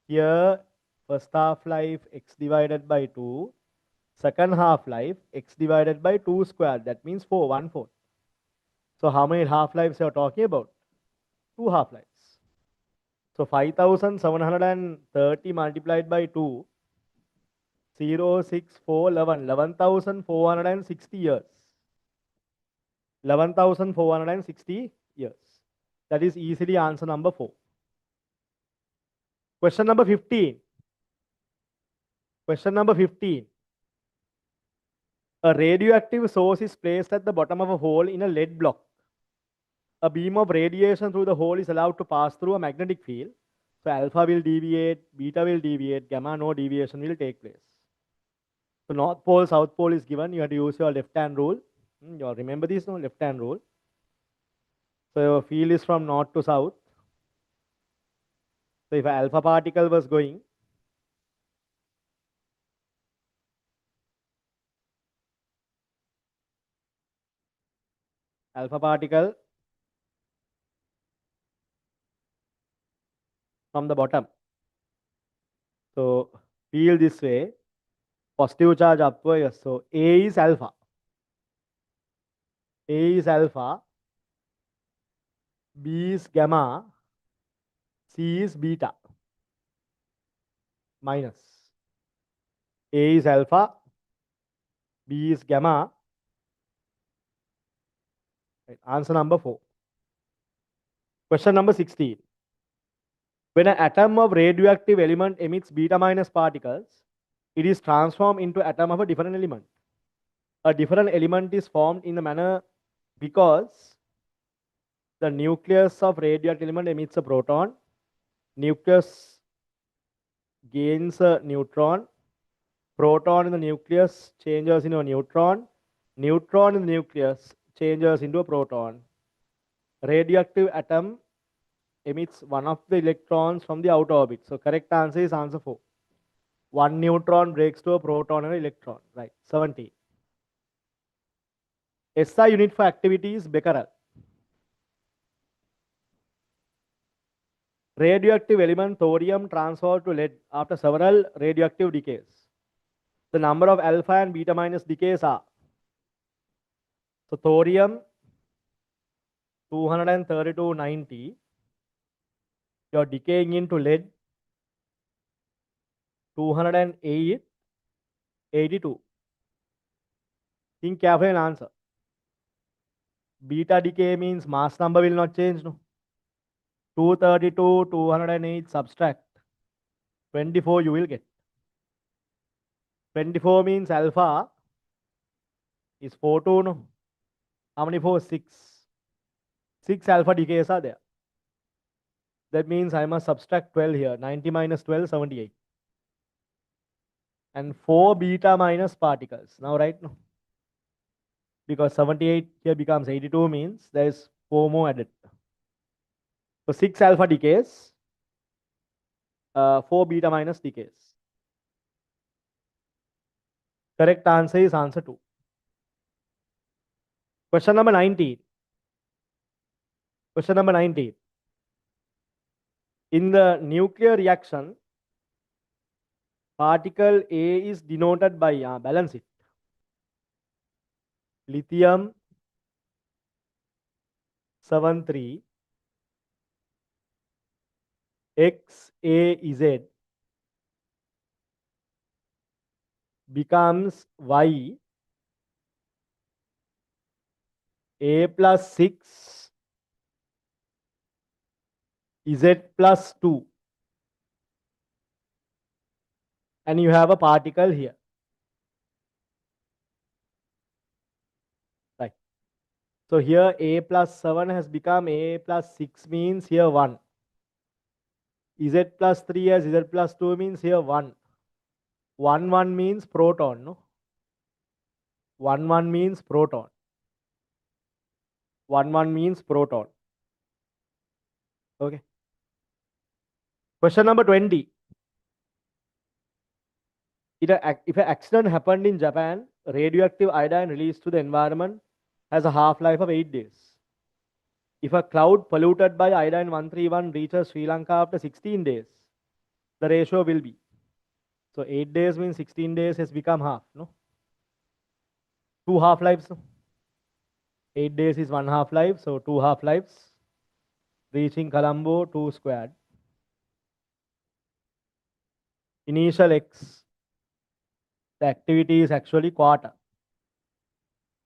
Here, first half-life x divided by 2. Second half-life x divided by 2 squared. That means 4, 1/4. So how many half-lives you are talking about? 2 half-lives. So 5730 multiplied by 2, 0, 6, 4, 11, 11,460 years. 11,460 years. That is easily answer number 4. Question number 15. Question number 15. A radioactive source is placed at the bottom of a hole in a lead block. A beam of radiation through the hole is allowed to pass through a magnetic field. So alpha will deviate, beta will deviate, gamma no deviation will take place. So north pole, south pole is given. You have to use your left hand rule. You all remember this, no? Left hand rule. So your field is from north to south. So if an alpha particle was going, alpha particle from the bottom. So field this way, positive charge upward. Yes. So A is alpha. A is alpha. B is gamma. C is beta. Minus. A is alpha. B is gamma. Right. Answer number 4. Question number 16. When an atom of radioactive element emits beta minus particles, it is transformed into atom of a different element. A different element is formed in the manner because the nucleus of radioactive element emits a proton, nucleus gains a neutron, proton in the nucleus changes into a neutron, neutron in the nucleus changes into a proton. Radioactive atom emits one of the electrons from the outer orbit. So correct answer is answer 4. One neutron breaks to a proton and an electron. Right. 17. SI unit for activity is becquerel. Radioactive element thorium transferred to lead after several radioactive decays. The number of alpha and beta minus decays are. So thorium 23290. You're decaying into lead 208 82. Think carefully and answer. Beta decay means mass number will not change. No. 232, 208 subtract 24 you will get. 24 means alpha is 42. No. How many 4? 6. 6 alpha decays are there. That means I must subtract 12 here. 90 minus 12, 78. And 4 beta minus particles. Now right now. Because 78 here becomes 82 means there is 4 more added. So 6 alpha decays, 4 beta minus decays. Correct answer is answer 2. Question number 19. Question number 19. In the nuclear reaction, particle A is denoted by, balance it. Lithium 73 XAZ becomes Y A plus 6 Z plus 2. And you have a particle here. Right. So here A plus 7 has become A plus 6 means here 1. Z plus 3 as Z plus 2 means here 1. 1 1 means proton. No? 1 1 means proton. 1 1 means proton. Okay. Question number 20. If an accident happened in Japan, radioactive iodine released to the environment has a half-life of 8 days. If a cloud polluted by iodine 131 reaches Sri Lanka after 16 days, the ratio will be. So 8 days means 16 days has become half. No? 2 half-lives. No? 8 days is 1 half-life, so 2 half-lives. Reaching Colombo, 2 squared. Initial X. The activity is actually quarter.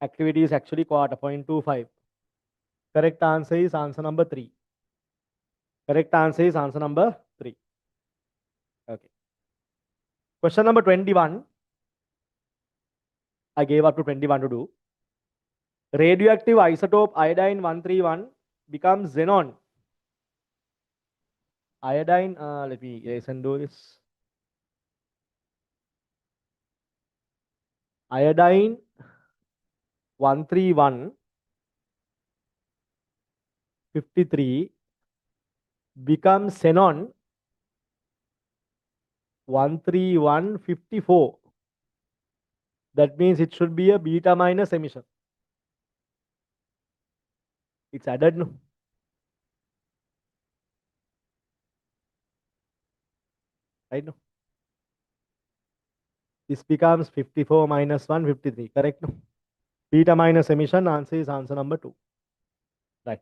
Activity is actually quarter, 0.25. Correct answer is answer number 3. Correct answer is answer number 3. Okay. Question number 21. I gave up to 21 to do. Radioactive isotope iodine 131 becomes xenon. Iodine, let me erase and do this. Iodine 131 53 becomes xenon 131 54. That means it should be a beta minus emission. It's added, no? Right, no? This becomes 54 minus 1, 53. Correct, no? Beta minus emission, answer is answer number 2. Right.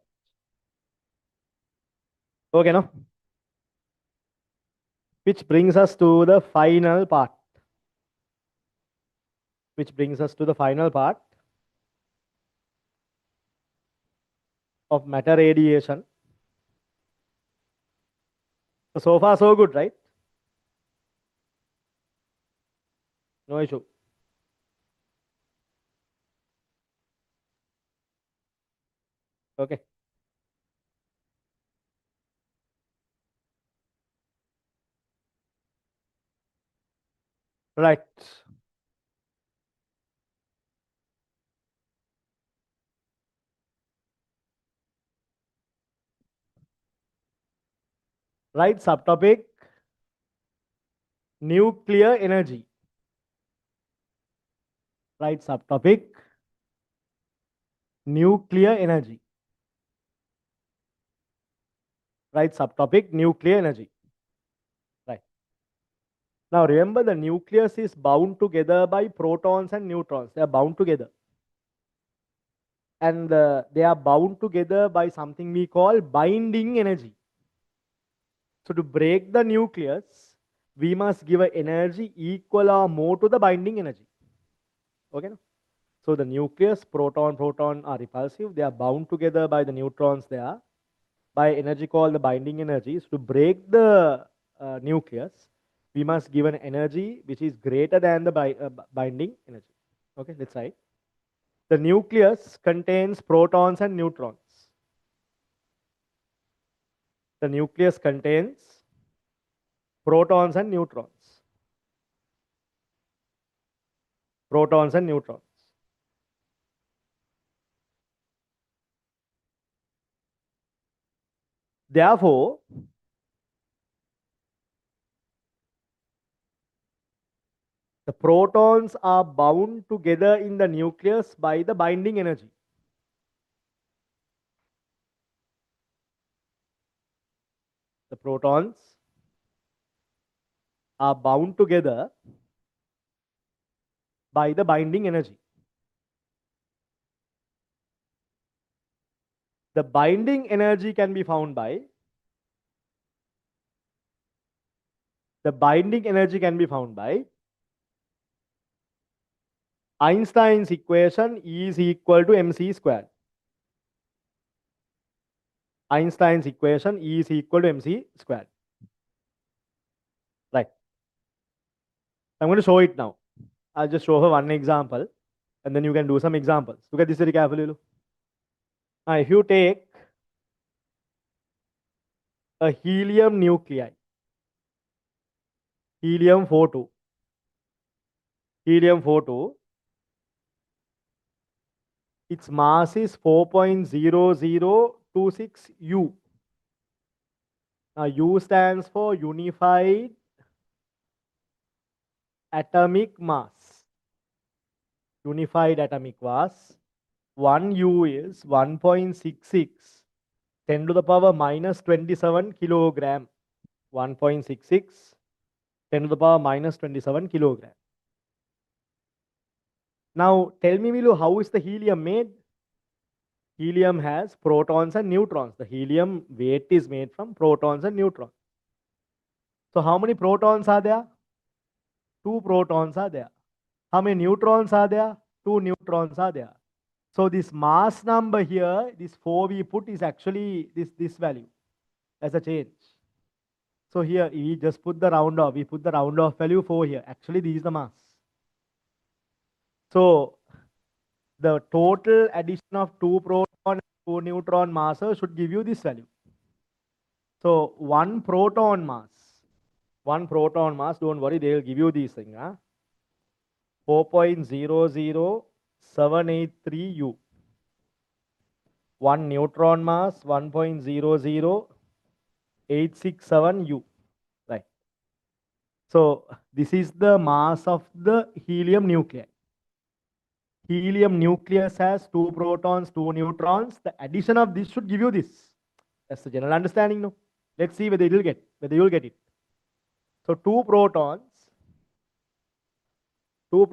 Okay, no? Which brings us to the final part. Which brings us to the final part of matter radiation. So far, so good, right? No issue. Okay. Right. Right subtopic, nuclear energy. Right subtopic, nuclear energy. Right subtopic, nuclear energy. Right. Now remember, the nucleus is bound together by protons and neutrons. They are bound together. And they are bound together by something we call binding energy. So to break the nucleus, we must give an energy equal or more to the binding energy. Okay? No? So the nucleus, proton are repulsive. They are bound together by the neutrons there by energy called the binding energy. So to break the nucleus, we must give an energy which is greater than the binding energy. Okay, let's write. The nucleus contains protons and neutrons. The nucleus contains protons and neutrons. Protons and neutrons. Therefore, the protons are bound together in the nucleus by the binding energy. The protons are bound together by the binding energy. The binding energy can be found by Einstein's equation is equal to mc squared. Einstein's equation is equal to mc squared. Right. I'm going to show it now. I'll just show her one example and then you can do some examples. Look at this very carefully. Look. Now, if you take a helium nuclei, helium 42, its mass is 4.0026 U. Now, U stands for unified atomic mass. Unified atomic mass. 1 U is 1.66 10 to the power minus 27 kilogram. 1.66 10 to the power minus 27 kilogram. Now, tell me, Milu, how is the helium made? Helium has protons and neutrons. The helium weight is made from protons and neutrons. So how many protons are there? 2 protons are there. How many neutrons are there? 2 neutrons are there. So this mass number here, this 4 we put is actually this value as a change. So here we just put the round off. We put the round off value 4 here. Actually, this is the mass. So the total addition of 2 proton and 2 neutron masses should give you this value. So one proton mass, don't worry, they will give you these things. 4.00783 U. One neutron mass, 1.00867 U. Right. So this is the mass of the helium nuclei. Helium nucleus has 2 protons, 2 neutrons. The addition of this should give you this. That's the general understanding, no? Let's see whether you'll get it. So 2 protons, 2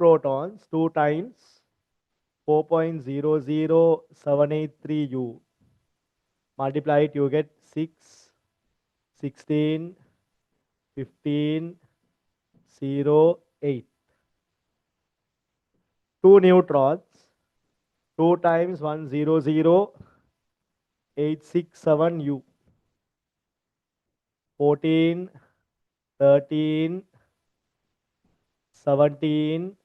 times 4.00783 U. Multiply it, you get 6, 16, 15, 0, 8. 2 neutrons, 2 times 100,867 U. 14, 13, 17,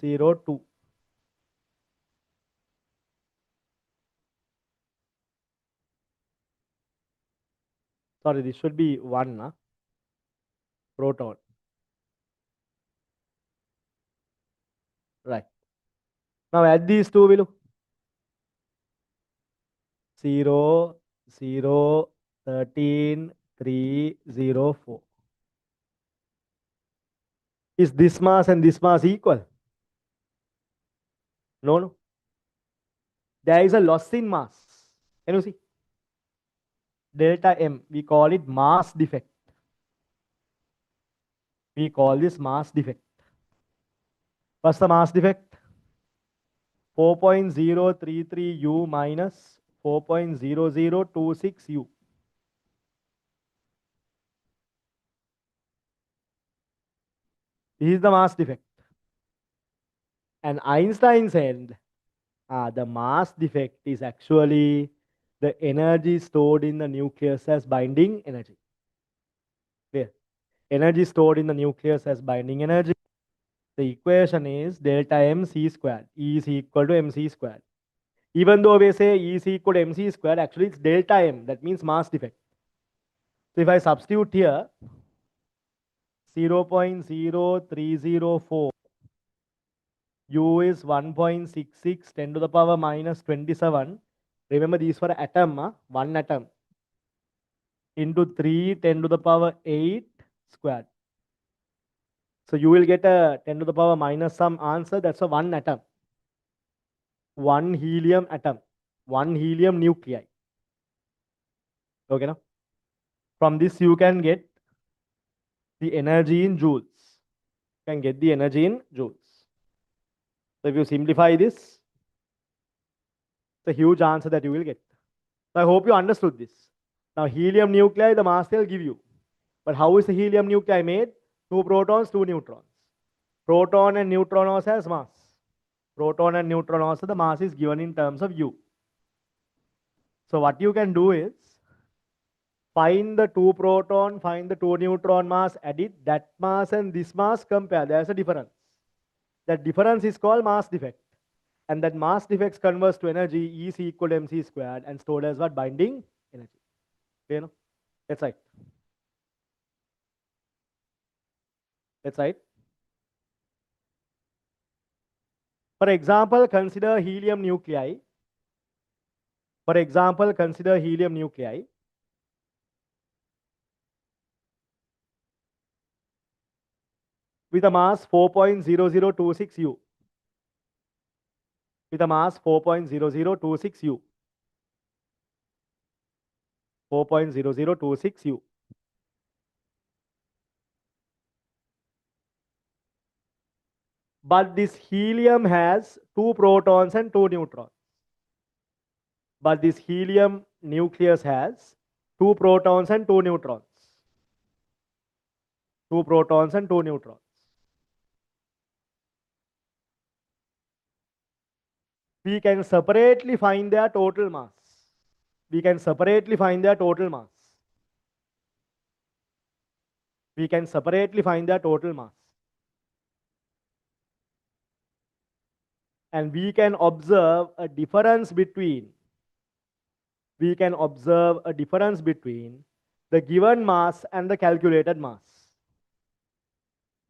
02. Sorry, this should be 1, proton. Right. Now add these two, 0, 0, 13304. Is this mass and this mass equal? No, no. There is a loss in mass. Can you see? Delta M, we call it mass defect. We call this mass defect. What's the mass defect? 4.033 U minus 4.0026 U. This is the mass defect. And Einstein said the mass defect is actually the energy stored in the nucleus as binding energy. Clear? Energy stored in the nucleus as binding energy. The equation is delta mc squared. E is equal to mc squared. Even though we say E is equal to mc squared, actually it's delta m. That means mass defect. So if I substitute here 0.0304, U is 1.66, 10 to the power minus 27. Remember these were atom, one atom, into 3, 10 to the power 8 squared. So you will get a 10 to the power minus some answer. That's a one atom. One helium atom. One helium nuclei. Okay, now? From this you can get the energy in joules. You can get the energy in joules. So if you simplify this, it's a huge answer that you will get. So I hope you understood this. Now helium nuclei, the mass they'll give you. But how is the helium nuclei made? 2 protons, 2 neutrons. Proton and neutron also has mass. Proton and neutron also, the mass is given in terms of U. So what you can do is, find the 2 proton, find the 2 neutron mass, add it, that mass and this mass, compare. There's a difference. That difference is called mass defect. And that mass defect converts to energy, E is equal to mc squared, and stored as what? Binding energy. Okay, no? That's right. That's right. For example, consider helium nuclei. For example, consider helium nuclei. With a mass 4.0026 U. With a mass 4.0026 U. 4.0026 U. But this helium has 2 protons and 2 neutrons. But this helium nucleus has 2 protons and 2 neutrons. 2 protons and 2 neutrons. We can separately find their total mass. We can separately find their total mass. We can separately find their total mass. And we can observe a difference between the given mass and the calculated mass.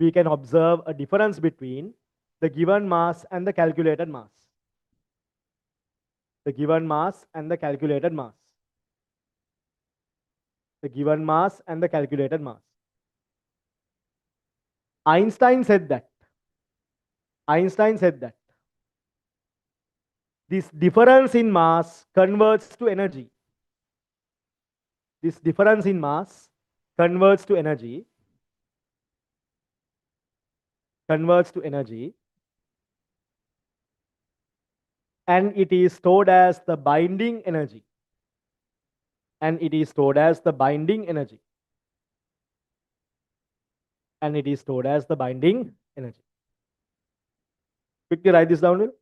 We can observe a difference between the given mass and the calculated mass. The given mass and the calculated mass. The given mass and the calculated mass. Einstein said that. This difference in mass converts to energy. This difference in mass converts to energy. And it is stored as the binding energy. Quickly write this down. Will?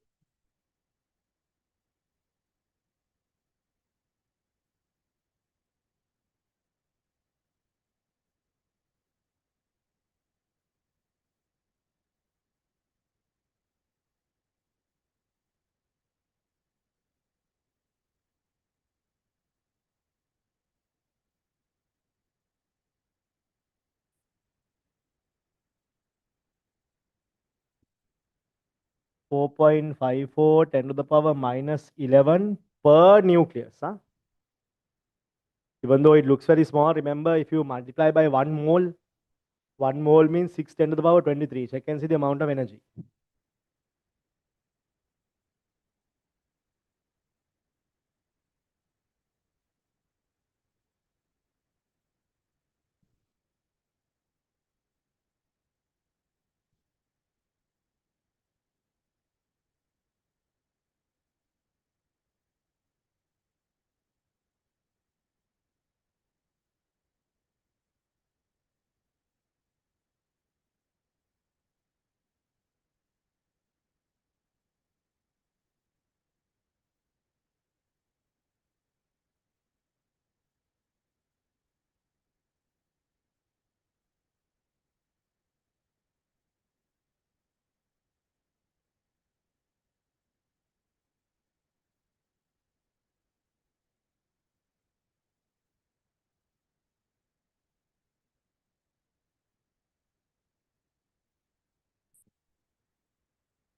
(4.54 10 to the power minus 11 per nucleus. Even though it looks very small, remember if you multiply by 1 mole means 6 10 to the power 23. Check and see the amount of energy.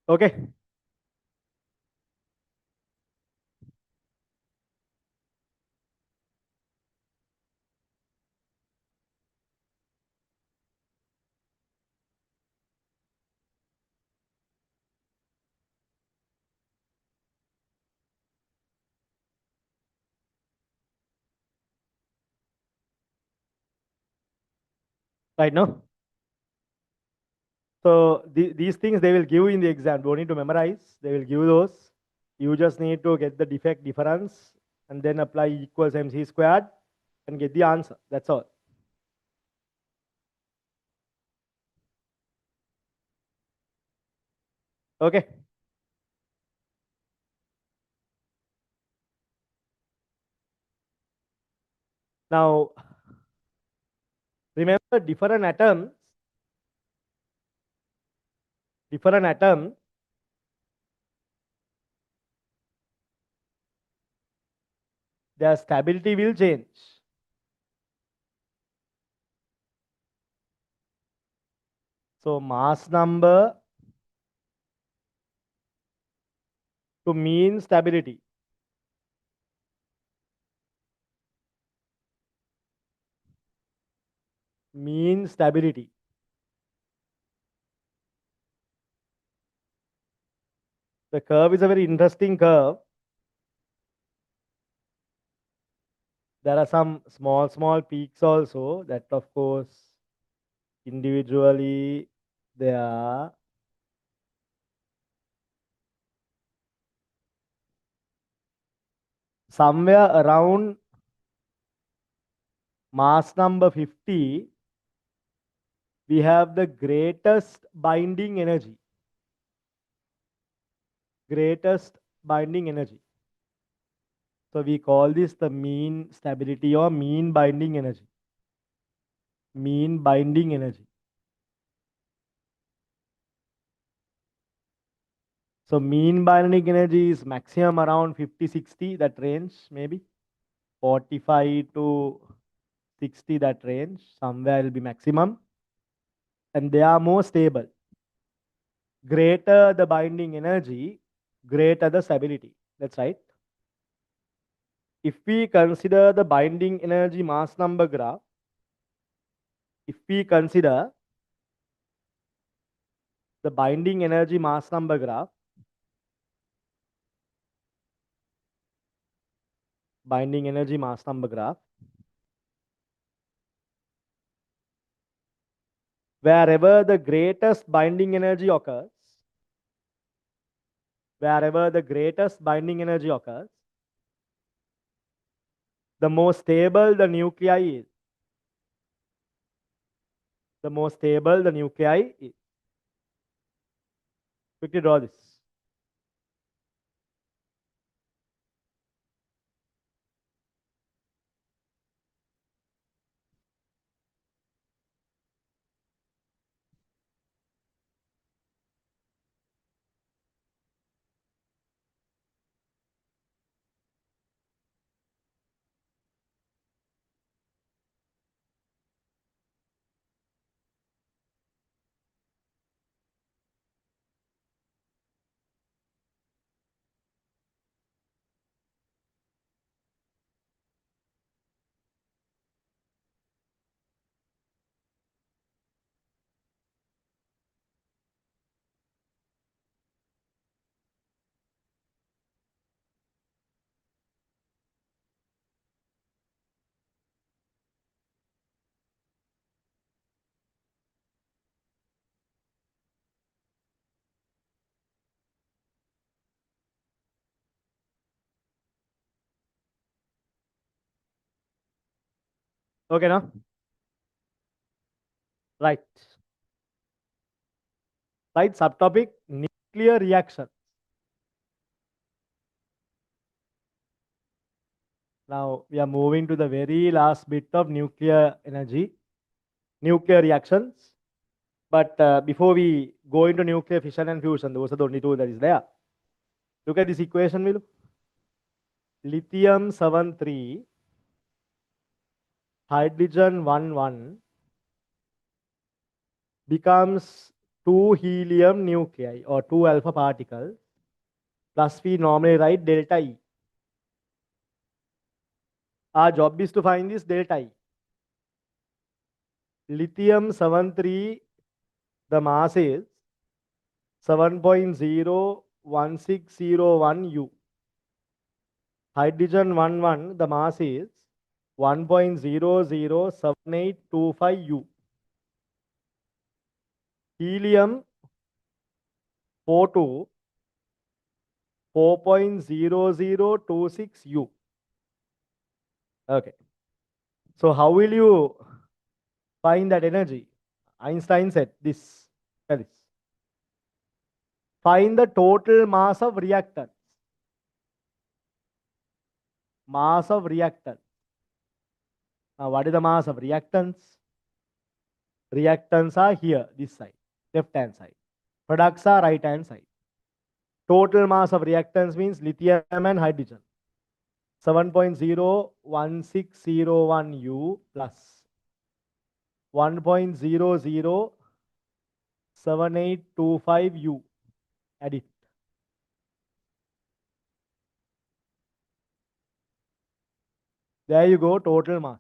Okay. Right now. So these things they will give in the exam. Don't need to memorize. They will give those. You just need to get the defect difference and then apply E equals mc squared and get the answer. That's all. Okay. Now remember different atoms, their stability will change. So mass number to mean stability. Mean stability. The curve is a very interesting curve. There are some small peaks also that of course individually they are somewhere around mass number 50 we have the greatest binding energy. Greatest binding energy. So we call this the mean stability or mean binding energy. Mean binding energy. So mean binding energy is maximum around 50-60, that range maybe. 45 to 60, that range. Somewhere will be maximum. And they are more stable. Greater the binding energy, greater the stability. That's right. If we consider the binding energy mass number graph, if we consider the binding energy mass number graph, binding energy mass number graph, wherever the greatest binding energy occurs, wherever the greatest binding energy occurs, the more stable the nuclei is. The more stable the nuclei is. Quickly draw this. Okay, now? Right. Right, subtopic, nuclear reaction. Now, we are moving to the very last bit of nuclear energy, nuclear reactions. But before we go into nuclear fission and fusion, those are the only two that is there. Look at this equation, Milu. Lithium 73, hydrogen 11 becomes 2 helium nuclei or 2 alpha particles, plus we normally write delta E. Our job is to find this delta E. Lithium 73, the mass is 7.01601 U. Hydrogen 11, the mass is 1.007825 U. Helium 42, 4.0026 U. Okay. So how will you find that energy? Einstein said this. Find the total mass of reactants. Mass of reactants. Now, what is the mass of reactants? Reactants are here, this side, left hand side. Products are right hand side. Total mass of reactants means lithium and hydrogen. 7.01601 U plus 1.007825 U. Add it. There you go, total mass.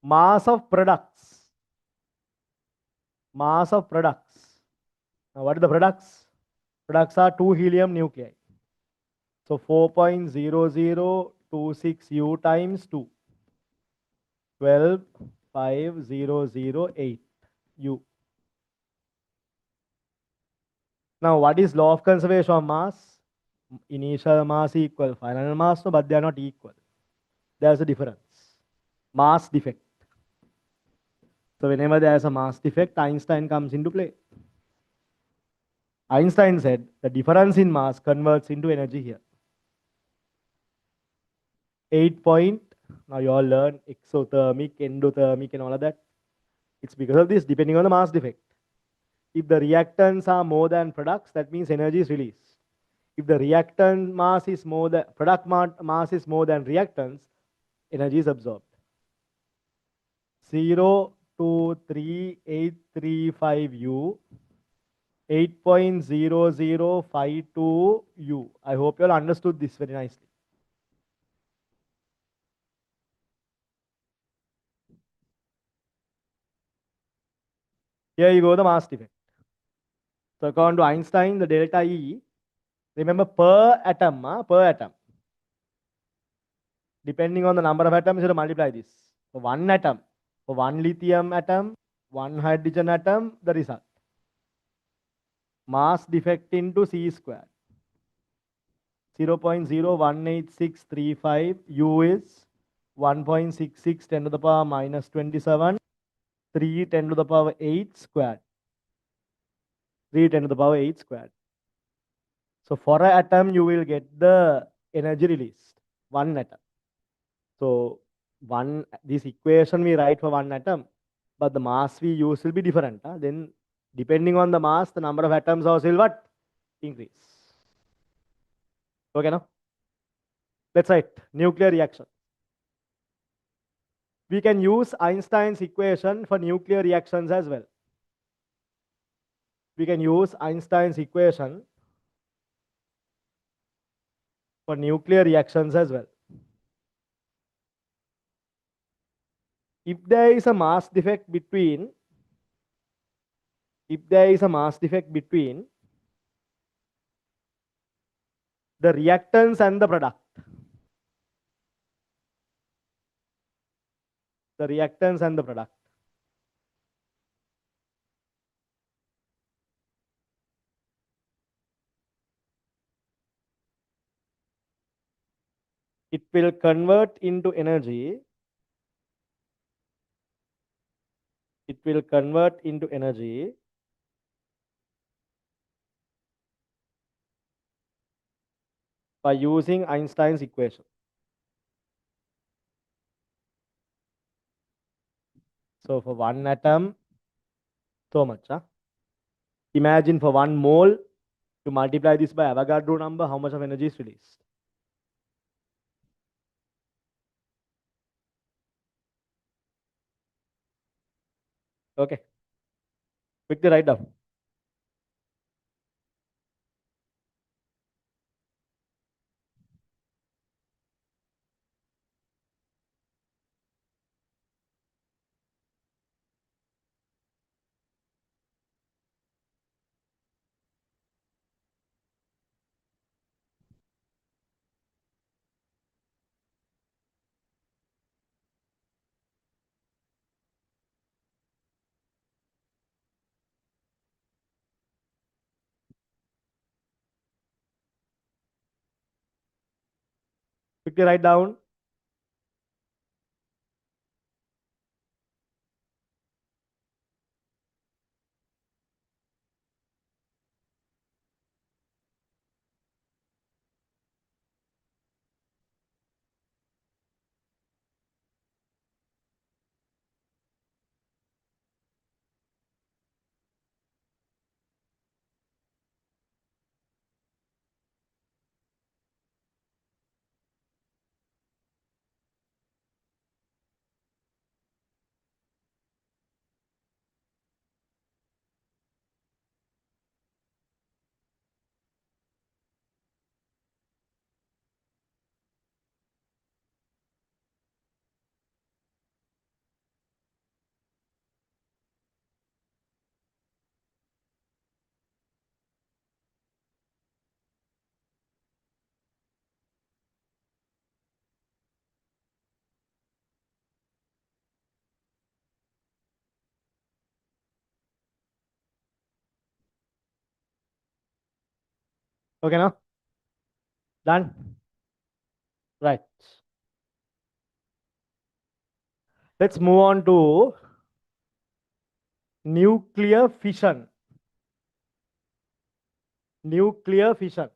Mass of products. Mass of products. Now, what are the products? Products are 2 helium nuclei. So 4.0026 U times 2. 12,5008 U. Now, what is law of conservation of mass? Initial mass equal final mass, no, but they are not equal. There's a difference. Mass defect. So whenever there is a mass defect, Einstein comes into play. Einstein said the difference in mass converts into energy here. 8 point. Now you all learn exothermic, endothermic, and all of that. It's because of this, depending on the mass defect. If the reactants are more than products, that means energy is released. If the reactant mass is more than product mass is more than reactants, energy is absorbed. 0.23835 U, 8.0052 U. I hope you all understood this very nicely. Here you go, the mass defect. So according to Einstein, the delta E, remember per atom, depending on the number of atoms, you have to multiply this. So one atom, for one lithium atom, one hydrogen atom, the result. Mass defect into C square. 0.018635 U is 1.66 10 to the power minus 27, 3 10 to the power 8 squared. 3 10 to the power 8 squared. So for an atom, you will get the energy released. One atom. So this equation we write for one atom, but the mass we use will be different. Then depending on the mass, the number of atoms also will what? Increase. Okay, now? Let's write nuclear reaction. We can use Einstein's equation for nuclear reactions as well. We can use Einstein's equation for nuclear reactions as well. If there is a mass defect between the reactants and the product, it will convert into energy. It will convert into energy by using Einstein's equation. So for one atom, so much. Huh? Imagine for 1 mole, to multiply this by Avogadro number, how much of energy is released? Okay. Quickly write down. Quickly write down. Okay, now? Done? Right. Let's move on to nuclear fission. Nuclear fission.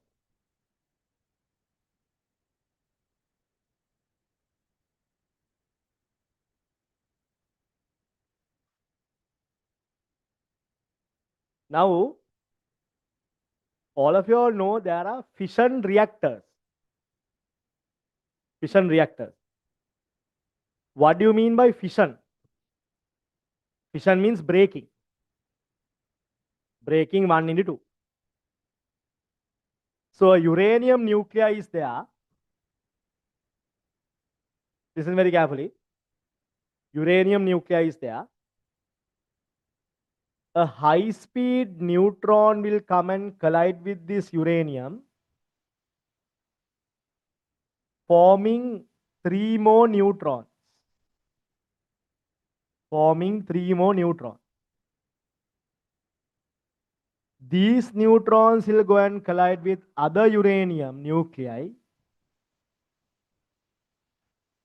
Now, all of you all know there are fission reactors. Fission reactors. What do you mean by fission? Fission means breaking. Breaking one into two. So a uranium nuclei is there. Listen very carefully. Uranium nuclei is there. A high-speed neutron will come and collide with this uranium, forming 3 more neutrons. Forming 3 more neutrons. These neutrons will go and collide with other uranium nuclei,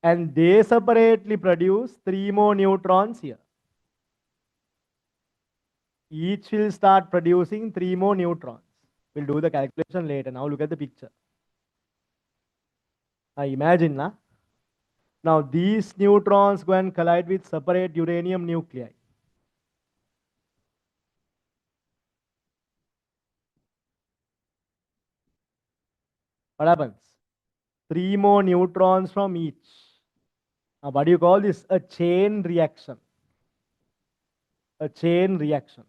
and they separately produce 3 more neutrons here. Each will start producing 3 more neutrons. We'll do the calculation later. Now look at the picture. Imagine, na? Now these neutrons go and collide with separate uranium nuclei. What happens? 3 more neutrons from each. Now what do you call this? A chain reaction. A chain reaction.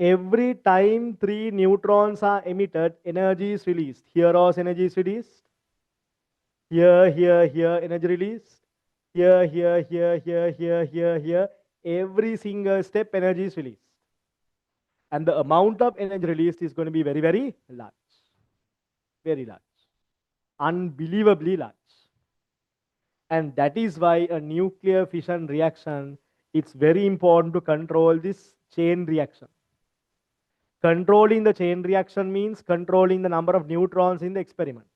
Every time 3 neutrons are emitted, energy is released. Here also energy is released. Here, energy released. Here. Every single step, energy is released. And the amount of energy released is going to be very, very large. Very large. Unbelievably large. And that is why a nuclear fission reaction, it's very important to control this chain reaction. Controlling the chain reaction means controlling the number of neutrons in the experiment.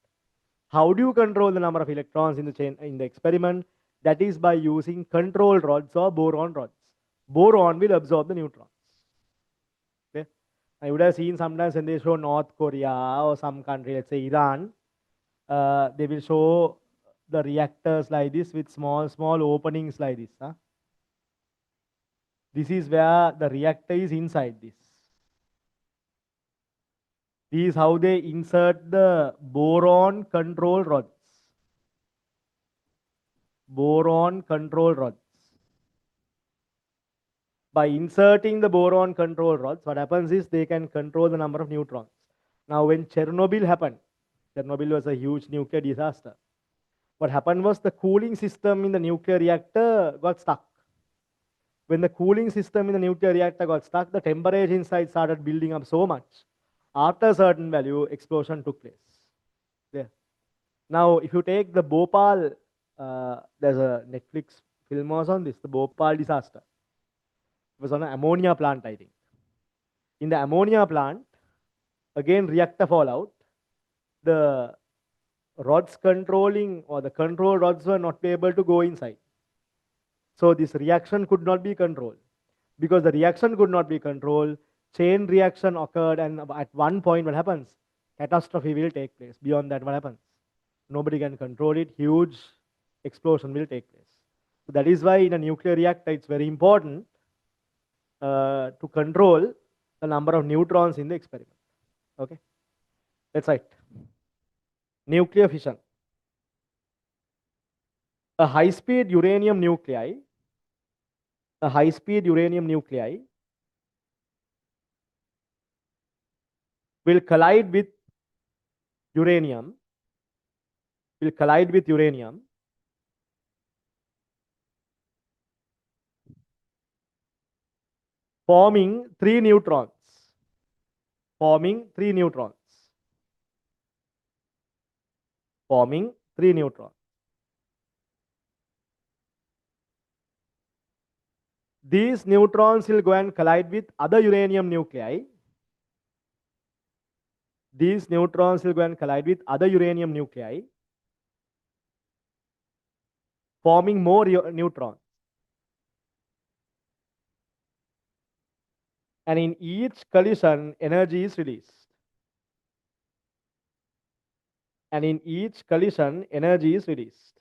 How do you control the number of electrons in the chain in the experiment? That is by using control rods or boron rods. Boron will absorb the neutrons. Okay? I would have seen sometimes when they show North Korea or some country, let's say Iran, they will show the reactors like this with small openings like this. Huh? This is where the reactor is inside this. This is how they insert the boron control rods. Boron control rods. By inserting the boron control rods, what happens is they can control the number of neutrons. Now, when Chernobyl happened, Chernobyl was a huge nuclear disaster. What happened was the cooling system in the nuclear reactor got stuck. When the cooling system in the nuclear reactor got stuck, the temperature inside started building up so much. After a certain value, explosion took place. There. Now, if you take the Bhopal, there's a Netflix film was on this, the Bhopal disaster. It was on an ammonia plant, I think. In the ammonia plant, again reactor fallout, the rods controlling or the control rods were not able to go inside. So this reaction could not be controlled. Because the reaction could not be controlled, chain reaction occurred, and at one point what happens? Catastrophe will take place. Beyond that, what happens? Nobody can control it. Huge explosion will take place. So that is why in a nuclear reactor, it's very important to control the number of neutrons in the experiment. Okay, that's right. Nuclear fission. A high-speed uranium nuclei, a high-speed uranium nuclei will collide with uranium, forming three neutrons. Forming three neutrons. Forming three neutrons. These neutrons will go and collide with other uranium nuclei. These neutrons will go and collide with other uranium nuclei, forming more neutrons. And in each collision, energy is released. And in each collision, energy is released.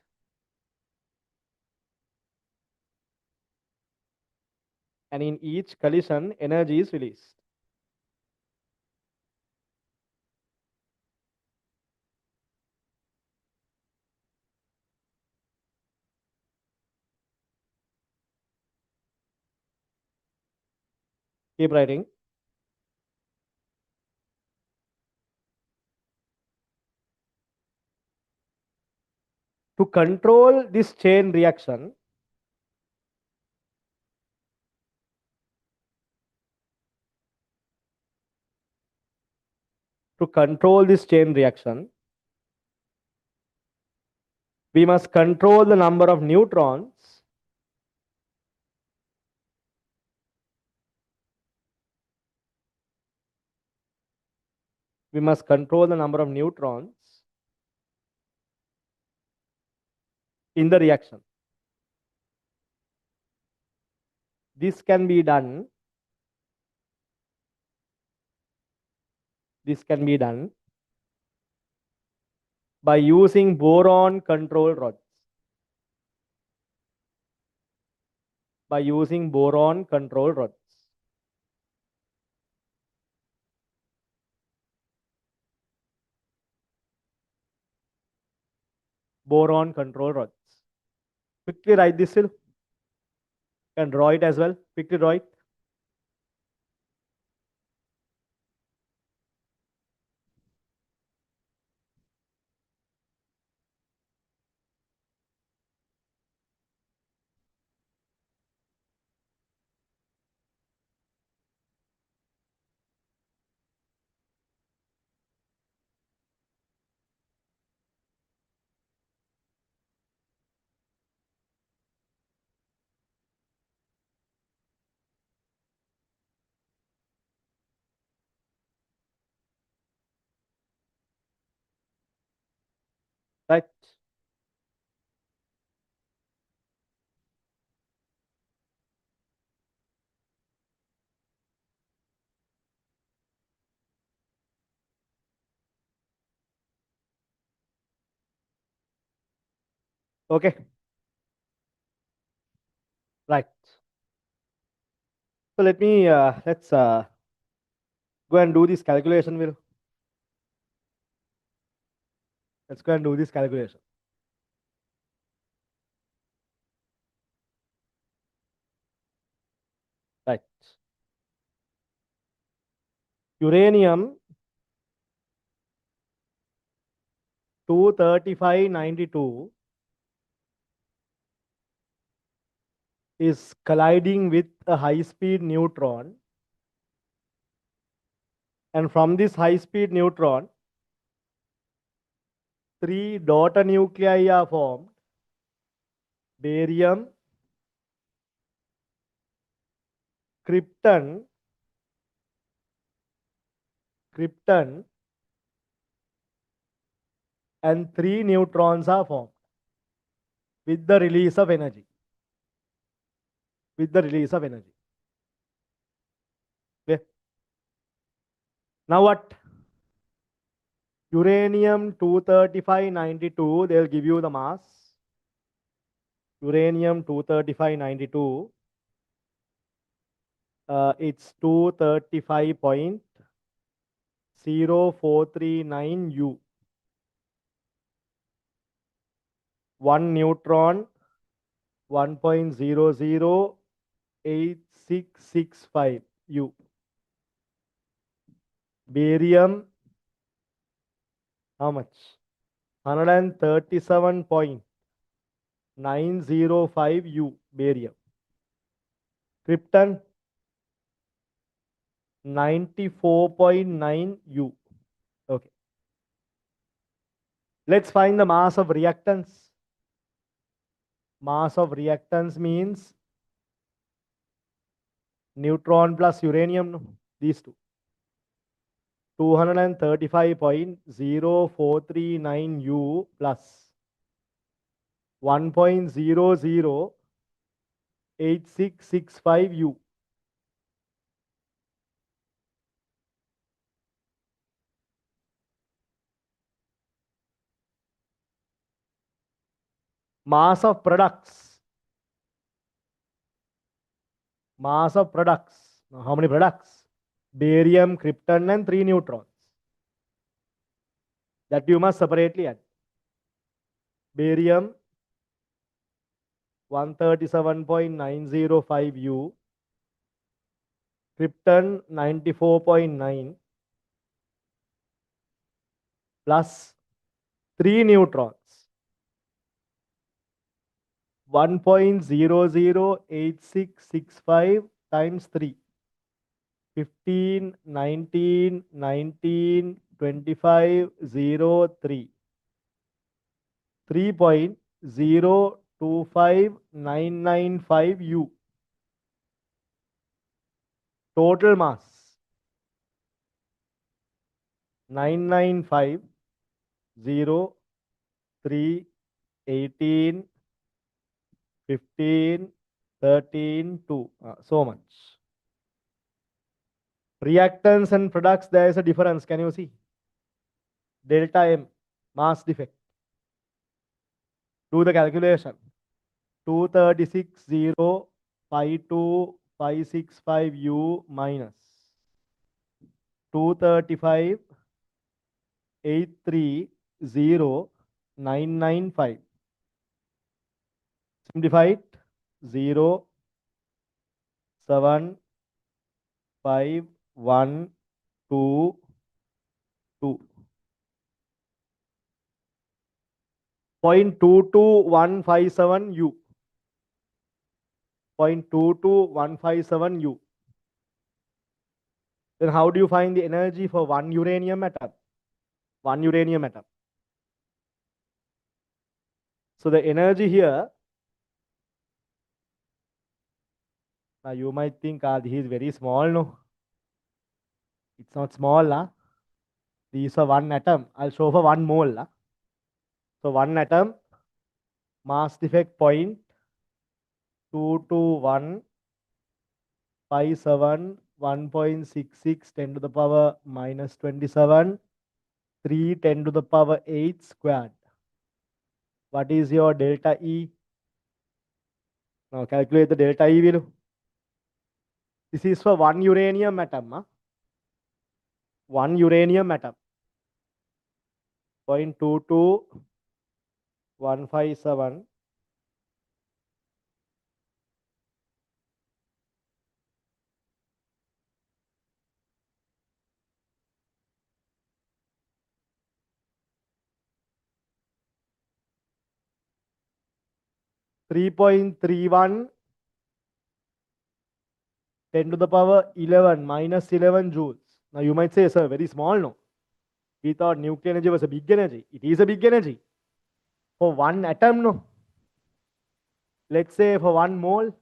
And in each collision, energy is released. Keep writing. To control this chain reaction, we must control the number of neutrons in the reaction. This can be done by using boron control rods. By using boron control rods. Boron control rods. Quickly write this still. Can draw it as well. Quickly draw it. right? Okay, right. So let's go and do this calculation. Let's go and do this calculation. Right. Uranium 23592 is colliding with a high-speed neutron, and from this high-speed neutron, 3 daughter nuclei are formed: barium, krypton, and 3 neutrons are formed with the release of energy. Okay. Now what? Uranium 23592, they'll give you the mass. Uranium 23592, it's 235.0439 U. 1 neutron, 1.008665 U. Barium, how much? 137.905 U. Barium. Krypton, 94.9 U. Okay. Let's find the mass of reactants. Mass of reactants means neutron plus uranium, no? These two. 235.0439 U plus 1.008665 U. Mass of products. Mass of products. Now, how many products? Barium, krypton, and 3 neutrons. That you must separately add. Barium, 137.905 U. Krypton, 94.9 plus 3 neutrons. 1.008665 times 3. 15, 19, 19, 25, 0, 3. 3.025995 U. Total mass 995, 0, 3, 18, 15, 13, 2. So much. Reactants and products, there is a difference. Can you see? Delta M, mass defect. Do the calculation. 236,052,565 U minus 235,830,995. Simplified. 0, 7, 5, 1, 2, 2. 0.22157 U. 0.22157 U. Then how do you find the energy for 1 uranium atom? 1 uranium atom. So the energy here, now you might think, this is very small, no? It's not small, These are 1 atom. I'll show for 1 mole. So one atom, mass defect point 22157 1.66 10 to the power minus 27 3 10 to the power 8 squared. What is your delta E? Now calculate the delta E value. This is for one uranium atom. Huh? One uranium atom. 0.22157 3.31 10 to the power 11 minus 11 joules. Now you might say, sir, very small, no? We thought nuclear energy was a big energy. It is a big energy. For one atom, no? Let's say for one mole,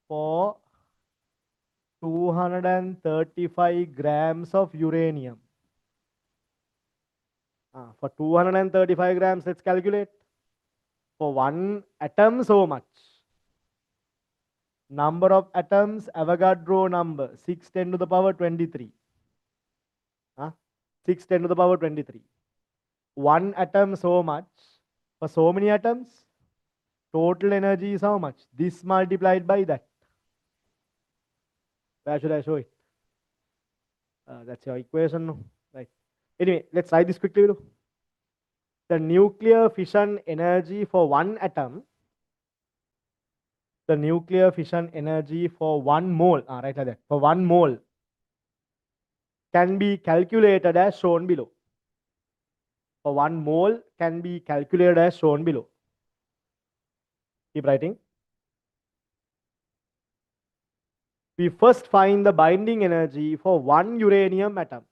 for 235 grams of uranium. For 235 grams, let's calculate. For one atom, so much. Number of atoms, Avogadro number, 6 10 to the power 23. 6 10 to the power 23. One atom, so much. For so many atoms, total energy is how much? This multiplied by that. Where should I show it? That's your equation, no? Right. Anyway, let's write this quickly. The nuclear fission energy for one atom, the nuclear fission energy for one mole, right like that, for one mole can be calculated as shown below. For one mole can be calculated as shown below. Keep writing. We first find the binding energy for one uranium atom.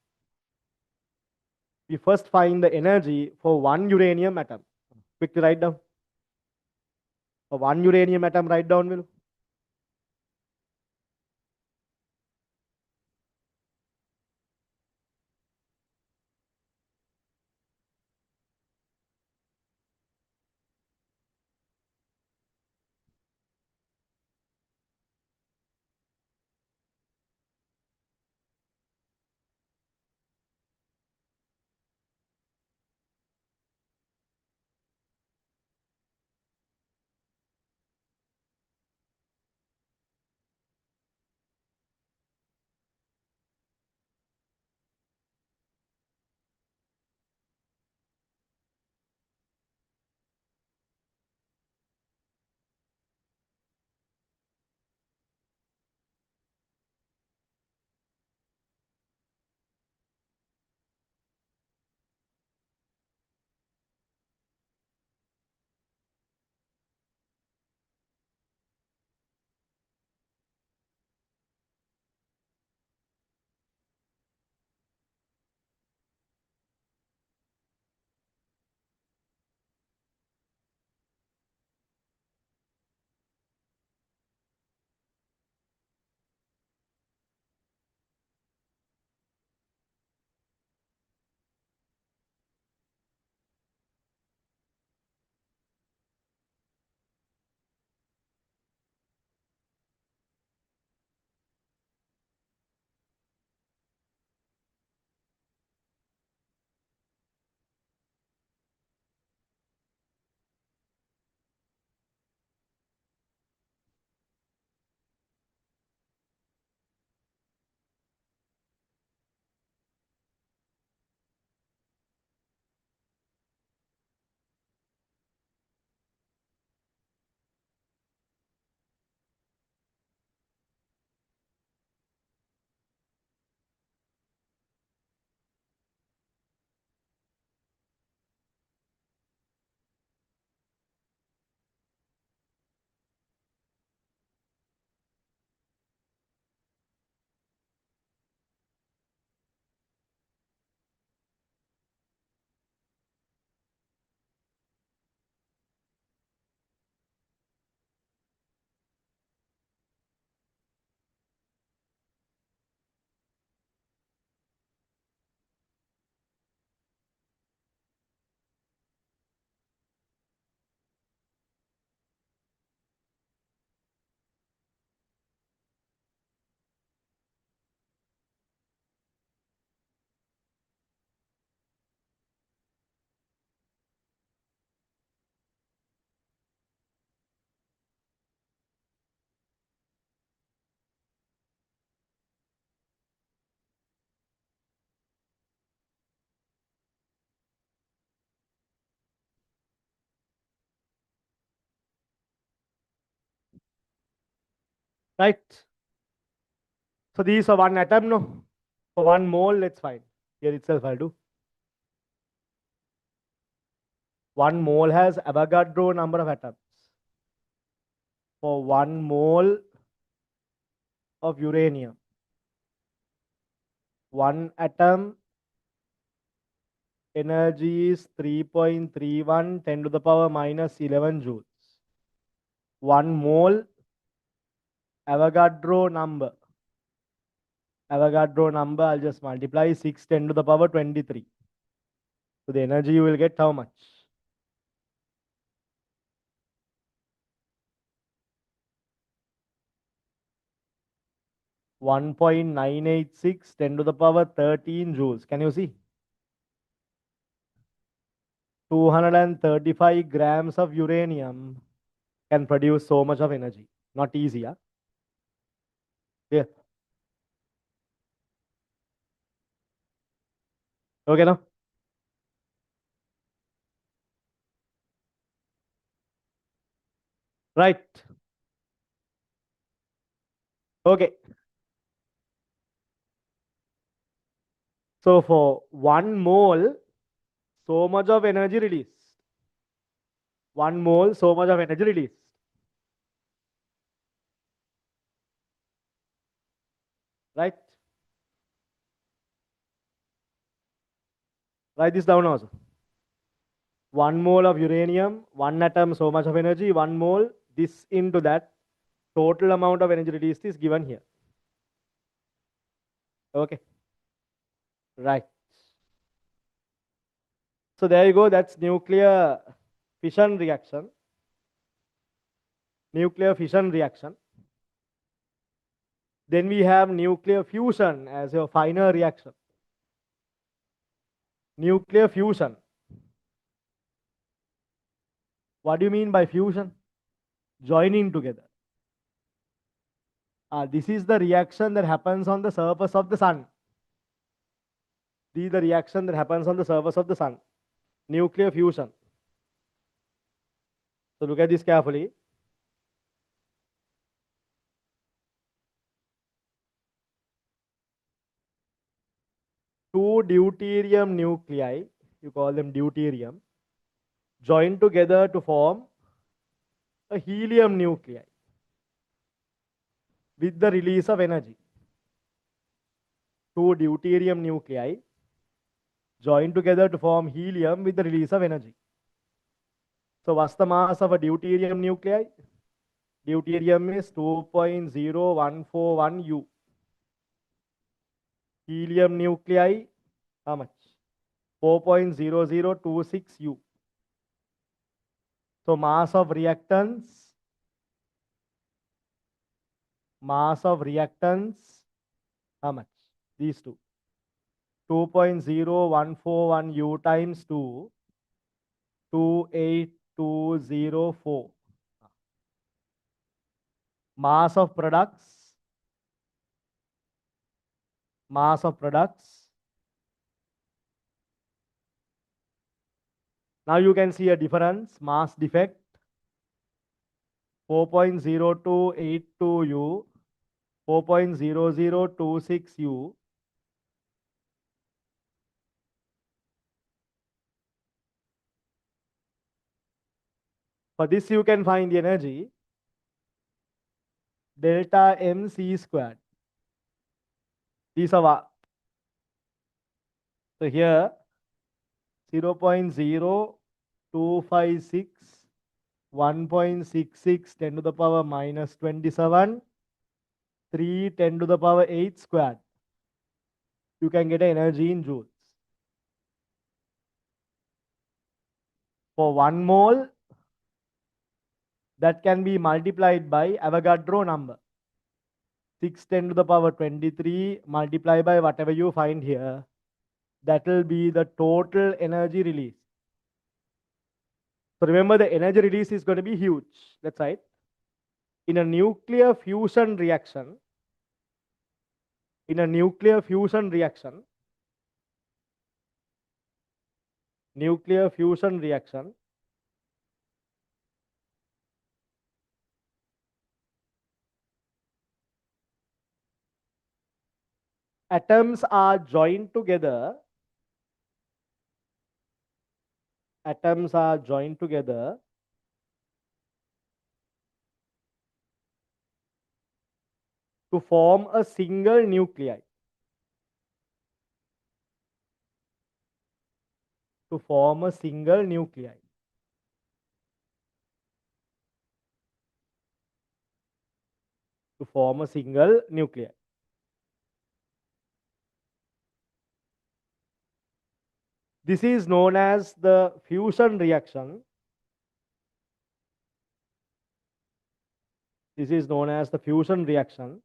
We first find the energy for one uranium atom. Quickly write down. For one uranium atom, write down below. right? So these are one atom, no? For 1 mole, let's find. Here itself I'll do. 1 mole has Avogadro number of atoms. For 1 mole of uranium, one atom energy is 3.31 10 to the power minus 11 joules. 1 mole Avogadro number. Avogadro number, I'll just multiply 6 10 to the power 23. So the energy you will get how much? 1.986 10 to the power 13 joules. Can you see? 235 grams of uranium can produce so much of energy. Not easy, huh? Yeah. Okay, now? Right. Okay. So for 1 mole, so much of energy released. 1 mole, so much of energy released. Right? Write this down also. 1 mole of uranium, one atom, so much of energy, 1 mole, this into that. Total amount of energy released is given here. Okay. Right. So there you go. That's nuclear fission reaction. Nuclear fission reaction. Then we have nuclear fusion as a finer reaction. Nuclear fusion. What do you mean by fusion? Joining together. This is the reaction that happens on the surface of the sun. This is the reaction that happens on the surface of the sun. Nuclear fusion. So look at this carefully. Two deuterium nuclei, you call them deuterium, join together to form a helium nuclei with the release of energy. Two deuterium nuclei join together to form helium with the release of energy. So what's the mass of a deuterium nuclei? Deuterium is 2.0141 U. Helium nuclei, how much? 4.0026 U. So mass of reactants, how much? These two. 2.0141 U times 2, 28204. Mass of products, now you can see a difference, mass defect, 4.0282 U, 4.0026 U. For this you can find the energy, delta mc squared. These are what? So here 0.0256, 1.66 10 to the power minus 27, 3 10 to the power 8 squared. You can get energy in joules. For 1 mole, that can be multiplied by Avogadro number. 6 10 to the power 23 multiplied by whatever you find here. That will be the total energy release. So remember, the energy release is going to be huge. That's right. In a nuclear fusion reaction, nuclear fusion reaction, atoms are joined together. Atoms are joined together to form a single nuclei. To form a single nuclei. To form a single nuclei. This is known as the fusion reaction. This is known as the fusion reaction.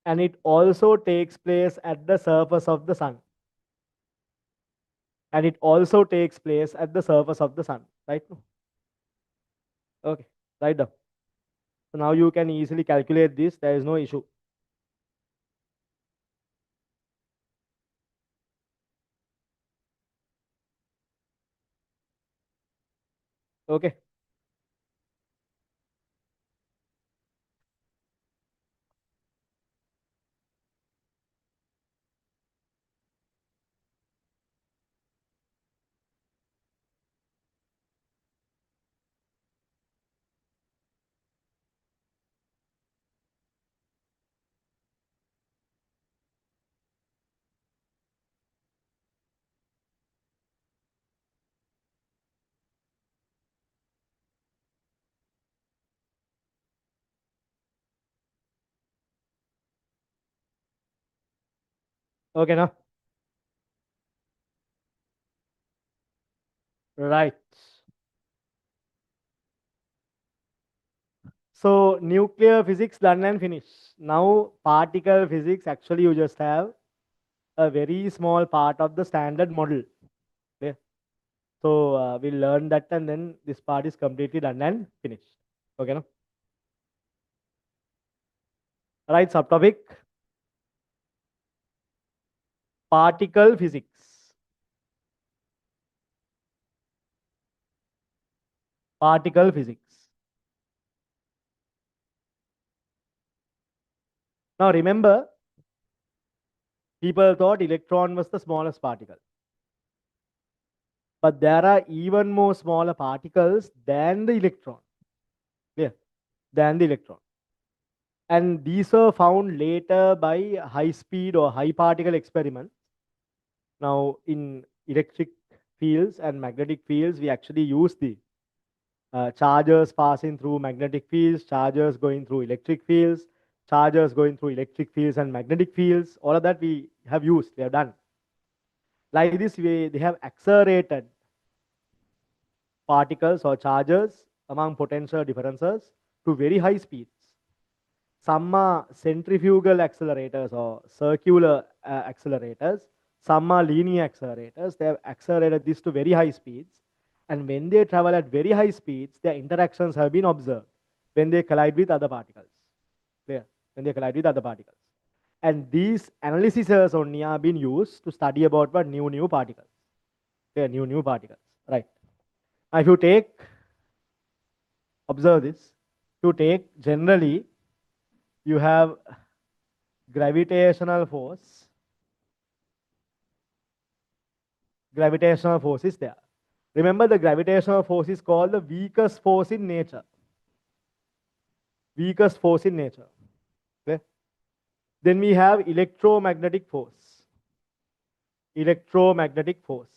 And it also takes place at the surface of the sun. And it also takes place at the surface of the sun. Right? Okay. Right down. So now you can easily calculate this. There is no issue. Okay. Okay now. Right. So nuclear physics done and finished. Now particle physics, actually you just have a very small part of the standard model. Okay. So we'll learn that and then this part is completely done and finished. Okay now. Right, subtopic. Particle physics. Particle physics. Now remember, people thought electron was the smallest particle. But there are even more smaller particles than the electron. Yeah, than the electron. And these were found later by high speed or high particle experiments. Now in electric fields and magnetic fields, we actually use the chargers passing through magnetic fields, chargers going through electric fields, chargers going through electric fields and magnetic fields. All of that we have used, we have done. Like this, they have accelerated particles or charges among potential differences to very high speeds. Some are centrifugal accelerators or circular accelerators. Some are linear accelerators. They have accelerated this to very high speeds. And when they travel at very high speeds, their interactions have been observed when they collide with other particles. Clear? When they collide with other particles. And these analyses only are being used to study about what new particles. Clear? New particles. Right. Now if you take, observe this, to take generally, you have gravitational force. Gravitational force is there. Remember, the gravitational force is called the weakest force in nature. Weakest force in nature. Okay? Then we have electromagnetic force. Electromagnetic force.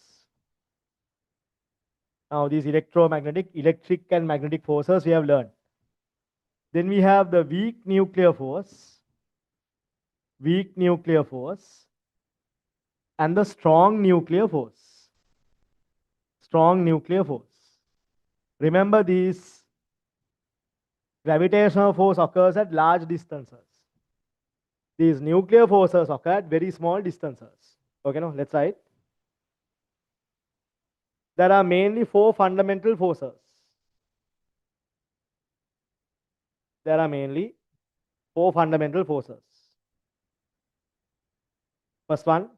Now these electric and magnetic forces we have learned. Then we have the weak nuclear force. Weak nuclear force. And the strong nuclear force. Strong nuclear force. Remember, these gravitational force occurs at large distances. These nuclear forces occur at very small distances. Okay, now let's write. There are mainly four fundamental forces. There are mainly four fundamental forces. First one,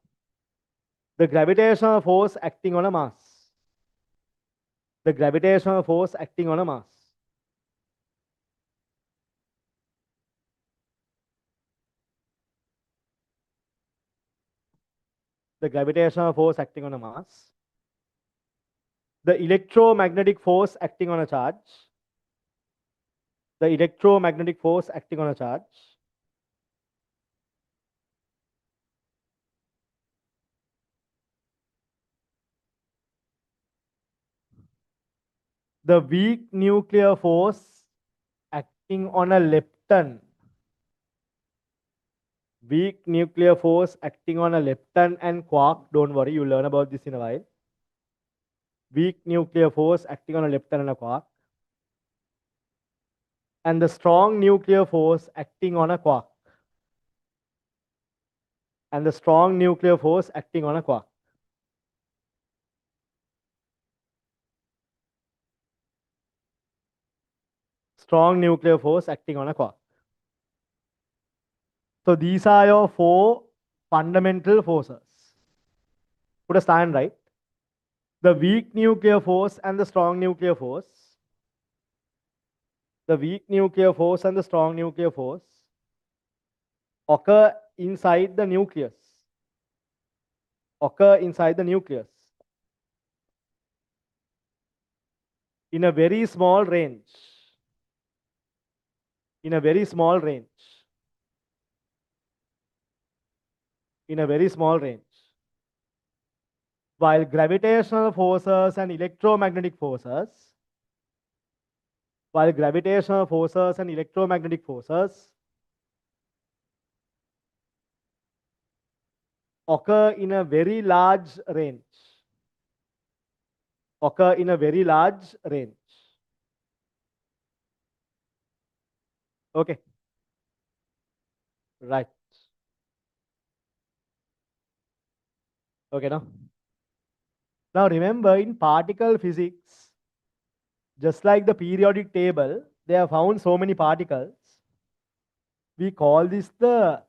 the gravitational force acting on a mass. The gravitational force acting on a mass. the gravitational force acting on a mass, the electromagnetic force acting on a charge, the electromagnetic force acting on a charge, the weak nuclear force acting on a lepton, weak nuclear force acting on a lepton and quark. Don't worry, you'll learn about this in a while. Weak nuclear force acting on a lepton and a quark, and the strong nuclear force acting on a quark, and the strong nuclear force acting on a quark. Strong nuclear force acting on a quark. So these are your four fundamental forces. Put a stand, right? The weak nuclear force and the strong nuclear force, the weak nuclear force and the strong nuclear force occur inside the nucleus. Occur inside the nucleus in a very small range. In a very small range. In a very small range. While gravitational forces and electromagnetic forces, while gravitational forces and electromagnetic forces occur in a very large range. Occur in a very large range. Okay. Right. Okay, now. Now remember, in particle physics, just like the periodic table, they have found so many particles. We call this the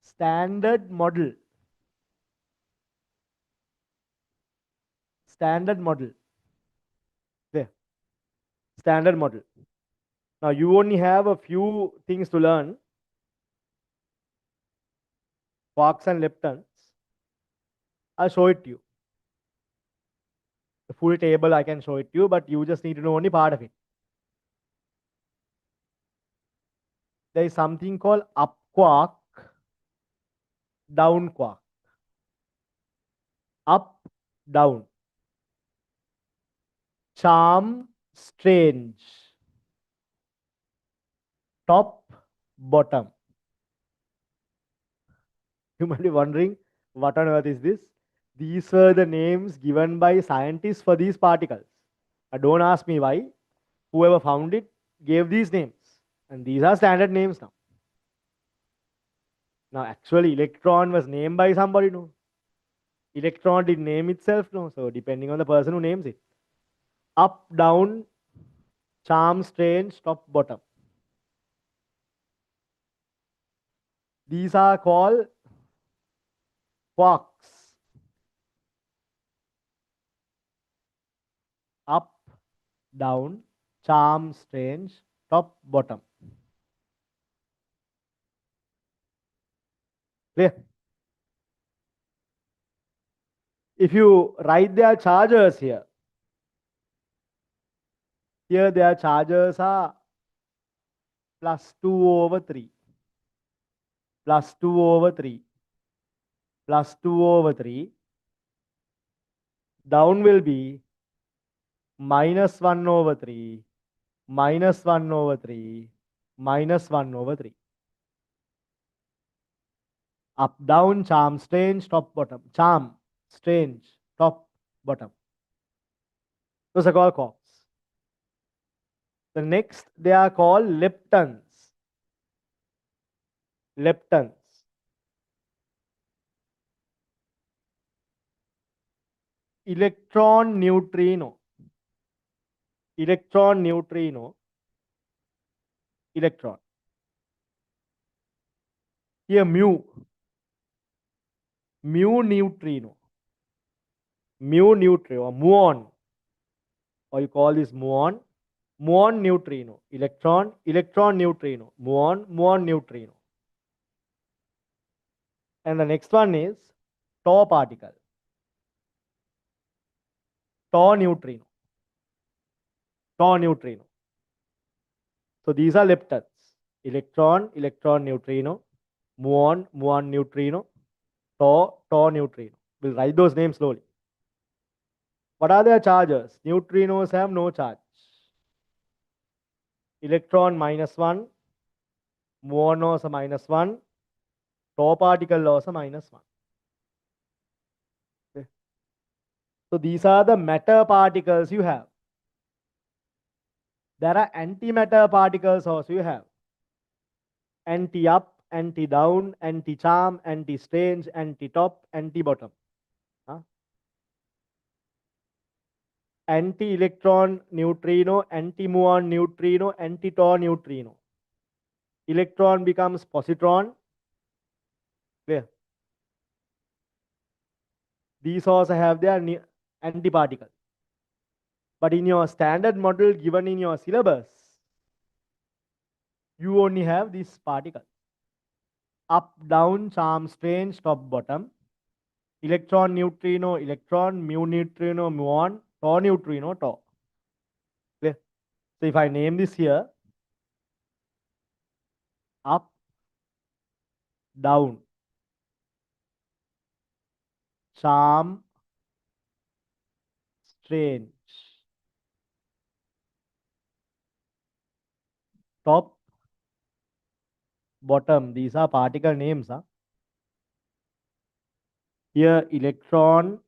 standard model. Standard model. There. Standard model. Now you only have a few things to learn. Quarks and leptons. I'll show it to you. The full table I can show it to you, but you just need to know only part of it. There is something called up quark, down quark. Up, down. Charm, strange. Top, bottom. You might be wondering, what on earth is this? These were the names given by scientists for these particles. Don't ask me why. Whoever found it gave these names. And these are standard names now. Now, actually, electron was named by somebody, no? Electron did name itself, no? So, depending on the person who names it. Up, down, charm, strange, top, bottom. These are called quarks. Up, down, charm, strange, top, bottom. Clear? If you write their charges here, their charges are +2/3, +2/3, +2/3. Down will be -1/3, -1/3, -1/3. Up, down, charm, strange, top, bottom. Charm, strange, top, bottom. Those are called quarks. The next, they are called leptons. Leptons. Electron, neutrino. Electron, neutrino. Electron. Here, mu. Mu, neutrino. Mu, neutrino, or muon. Or you call this muon. Muon, neutrino. Electron, electron, neutrino. Muon, muon, neutrino. And the next one is tau particle, tau neutrino, tau neutrino. So these are leptons. Electron, electron neutrino, muon, muon neutrino, tau, tau neutrino. We'll write those names slowly. What are their charges? Neutrinos have no charge. Electron -1, muon also -1, tau particle also -1. Okay. So these are the matter particles you have. There are antimatter particles also you have. Anti-up, anti-down, anti-charm, anti-strange, anti-top, anti-bottom. Huh? Anti-electron neutrino, anti-muon neutrino, anti-tau neutrino. Electron becomes positron. Clear? These also have their antiparticle. But in your standard model given in your syllabus, you only have this particle. Up, down, charm, strange, top, bottom. Electron, neutrino, electron, mu neutrino, muon, tau neutrino, tau. Clear? So if I name this here, up, down, charm, strange, top, bottom. These are particle names. Huh? Here electron,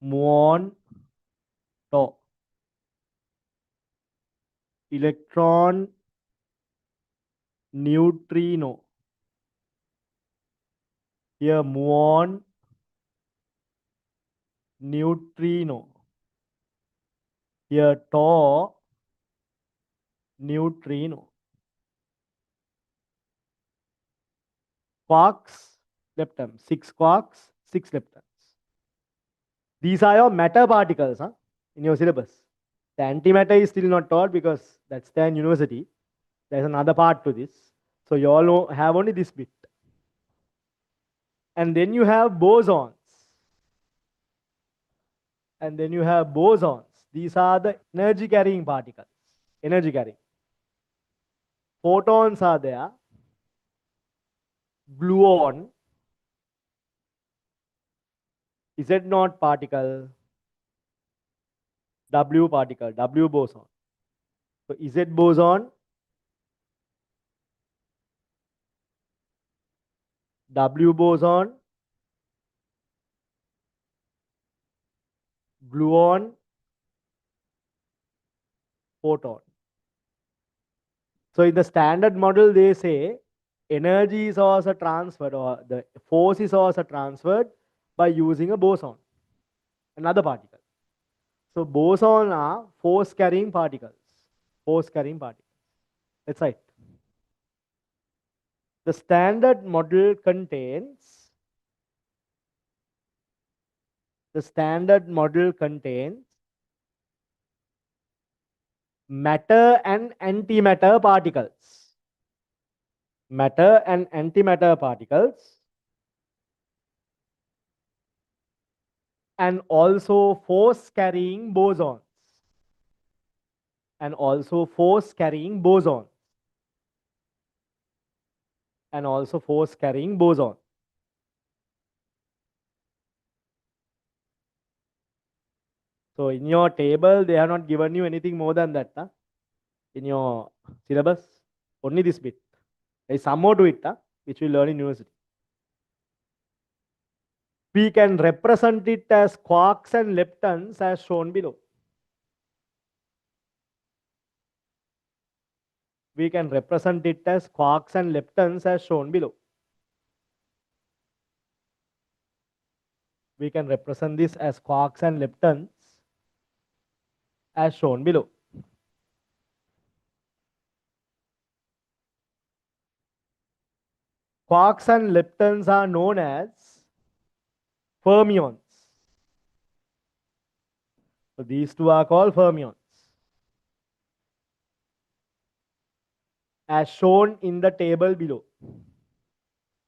muon, tau. Electron, neutrino. Here muon, neutrino. Here tau, neutrino. Quarks, lepton. 6 quarks, 6 leptons. These are your matter particles in your syllabus. The antimatter is still not taught because that's there in university. There's another part to this. So you all have only this bit. And then you have bosons. And then you have bosons. These are the energy carrying particles. Energy carrying. Photons are there. Gluon. Z naught particle. W particle. W boson. So Z boson. W boson. Gluon. Photon. So in the standard model, they say energy is also transferred, or the force is also transferred by using a boson, another particle. So boson are force carrying particles. Force carrying particles. That's right. The standard model contains matter and antimatter particles. Matter and antimatter particles, and also force carrying bosons. And also force carrying bosons. And also force carrying boson. So in your table, they have not given you anything more than that. In your syllabus, only this bit. There is some more to it, which we learn in university. We can represent it as quarks and leptons as shown below. We can represent it as quarks and leptons as shown below. We can represent this as quarks and leptons as shown below. Quarks and leptons are known as fermions. So these two are called fermions, as shown in the table below.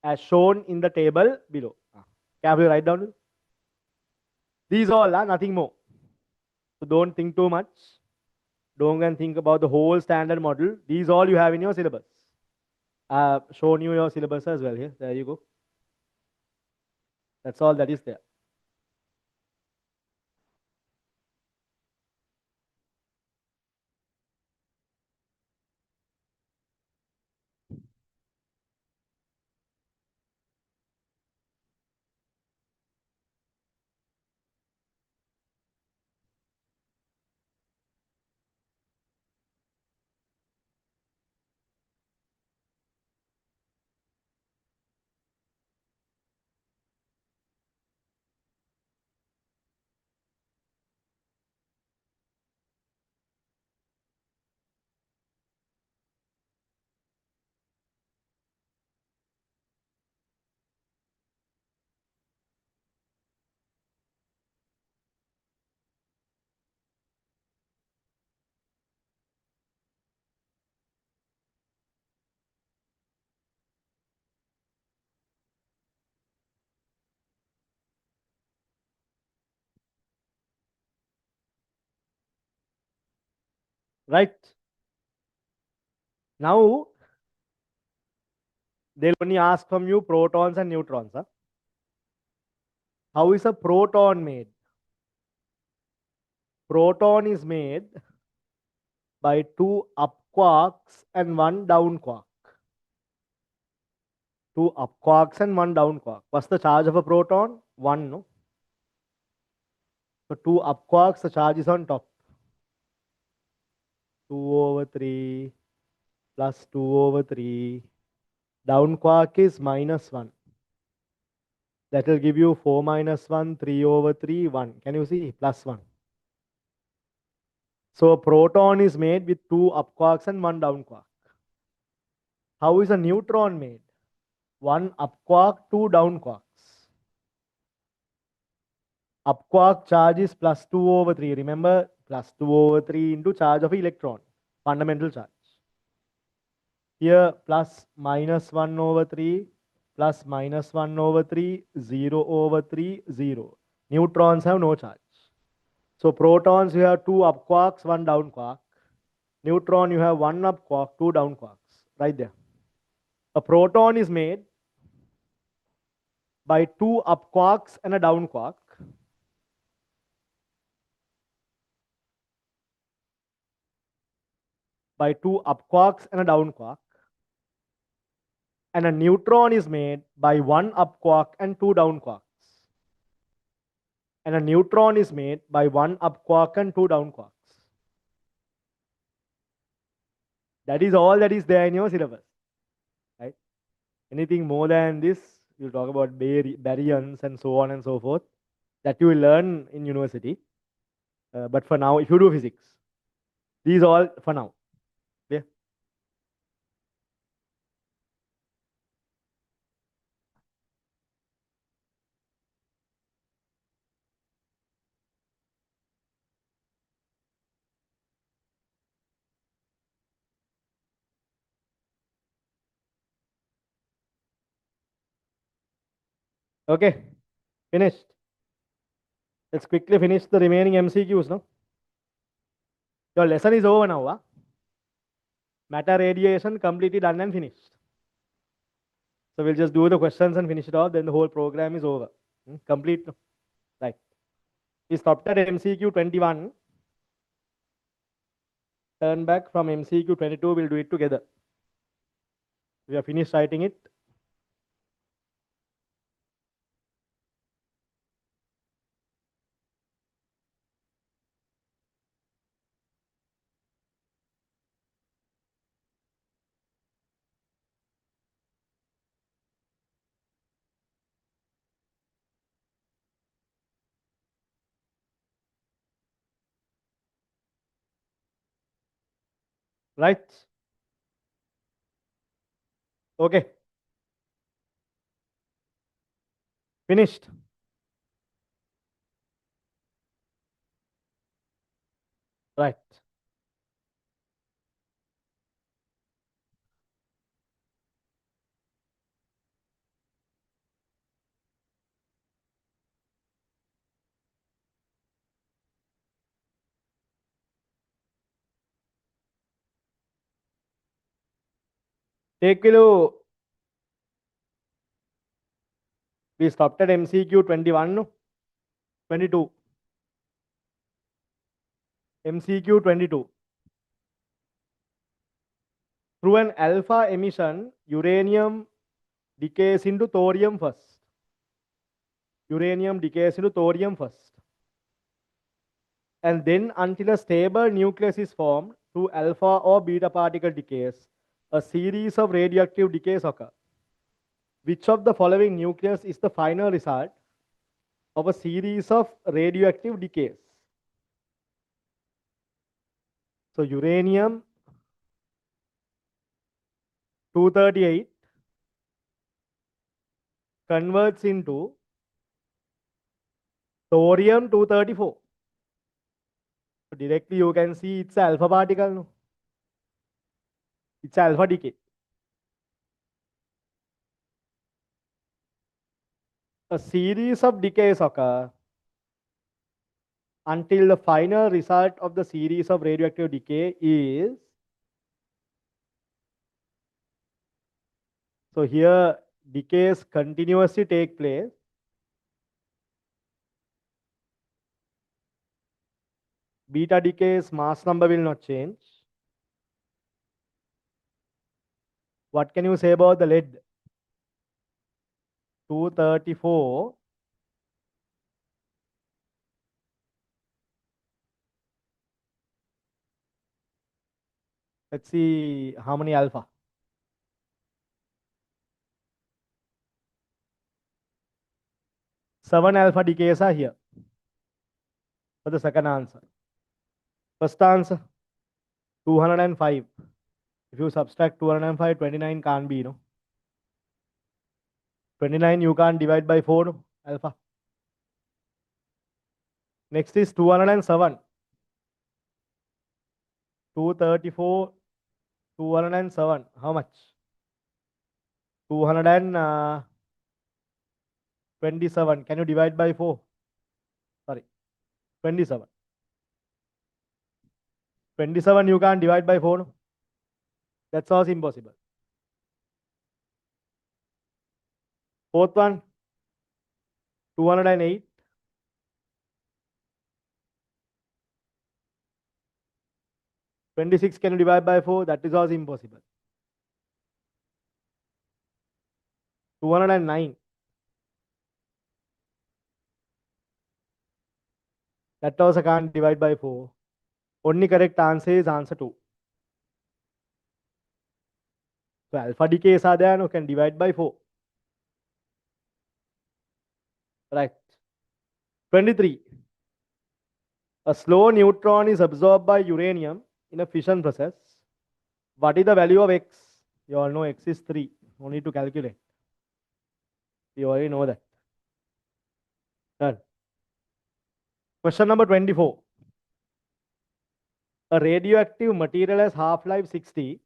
as shown in the table below. Carefully write down. These all are nothing more. So don't think too much. Don't go and think about the whole standard model. These all you have in your syllabus. I've shown you your syllabus as well here. There you go. That's all that is there. Right? Now, they'll only ask from you protons and neutrons. Huh? How is a proton made? Proton is made by 2 up quarks and 1 down quark. 2 up quarks and 1 down quark. What's the charge of a proton? 1, no? So 2 up quarks, the charge is on top. 2/3 plus 2/3. Down quark is -1. That will give you 4 minus 1, 3/3, 1. Can you see? +1. So a proton is made with 2 up quarks and 1 down quark. How is a neutron made? 1 up quark, 2 down quarks. Up quark charge is +2/3. Remember, +2/3 into charge of electron, fundamental charge. Here plus -1/3, plus -1/3, 0/3, 0. Neutrons have no charge. So protons, you have 2 up quarks, 1 down quark. Neutron, you have 1 up quark, 2 down quarks. Right there. A proton is made by 2 up quarks and a down quark. By 2 up quarks and a down quark. And a neutron is made by 1 up quark and 2 down quarks. And a neutron is made by 1 up quark and 2 down quarks. That is all that is there in your syllabus. Right? Anything more than this, you'll talk about baryons and so on and so forth, that you will learn in university. But for now, if you do physics, these all for now. Clear? Okay, finished. Let's quickly finish the remaining MCQs now. Your lesson is over now. Huh? Matter radiation completely done and finished. So we'll just do the questions and finish it off. Then the whole program is over. Complete. Right. We stopped at MCQ 21. Turn back from MCQ 22. We'll do it together. We have finished writing it. Right? Okay. Finished. Right. Take below. We stopped at MCQ 21, no? 22. MCQ 22. Through an alpha emission, uranium decays into thorium first. Uranium decays into thorium first. And then until a stable nucleus is formed through alpha or beta particle decays, a series of radioactive decays occur. Which of the following nucleus is the final result of a series of radioactive decays? So uranium 238 converts into thorium 234. So directly you can see it's an alpha particle. No? It's alpha decay. A series of decays occur until the final result of the series of radioactive decay is, so here decays continuously take place. Beta decays mass number will not change. What can you say about the lead? 234. Let's see how many alpha. 7 alpha decays are here for the second answer. First answer 205. If you subtract 205, 29 can't be, no? 29 you can't divide by 4, no? Alpha. Next is 207. 234, 207. How much? 227. Can you divide by 4? Sorry, 27. 27 you can't divide by 4, no? That's also impossible. Fourth one, 208. 26 can you divide by 4? That is also impossible. 209. That also can't divide by 4. Only correct answer is answer 2. So alpha decays are there, no, can divide by 4. Right. 23. A slow neutron is absorbed by uranium in a fission process. What is the value of X? You all know X is 3. No need to calculate. You already know that. Done. Question number 24. A radioactive material has half-life 60.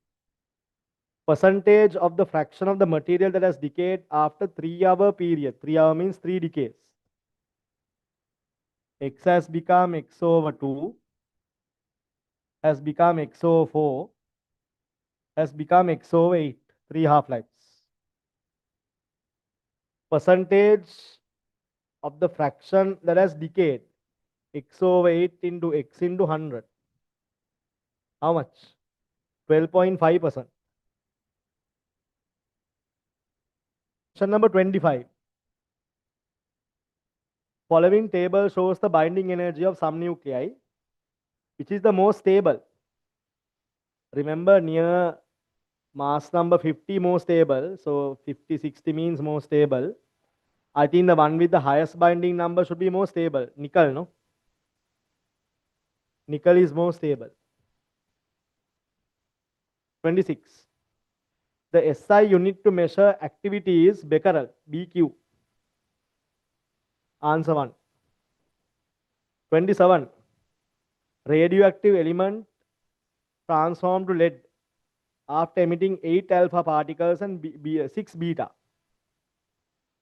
Percentage of the fraction of the material that has decayed after 3-hour period. 3 hour means 3 decays. X has become X over 2, has become X over 4, has become X over 8, 3 half-lives. Percentage of the fraction that has decayed, X over 8 into X into 100. How much? 12.5%. Question number 25. Following table shows the binding energy of some nuclei. Which is the most stable? Remember, near mass number 50 most stable. So 50, 60 means most stable. I think the one with the highest binding number should be more stable. Nickel, no? Nickel is more stable. 26. The SI unit to measure activity is becquerel, BQ. Answer 1. 27. Radioactive element transformed to lead after emitting 8 alpha particles and 6 beta.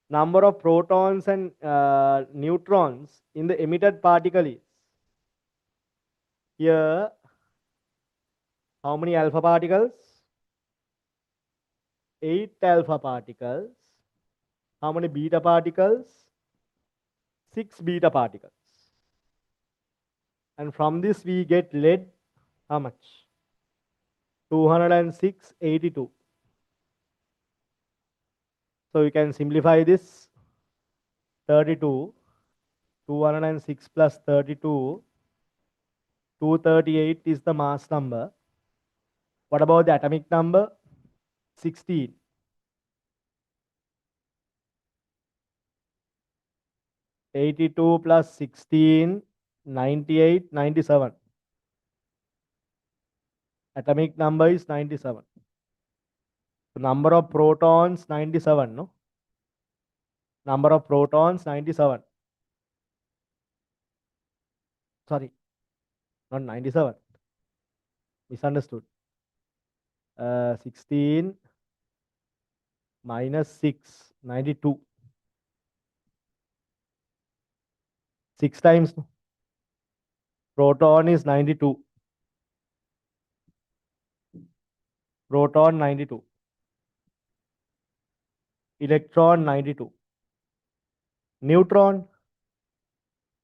Number of protons and neutrons in the emitted particle is, here, how many alpha particles? 8 alpha particles. How many beta particles? 6 beta particles. And from this we get lead, how much? 206, 82. So you can simplify this. 32, 206 plus 32, 238 is the mass number. What about the atomic number? 16. 82 plus 16, 98, 97. Atomic number is 97. So number of protons, 97, no? Number of protons, 97. Sorry, not 97. Misunderstood. 16 minus 6, 92. 6 times, no? Proton is 92. Proton 92. Electron 92. Neutron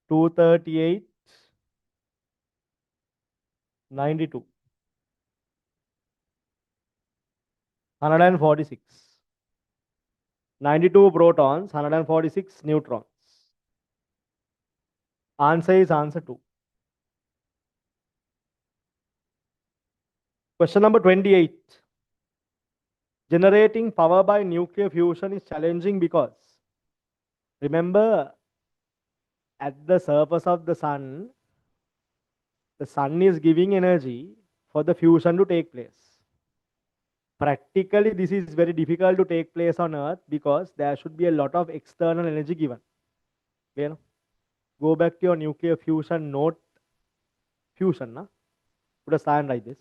238, 92. 146. 92 protons, 146 neutrons. Answer is answer 2. Question number 28. Generating power by nuclear fusion is challenging because, remember, at the surface of the sun is giving energy for the fusion to take place. Practically, this is very difficult to take place on Earth because there should be a lot of external energy given. Okay, no? Go back to your nuclear fusion note. Fusion, na? Put a sign like this.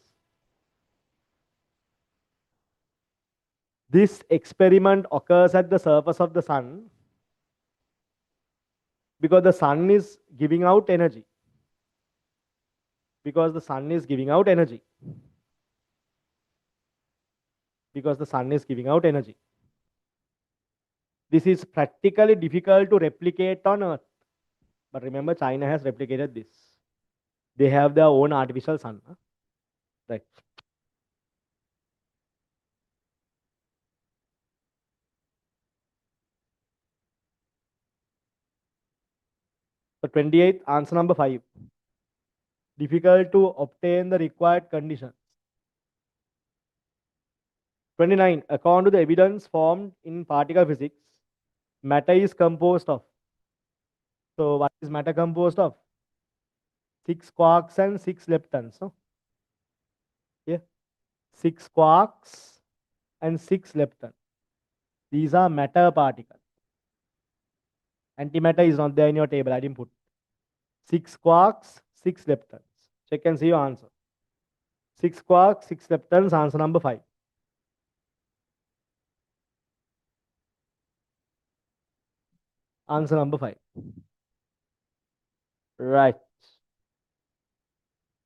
This experiment occurs at the surface of the sun because the sun is giving out energy. Because the sun is giving out energy. Because the sun is giving out energy. This is practically difficult to replicate on Earth. But remember, China has replicated this. They have their own artificial sun. Huh? Right. So 28th, answer number 5. Difficult to obtain the required conditions. 29. According to the evidence formed in particle physics, matter is composed of. So what is matter composed of? 6 quarks and 6 leptons. No? Yeah. 6 quarks and 6 leptons. These are matter particles. Antimatter is not there in your table. I didn't put. 6 quarks, 6 leptons. Check and see your answer. 6 quarks, 6 leptons, answer number 5. Answer number 5. Right.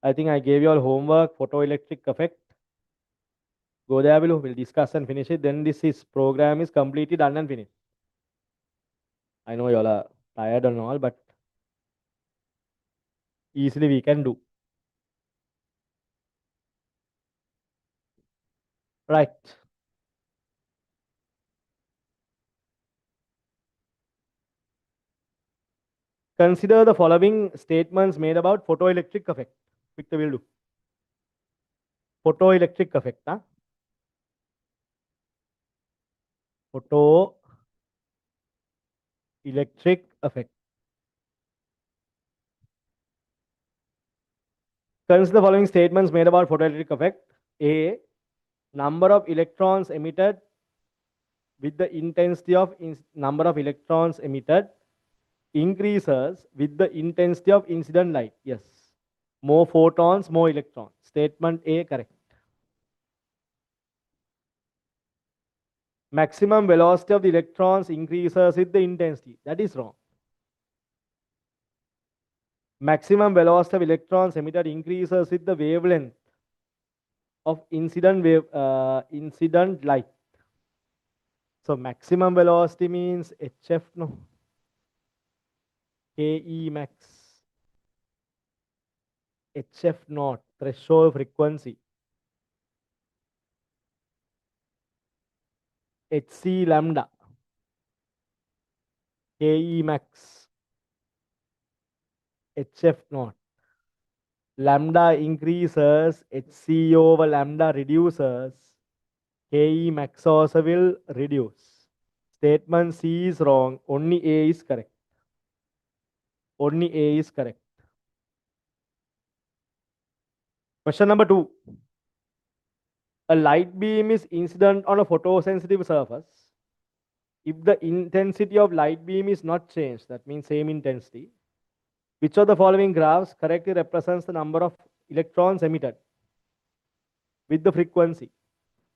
I think I gave you all homework, photoelectric effect. Go there below, we'll discuss and finish it. Then program is completely done and finished. I know you all are tired and all, but easily we can do. Right. Consider the following statements made about photoelectric effect. Victor will do. Photoelectric effect. Huh? Photoelectric effect. Consider the following statements made about photoelectric effect. A. Number of electrons emitted with the intensity of number of electrons emitted increases with the intensity of incident light. Yes. More photons, more electrons. Statement A correct. Maximum velocity of the electrons increases with the intensity. That is wrong. Maximum velocity of electrons emitted increases with the wavelength of incident light. So maximum velocity means HF, no? Ke max, HF naught, threshold frequency, HC lambda, Ke max, HF naught. Lambda increases, HC over lambda reduces, Ke max also will reduce. Statement C is wrong, only A is correct. Only A is correct. Question number 2. A light beam is incident on a photosensitive surface. If the intensity of light beam is not changed, that means same intensity, which of the following graphs correctly represents the number of electrons emitted with the frequency?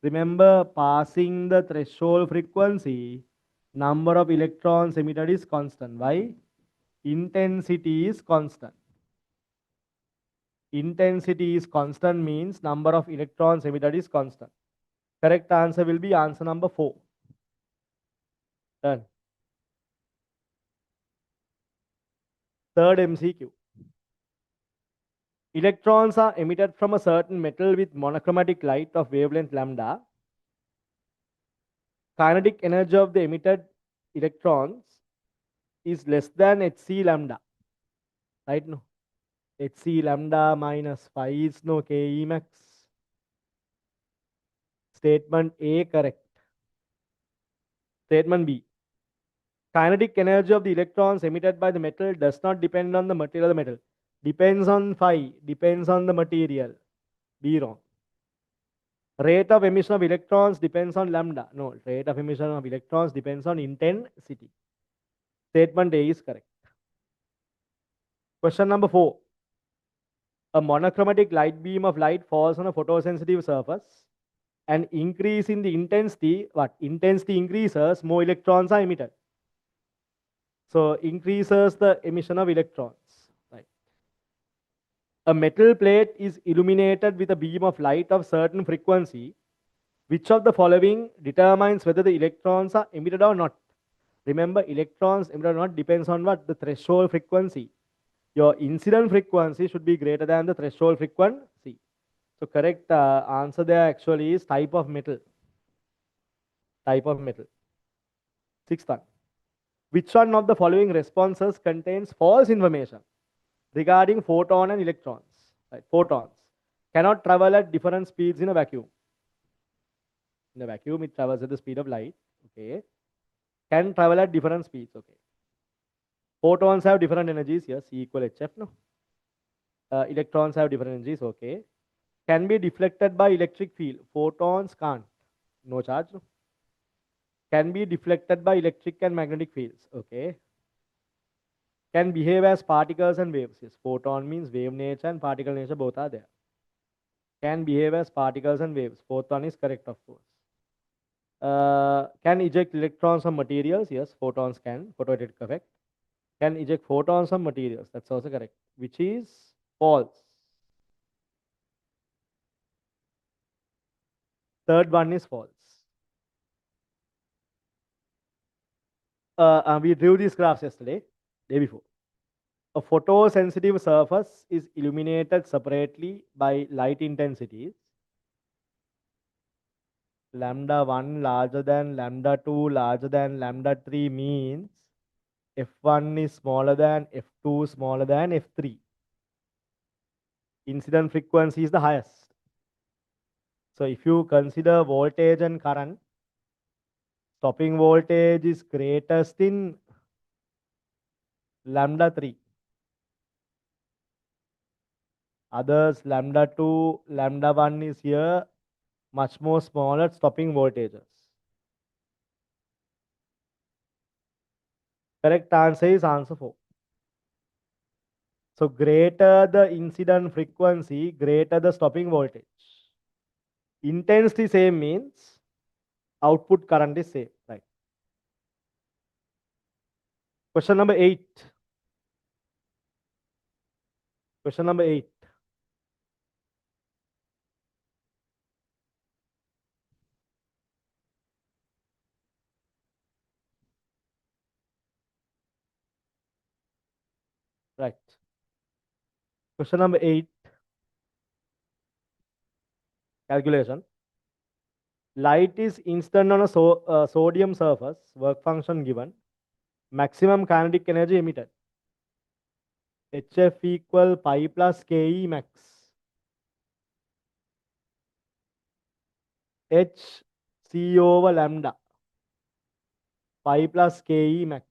Remember, passing the threshold frequency, number of electrons emitted is constant. Why? Intensity is constant. Intensity is constant means number of electrons emitted is constant. Correct answer will be answer number 4. Done. Third MCQ. Electrons are emitted from a certain metal with monochromatic light of wavelength lambda. Kinetic energy of the emitted electrons is less than hc lambda. Right? No? Hc lambda minus phi is no Ke max. Statement A correct. Statement B. Kinetic energy of the electrons emitted by the metal does not depend on the material of the metal. Depends on phi. Depends on the material. B wrong. Rate of emission of electrons depends on lambda. No, rate of emission of electrons depends on intensity. Statement A is correct. Question number 4. A monochromatic light beam of light falls on a photosensitive surface. And increase in the intensity, what? Intensity increases, more electrons are emitted. So increases the emission of electrons. Right. A metal plate is illuminated with a beam of light of certain frequency. Which of the following determines whether the electrons are emitted or not? Remember, electrons emitted or not depends on what? The threshold frequency. Your incident frequency should be greater than the threshold frequency. So correct answer there actually is type of metal. Type of metal. Sixth one. Which one of the following responses contains false information regarding photon and electrons? Right. Photons cannot travel at different speeds in a vacuum. In a vacuum, it travels at the speed of light. Okay. Can travel at different speeds. Okay. Photons have different energies. Yes, E equal HF. No. Electrons have different energies. Okay. Can be deflected by electric field. Photons can't. No charge. No. Can be deflected by electric and magnetic fields. Okay. Can behave as particles and waves. Yes. Photon means wave nature and particle nature both are there. Can behave as particles and waves. Fourth one is correct, of course. Can eject electrons from materials. Yes, photons can. Photoelectric effect. Can eject photons from materials. That's also correct. Which is false. Third one is false. We drew these graphs yesterday, day before. A photosensitive surface is illuminated separately by light intensities. Lambda 1 larger than lambda 2 larger than lambda 3 means F1 is smaller than F2 smaller than F3. Incident frequency is the highest. So if you consider voltage and current, stopping voltage is greatest in lambda 3. Others lambda 2, lambda 1 is here, much more smaller stopping voltages. Correct answer is answer 4. So greater the incident frequency, greater the stopping voltage. Intensity same means output current is same, right? Question number 8. Question number 8. Right. Question number 8. Calculation. Light is instant on a sodium surface. Work function given. Maximum kinetic energy emitted. HF equal pi plus KE max. H C over lambda. Pi plus KE max.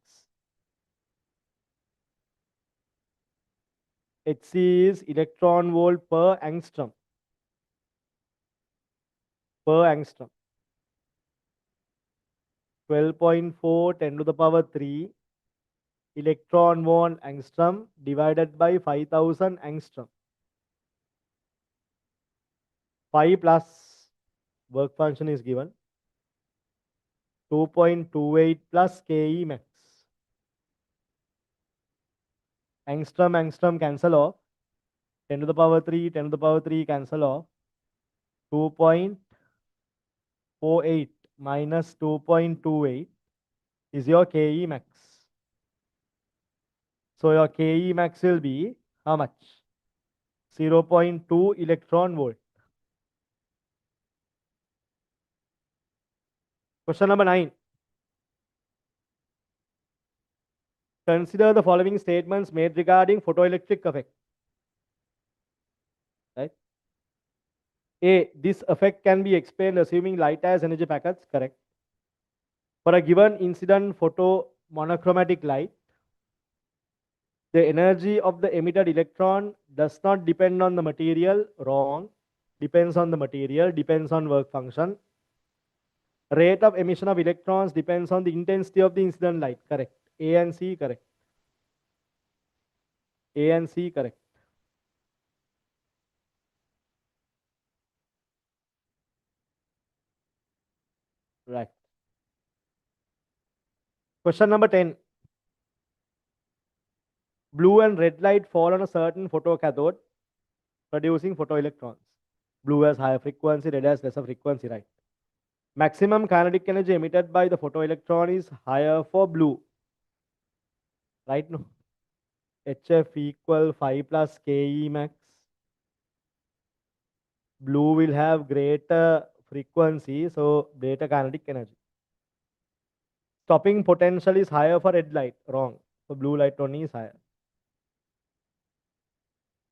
Hc is electron volt per angstrom. Per angstrom. 12.4 10 to the power 3 electron volt angstrom divided by 5000 angstrom. Phi plus work function is given 2.28 plus KE max. Angstrom cancel off. 10 to the power 3, 10 to the power 3 cancel off. 2.48 minus 2.28 is your KE max. So your KE max will be how much? 0.2 electron volt. Question number 9. Consider the following statements made regarding photoelectric effect. Right? A. This effect can be explained assuming light as energy packets. Correct. For a given incident photomonochromatic light, the energy of the emitted electron does not depend on the material. Wrong. Depends on the material, depends on work function. Rate of emission of electrons depends on the intensity of the incident light. Correct. A and C correct. A and C correct. Right. Question number 10. Blue and red light fall on a certain photocathode, producing photoelectrons. Blue has higher frequency, red has lesser frequency, right? Maximum kinetic energy emitted by the photoelectron is higher for blue. Right? No. HF equal 5 plus KE max. Blue will have greater frequency, so greater kinetic energy. Stopping potential is higher for red light. Wrong. So blue light only is higher.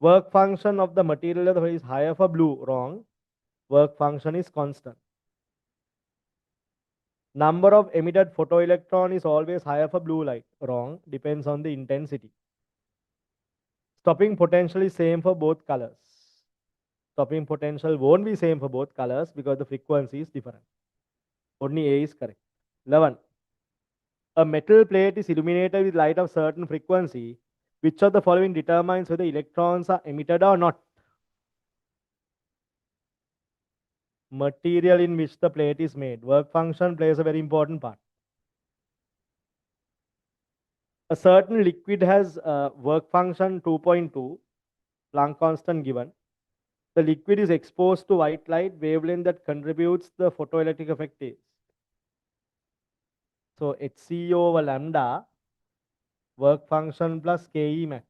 Work function of the material is higher for blue. Wrong. Work function is constant. Number of emitted photoelectron is always higher for blue light. Wrong. Depends on the intensity. Stopping potential is same for both colors. Stopping potential won't be same for both colors because the frequency is different. Only A is correct. 11. A metal plate is illuminated with light of certain frequency. Which of the following determines whether electrons are emitted or not? Material in which the plate is made. Work function plays a very important part. A certain liquid has work function 2.2, Planck constant given. The liquid is exposed to white light wavelength that contributes the photoelectric effect is. So Hc over lambda work function plus Ke max.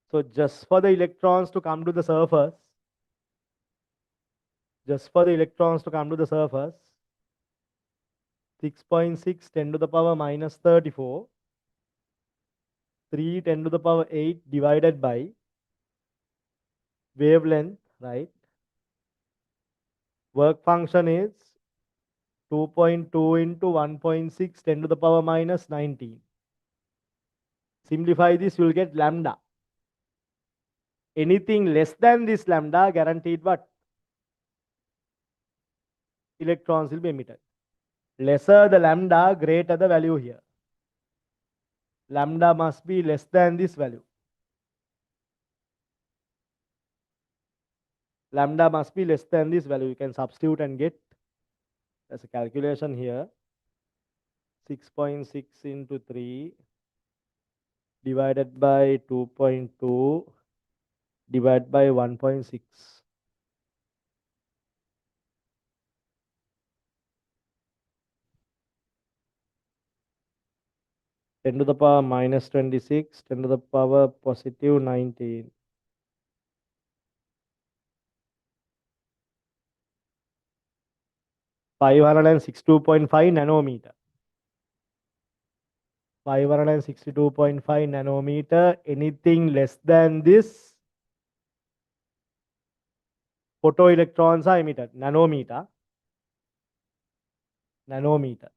So just for the electrons to come to the surface, 6.6 10 to the power minus 34, 3 10 to the power 8 divided by wavelength, right? Work function is 2.2 into 1.6 10 to the power minus 19. Simplify this, you will get lambda. Anything less than this lambda guaranteed what? Electrons will be emitted. Lesser the lambda, greater the value here. Lambda must be less than this value. Lambda must be less than this value. You can substitute and get, there's a calculation here, 6.6 into 3 divided by 2.2 divided by 1.6. 10 to the power minus 26, 10 to the power positive 19. $562.5 nanometer. 562.5 nanometer. Anything less than this, photoelectrons are emitted. Nanometer. Nanometer.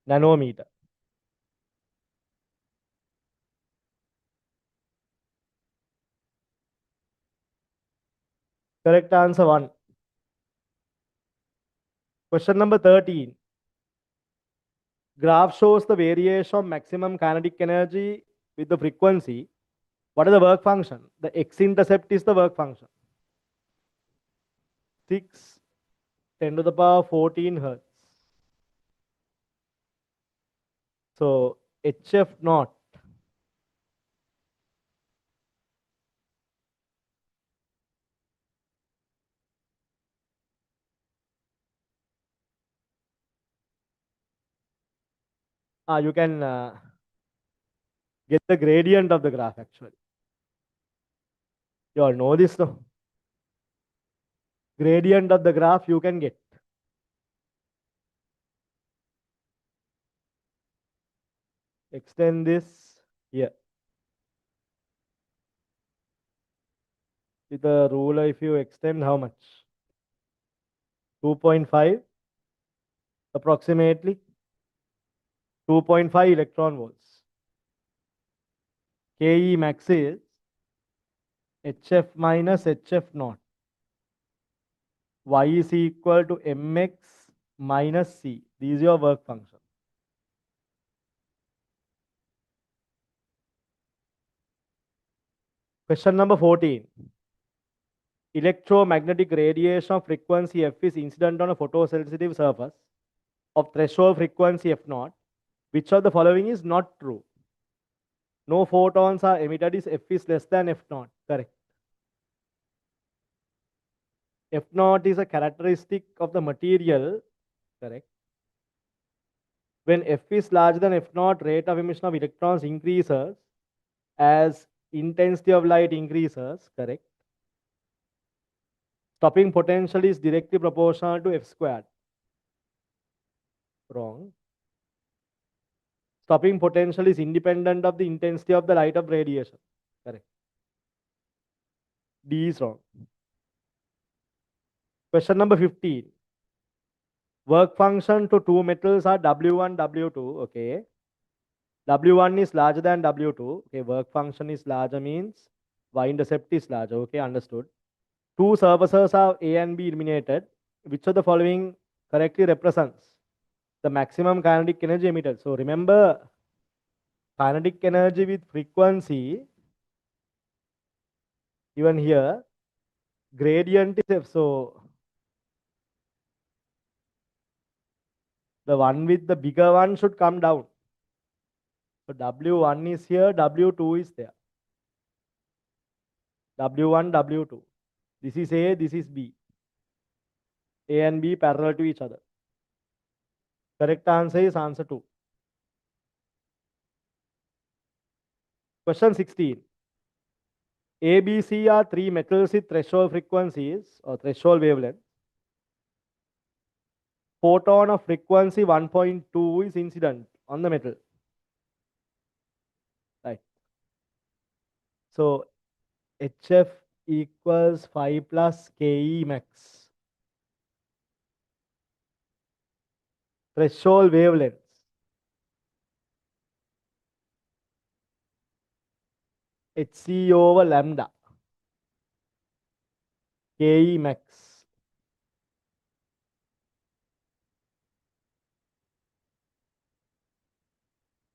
Nanometer. Correct answer 1. Question number 13. Graph shows the variation of maximum kinetic energy with the frequency. What is the work function? The x-intercept is the work function. 6, 10 to the power 14 hertz. So HF naught. You can get the gradient of the graph actually. You all know this, no? Gradient of the graph you can get. Extend this here. With a ruler, if you extend how much? 2.5 approximately. 2.5 electron volts. Ke max is HF minus HF naught. Y is equal to mx minus c. This is your work function. Question number 14. Electromagnetic radiation of frequency F is incident on a photosensitive surface of threshold frequency F naught. Which of the following is not true? No photons are emitted if F is less than F naught. Correct. F naught is a characteristic of the material. Correct. When F is larger than F naught, rate of emission of electrons increases as intensity of light increases. Correct. Stopping potential is directly proportional to F squared. Wrong. Stopping potential is independent of the intensity of the light of radiation. Correct. D is wrong. Question number 15. Work function to two metals are W1, W2. Okay. W1 is larger than W2. Okay. Work function is larger means y-intercept is larger. Okay. Understood. Two surfaces are A and B illuminated. Which of the following correctly represents the maximum kinetic energy emitted? So remember, kinetic energy with frequency, even here, gradient is F. So the one with the bigger one should come down. So W1 is here, W2 is there. W1, W2. This is A, this is B. A and B parallel to each other. Correct answer is answer 2. Question 16. A, B, C are three metals with threshold frequencies or threshold wavelength. Photon of frequency 1.2 is incident on the metal. Right. So HF equals 5 plus Ke max. Threshold wavelengths. Hc over lambda. Ke max.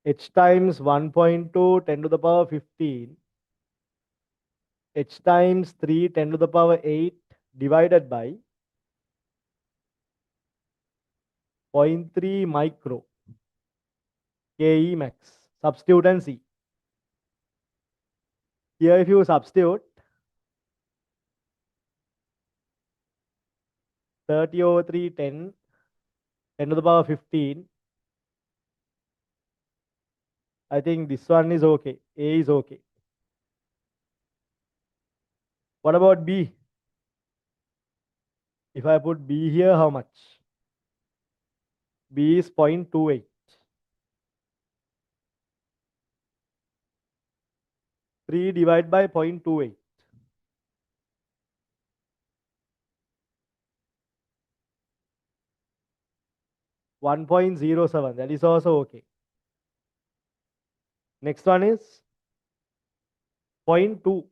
H times 1.2 10 to the power 15. H times 3 10 to the power 8 divided by 0.3 micro. Ke max. Substitute and see. Here if you substitute, 30 over 3, 10, 10 to the power 15, I think this one is okay. A is okay. What about B? If I put B here, how much? B is 0.28. 3 divided by 0.28. 1.07. That is also okay. Next one is 0.2.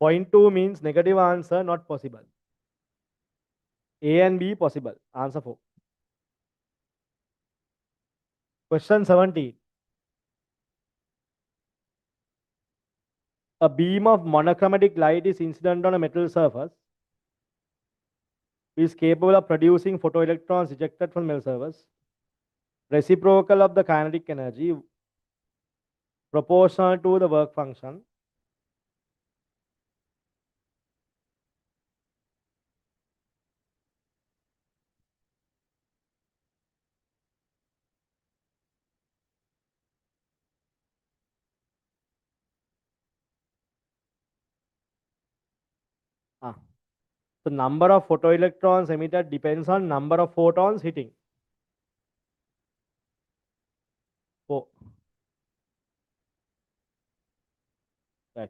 0.2 means negative answer, not possible. A and B possible. Answer 4. Question 17. A beam of monochromatic light is incident on a metal surface. Is capable of producing photoelectrons ejected from metal surface. Reciprocal of the kinetic energy proportional to the work function. Ah. The number of photoelectrons emitted depends on number of photons hitting. 4. Right.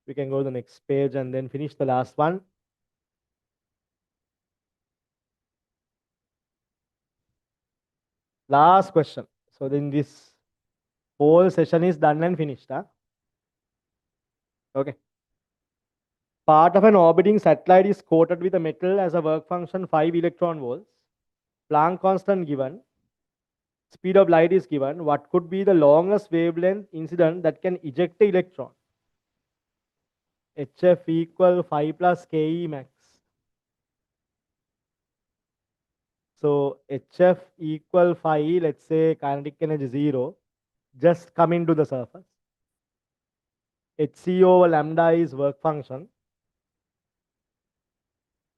We can go to the next page and then finish the last one. Last question. So then this whole session is done and finished. Huh? Okay. Part of an orbiting satellite is coated with a metal as a work function 5 electron volts. Planck constant given. Speed of light is given. What could be the longest wavelength incident that can eject the electron? HF equal 5 plus KE max. So HF equal 5, let's say kinetic energy 0, just come into the surface. HC over lambda is work function.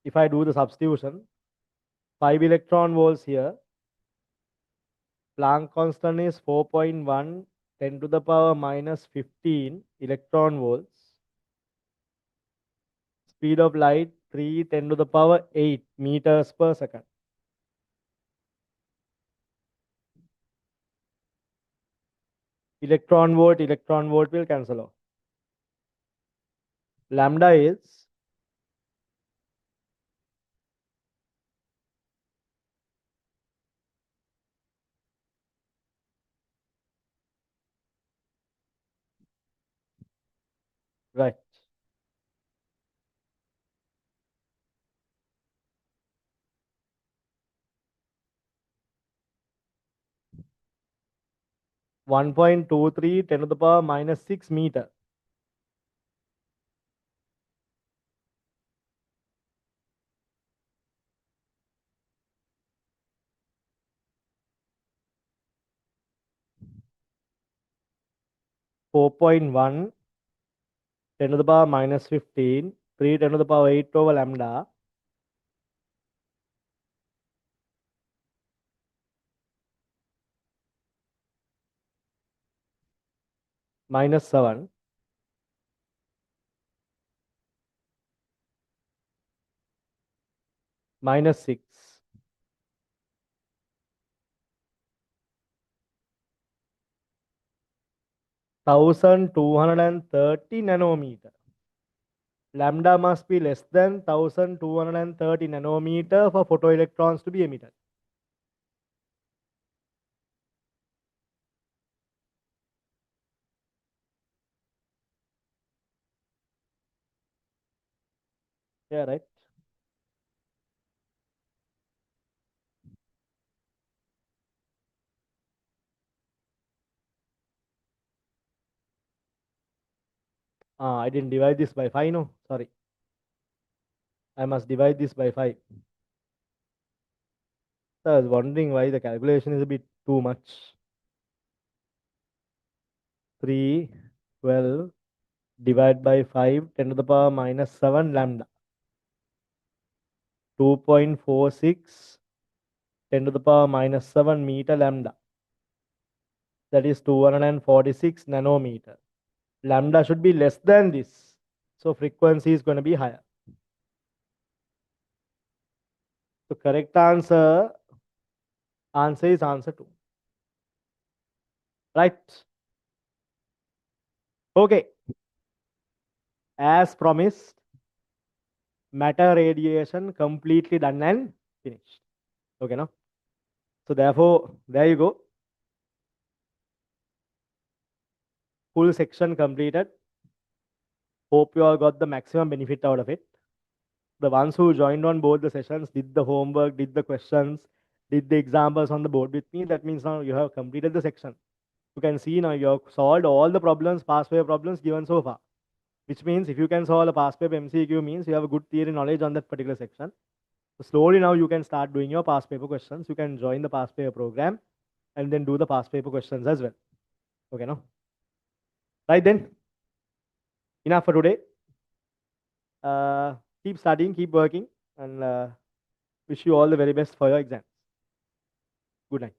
If I do the substitution, 5 electron volts here. Planck constant is 4.1, 10 to the power minus 15 electron volts. Speed of light 3, 10 to the power 8 meters per second. Electron volt will cancel off. Lambda is 1.23 10 to the power minus 6 meter. (4.1) 10 to the power minus 15, 3 10 to the power 8 over lambda, minus 7, minus 6, 1230 nanometer. Lambda must be less than 1230 nanometer for photoelectrons to be emitted. Yeah, right. I didn't divide this by 5, no, sorry. I must divide this by 5. So I was wondering why the calculation is a bit too much. 3, 12, divide by 5, 10 to the power minus 7 lambda. 2.46 10 to the power minus 7 meter lambda. That is 246 nanometer. Lambda should be less than this. So frequency is going to be higher. So correct answer is answer 2. Right? Okay. As promised, matter radiation completely done and finished. Okay, no? So therefore, there you go. Full section completed. Hope you all got the maximum benefit out of it. The ones who joined on both the sessions, did the homework, did the questions, did the examples on the board with me, that means now you have completed the section. You can see now you have solved all the problems, past paper problems given so far. Which means if you can solve a past paper MCQ means you have a good theory knowledge on that particular section. So slowly now you can start doing your past paper questions. You can join the past paper program and then do the past paper questions as well. Okay, no? Right then, enough for today. Keep studying, keep working, and wish you all the very best for your exams. Good night.